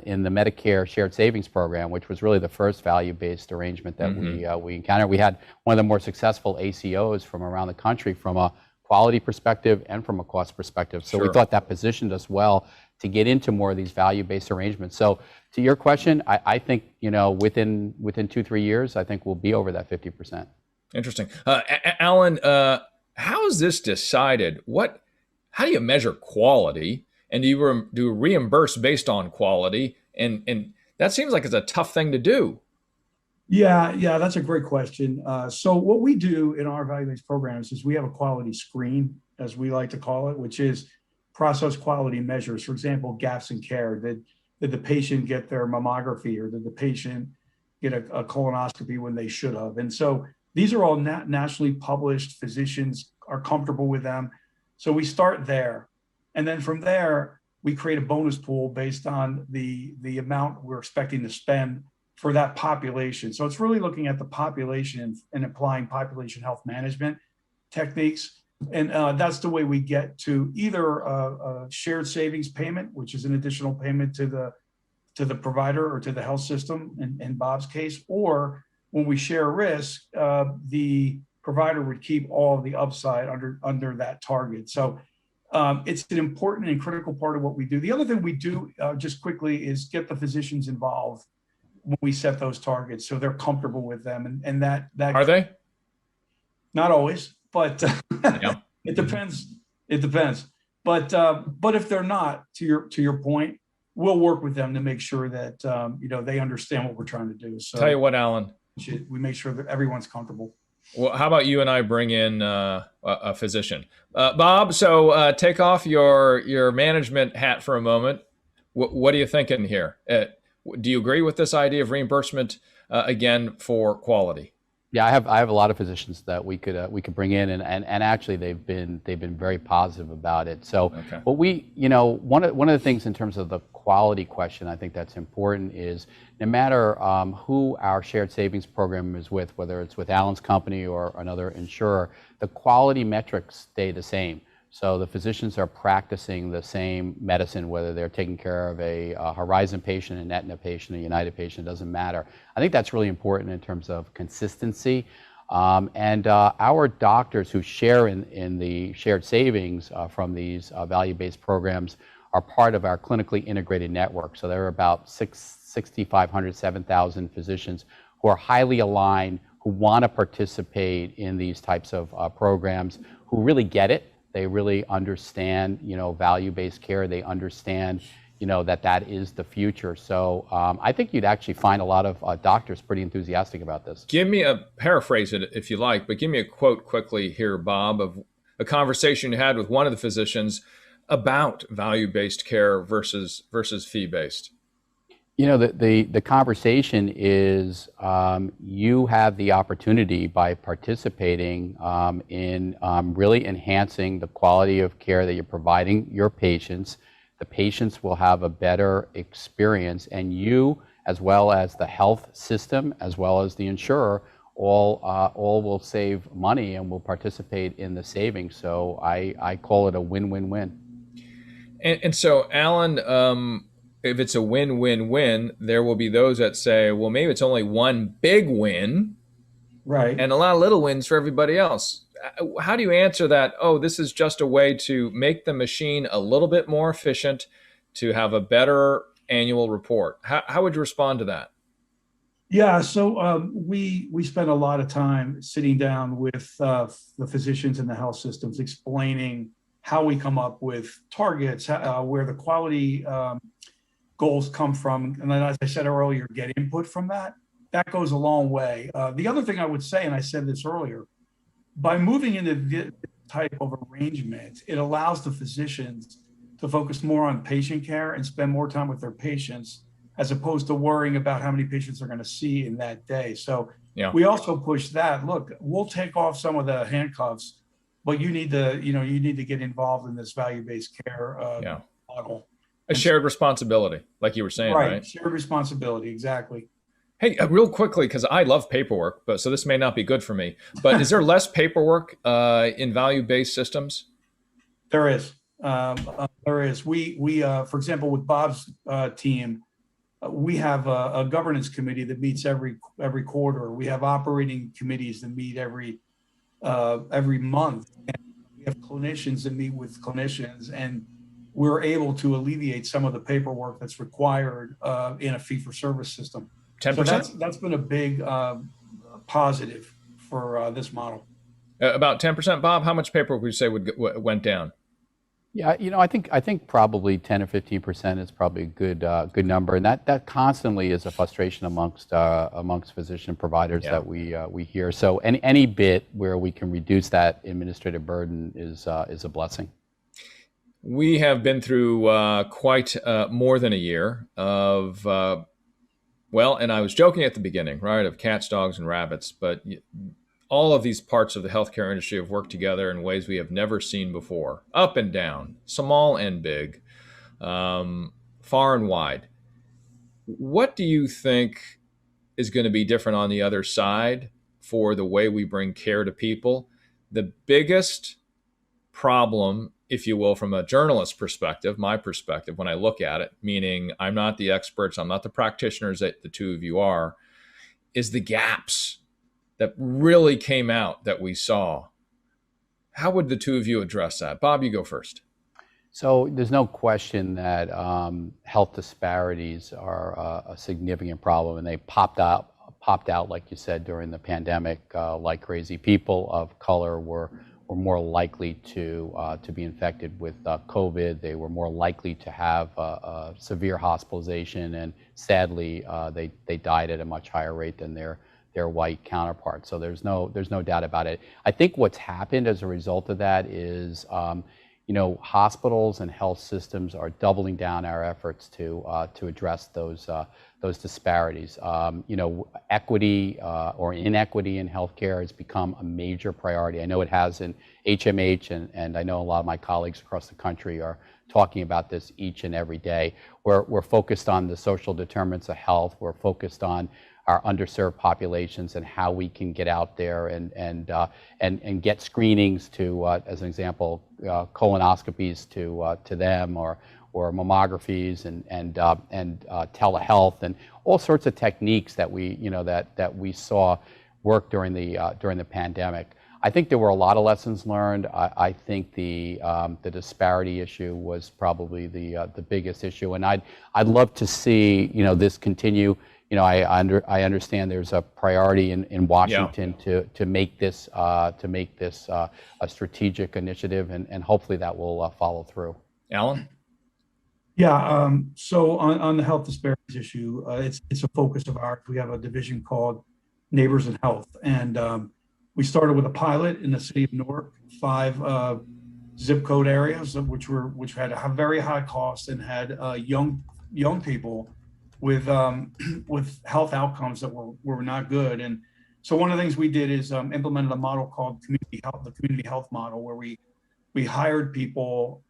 in the Medicare Shared Savings Program, which was really the first value-based arrangement that we encountered. We had one of the more successful ACOs from around the country from a quality perspective and from a cost perspective. So we thought that positioned us well to get into more of these value-based arrangements. So to your question, I think within 2-3 years, I think we'll be over that 50%. Interesting. Alan, how is this decided? How do you measure quality? And do you reimburse based on quality? And that seems like it's a tough thing to do. Yeah, that's a great question. So what we do in our value-based programs is we have a quality screen, as we like to call it, which is process quality measures. For example, gaps in care. Did the patient get their mammography, or did the patient get a colonoscopy when they should have? And so these are all nationally published. Physicians are comfortable with them. So we start there. And then from there, we create a bonus pool based on the amount we're expecting to spend for that population. So it's really looking at the population and applying population health management techniques. And that's the way we get to either a shared savings payment, which is an additional payment to the provider or to the health system in Bob's case, or when we share risk, the provider would keep all of the upside under that target. So it's an important and critical part of what we do. The other thing we do, just quickly, is get the physicians involved when we set those targets, so they're comfortable with them. And that are they? Not always, but it depends. It depends. But if they're not, to your point, we'll work with them to make sure that they understand what we're trying to do. So tell you what, Alan, we make sure that everyone's comfortable. Well, how about you and I bring in a physician? Bob, so take off your management hat for a moment. What are you thinking here? Do you agree with this idea of reimbursement again for quality? Yeah, I have a lot of physicians that we could bring in, and actually they've been very positive about it. So, but one of the things in terms of the quality question, I think that's important, is no matter who our shared savings program is with, whether it's with Allen's company or another insurer, the quality metrics stay the same. So the physicians are practicing the same medicine, whether they're taking care of a Horizon patient, an Aetna patient, a United patient, doesn't matter. I think that's really important in terms of consistency. And our doctors who share in the shared savings from these value-based programs are part of our clinically integrated network. So there are about 6,500, 7,000 physicians who are highly aligned, who want to participate in these types of programs, who really get it. They really understand, value-based care. They understand, that is the future. So I think you'd actually find a lot of doctors pretty enthusiastic about this. Paraphrase it if you like, but give me a quote quickly here, Bob, of a conversation you had with one of the physicians about value-based care versus fee-based. You know, the conversation is you have the opportunity by participating in really enhancing the quality of care that you're providing your patients. The patients will have a better experience, and you, as well as the health system, as well as the insurer, all will save money and will participate in the savings. So I call it a win-win-win. And so, Alan, if it's a win-win-win, there will be those that say, well, maybe it's only one big win, right, and a lot of little wins for everybody else. How do you answer that? Oh, this is just a way to make the machine a little bit more efficient, to have a better annual report. How would you respond to that? Yeah, so we spend a lot of time sitting down with the physicians and the health systems, explaining how we come up with targets, where the quality goals come from, and then, as I said earlier, get input from that. That goes a long way. The other thing I would say, and I said this earlier, by moving into this type of arrangement, it allows the physicians to focus more on patient care and spend more time with their patients, as opposed to worrying about how many patients they're going to see in that day. So yeah, we also push that. Look, we'll take off some of the handcuffs, but you need to get involved in this value-based care model. A shared responsibility, like you were saying, right? Shared responsibility, exactly. Hey, real quickly, because I love paperwork, but so this may not be good for me. But is there less paperwork in value-based systems? There is. There is. We for example, with Bob's team, we have a governance committee that meets every quarter. We have operating committees that meet every month. And we have clinicians that meet with clinicians, and we're able to alleviate some of the paperwork that's required in a fee-for-service system. 10%? So that's been a big positive for this model. About 10%, Bob. How much paperwork would you say went down? Yeah, you know, I think probably 10 or 15% is probably a good number, and that constantly is a frustration amongst physician providers that we hear. So any bit where we can reduce that administrative burden is a blessing. We have been through quite more than a year of and I was joking at the beginning, right, of cats, dogs, and rabbits, but all of these parts of the healthcare industry have worked together in ways we have never seen before, up and down, small and big, far and wide. What do you think is going to be different on the other side for the way we bring care to people? The biggest problem, if you will, from a journalist perspective, my perspective, when I look at it, meaning I'm not the experts, I'm not the practitioners that the two of you are, is the gaps that really came out that we saw. How would the two of you address that? Bob, you go first. So there's no question that health disparities are a significant problem, and they popped out, like you said, during the pandemic, like crazy. People of color were more likely to be infected with COVID. They were more likely to have severe hospitalization, and sadly, they died at a much higher rate than their white counterparts. So there's no doubt about it. I think what's happened as a result of that is, hospitals and health systems are doubling down our efforts to address those disparities. Equity or inequity in healthcare has become a major priority. I know it has in HMH, and I know a lot of my colleagues across the country are talking about this each and every day. We're focused on the social determinants of health. We're focused on our underserved populations and how we can get out there and get screenings to, as an example, colonoscopies to them, or mammographies and telehealth, and all sorts of techniques that we saw work during the pandemic. I think there were a lot of lessons learned. I think the disparity issue was probably the biggest issue, and I'd love to see this continue. I understand there's a priority in Washington to make this a strategic initiative, and hopefully that will follow through. Alan? Yeah. So on the health disparities issue, it's a focus of ours. We have a division called Neighbors in Health, and we started with a pilot in the city of Newark, 5 zip code areas which had a very high cost and had young people with with health outcomes that were not good. And so one of the things we did is implemented a model called community health, the community health model, where we hired people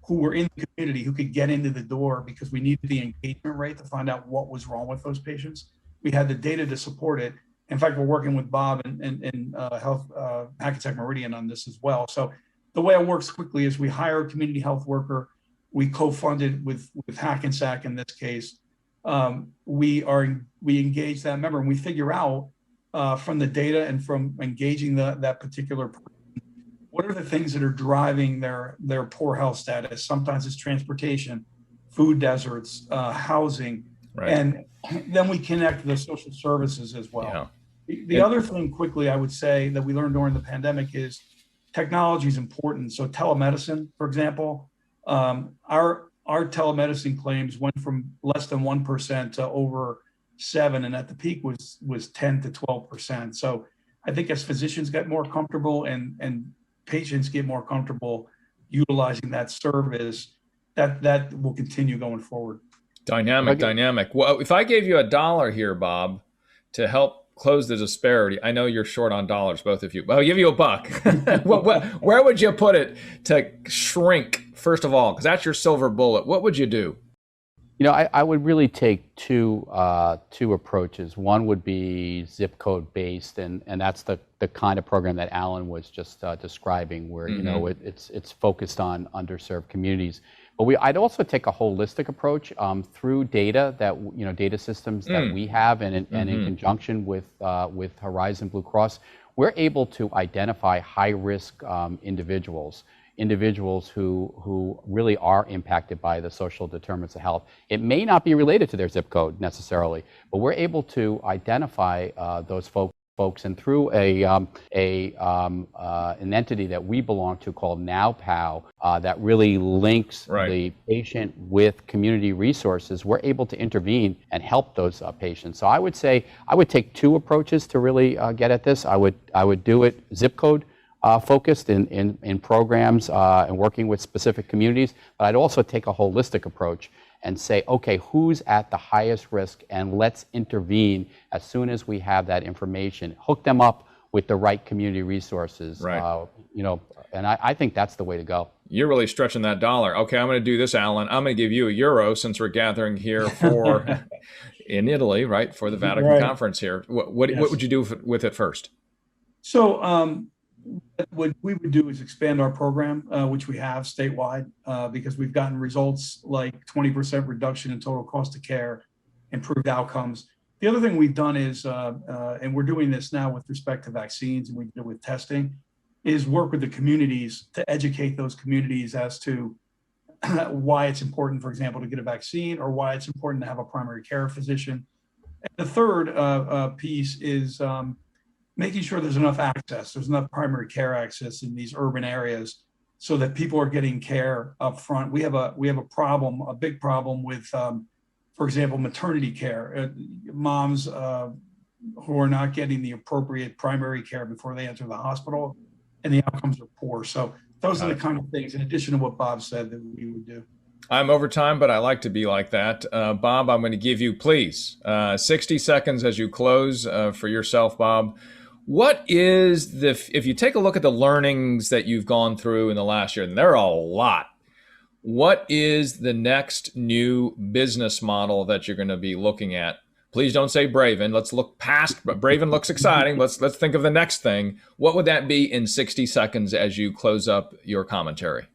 who were in the community who could get into the door because we needed the engagement rate to find out what was wrong with those patients. We had the data to support it. In fact, we're working with Bob and Health Hackensack Meridian on this as well. So the way it works quickly is we hire a community health worker. We co-funded with Hackensack in this case. We engage that member and we figure out from the data and from engaging that particular person, what are the things that are driving their poor health status? Sometimes it's transportation, food deserts, housing, Right. and then we connect the social services as well. Yeah. The other thing quickly I would say that we learned during the pandemic is technology is important. So telemedicine, for example, our telemedicine claims went from less than 1% to over 7%, and at the peak was 10 to 12%. So I think as physicians get more comfortable and patients get more comfortable utilizing that service, that will continue going forward. Dynamic. Well, if I gave you $1 here, Bob, to help close the disparity, I know you're short on dollars, both of you, but I'll give you $1. Where would you put it to shrink, first of all? Because that's your silver bullet. What would you do? You know, I would really take two approaches. One would be zip code based, and that's the kind of program that Alan was just describing, where you know it's focused on underserved communities. But I'd also take a holistic approach through data that data systems that we have, and in conjunction with Horizon Blue Cross, we're able to identify high risk individuals who really are impacted by the social determinants of health. It may not be related to their zip code necessarily, but we're able to identify those folks, and through an entity that we belong to called NowPow that really links the patient with community resources, we're able to intervene and help those patients. So I would say I would take two approaches to really get at this. I would do it zip code focused in programs and working with specific communities, but I'd also take a holistic approach and say, okay, who's at the highest risk, and let's intervene as soon as we have that information. Hook them up with the right community resources. And I think that's the way to go. You're really stretching that dollar. Okay, I'm going to do this, Alan. I'm going to give you €1 since we're gathering here for in Italy, right, for the Vatican conference here. What would you do with it first? So what we would do is expand our program, which we have statewide, because we've gotten results like 20% reduction in total cost of care, improved outcomes. The other thing we've done is, and we're doing this now with respect to vaccines and we do with testing, is work with the communities to educate those communities as to why it's important, for example, to get a vaccine, or why it's important to have a primary care physician. And the third piece is making sure there's enough access, there's enough primary care access in these urban areas so that people are getting care up front. We have a big problem with, for example, maternity care. Moms who are not getting the appropriate primary care before they enter the hospital, and the outcomes are poor. So those are the kind of things, in addition to what Bob said, that we would do. I'm over time, but I like to be like that. Bob, I'm going to give you, please, 60 seconds as you close for yourself, Bob. What is if you take a look at the learnings that you've gone through in the last year, and there are a lot, what is the next new business model that you're going to be looking at? Please don't say Braven. Let's look past, but Braven looks exciting. Let's think of the next thing. What would that be in 60 seconds as you close up your commentary?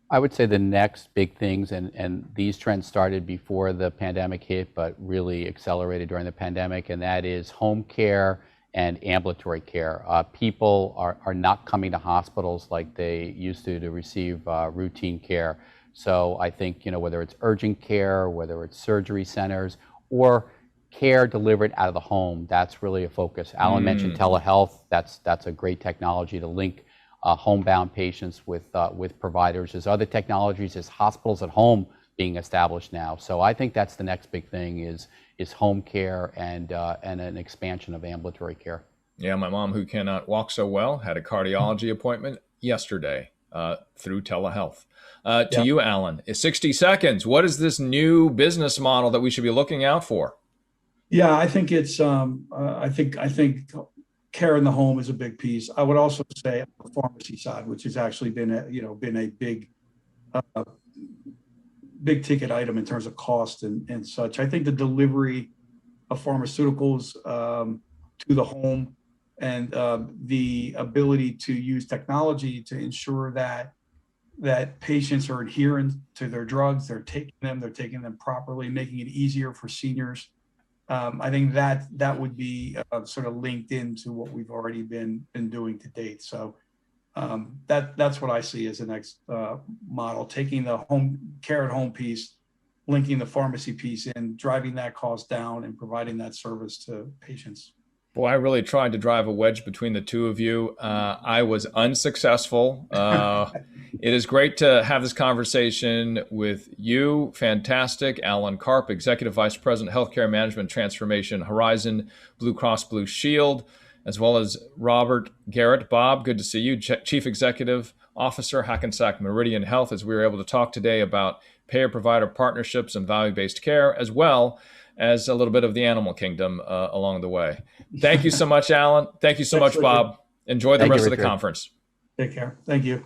I would say the next big things, and these trends started before the pandemic hit, but really accelerated during the pandemic, and that is home care and ambulatory care. People are not coming to hospitals like they used to receive routine care. So I think, whether it's urgent care, whether it's surgery centers, or care delivered out of the home, that's really a focus. Alan mentioned telehealth. That's a great technology to link homebound patients with providers. There's other technologies. There's hospitals at home being established now. So I think that's the next big thing is home care and an expansion of ambulatory care. Yeah, my mom, who cannot walk so well, had a cardiology appointment yesterday. through telehealth. To you, Alan, 60 seconds. What is this new business model that we should be looking out for? Yeah, I think it's I think care in the home is a big piece. I would also say on the pharmacy side, which has actually been a big ticket item in terms of cost and such. I think the delivery of pharmaceuticals to the home and the ability to use technology to ensure that patients are adherent to their drugs, they're taking them properly, making it easier for seniors. I think that would be sort of linked into what we've already been doing to date. So that's what I see as the next model, taking the home care at home piece, linking the pharmacy piece in, driving that cost down and providing that service to patients. Boy, I really tried to drive a wedge between the two of you. I was unsuccessful. It is great to have this conversation with you. Fantastic. Alan Karp, Executive Vice President, Healthcare Management Transformation, Horizon Blue Cross Blue Shield, as well as Robert Garrett. Bob, good to see you. Chief Executive Officer, Hackensack Meridian Health, as we were able to talk today about payer-provider partnerships and value-based care, as well as a little bit of the animal kingdom along the way. Thank you so much, Alan. Thank you so much, Bob. Enjoy the rest of the conference. Take care. Thank you.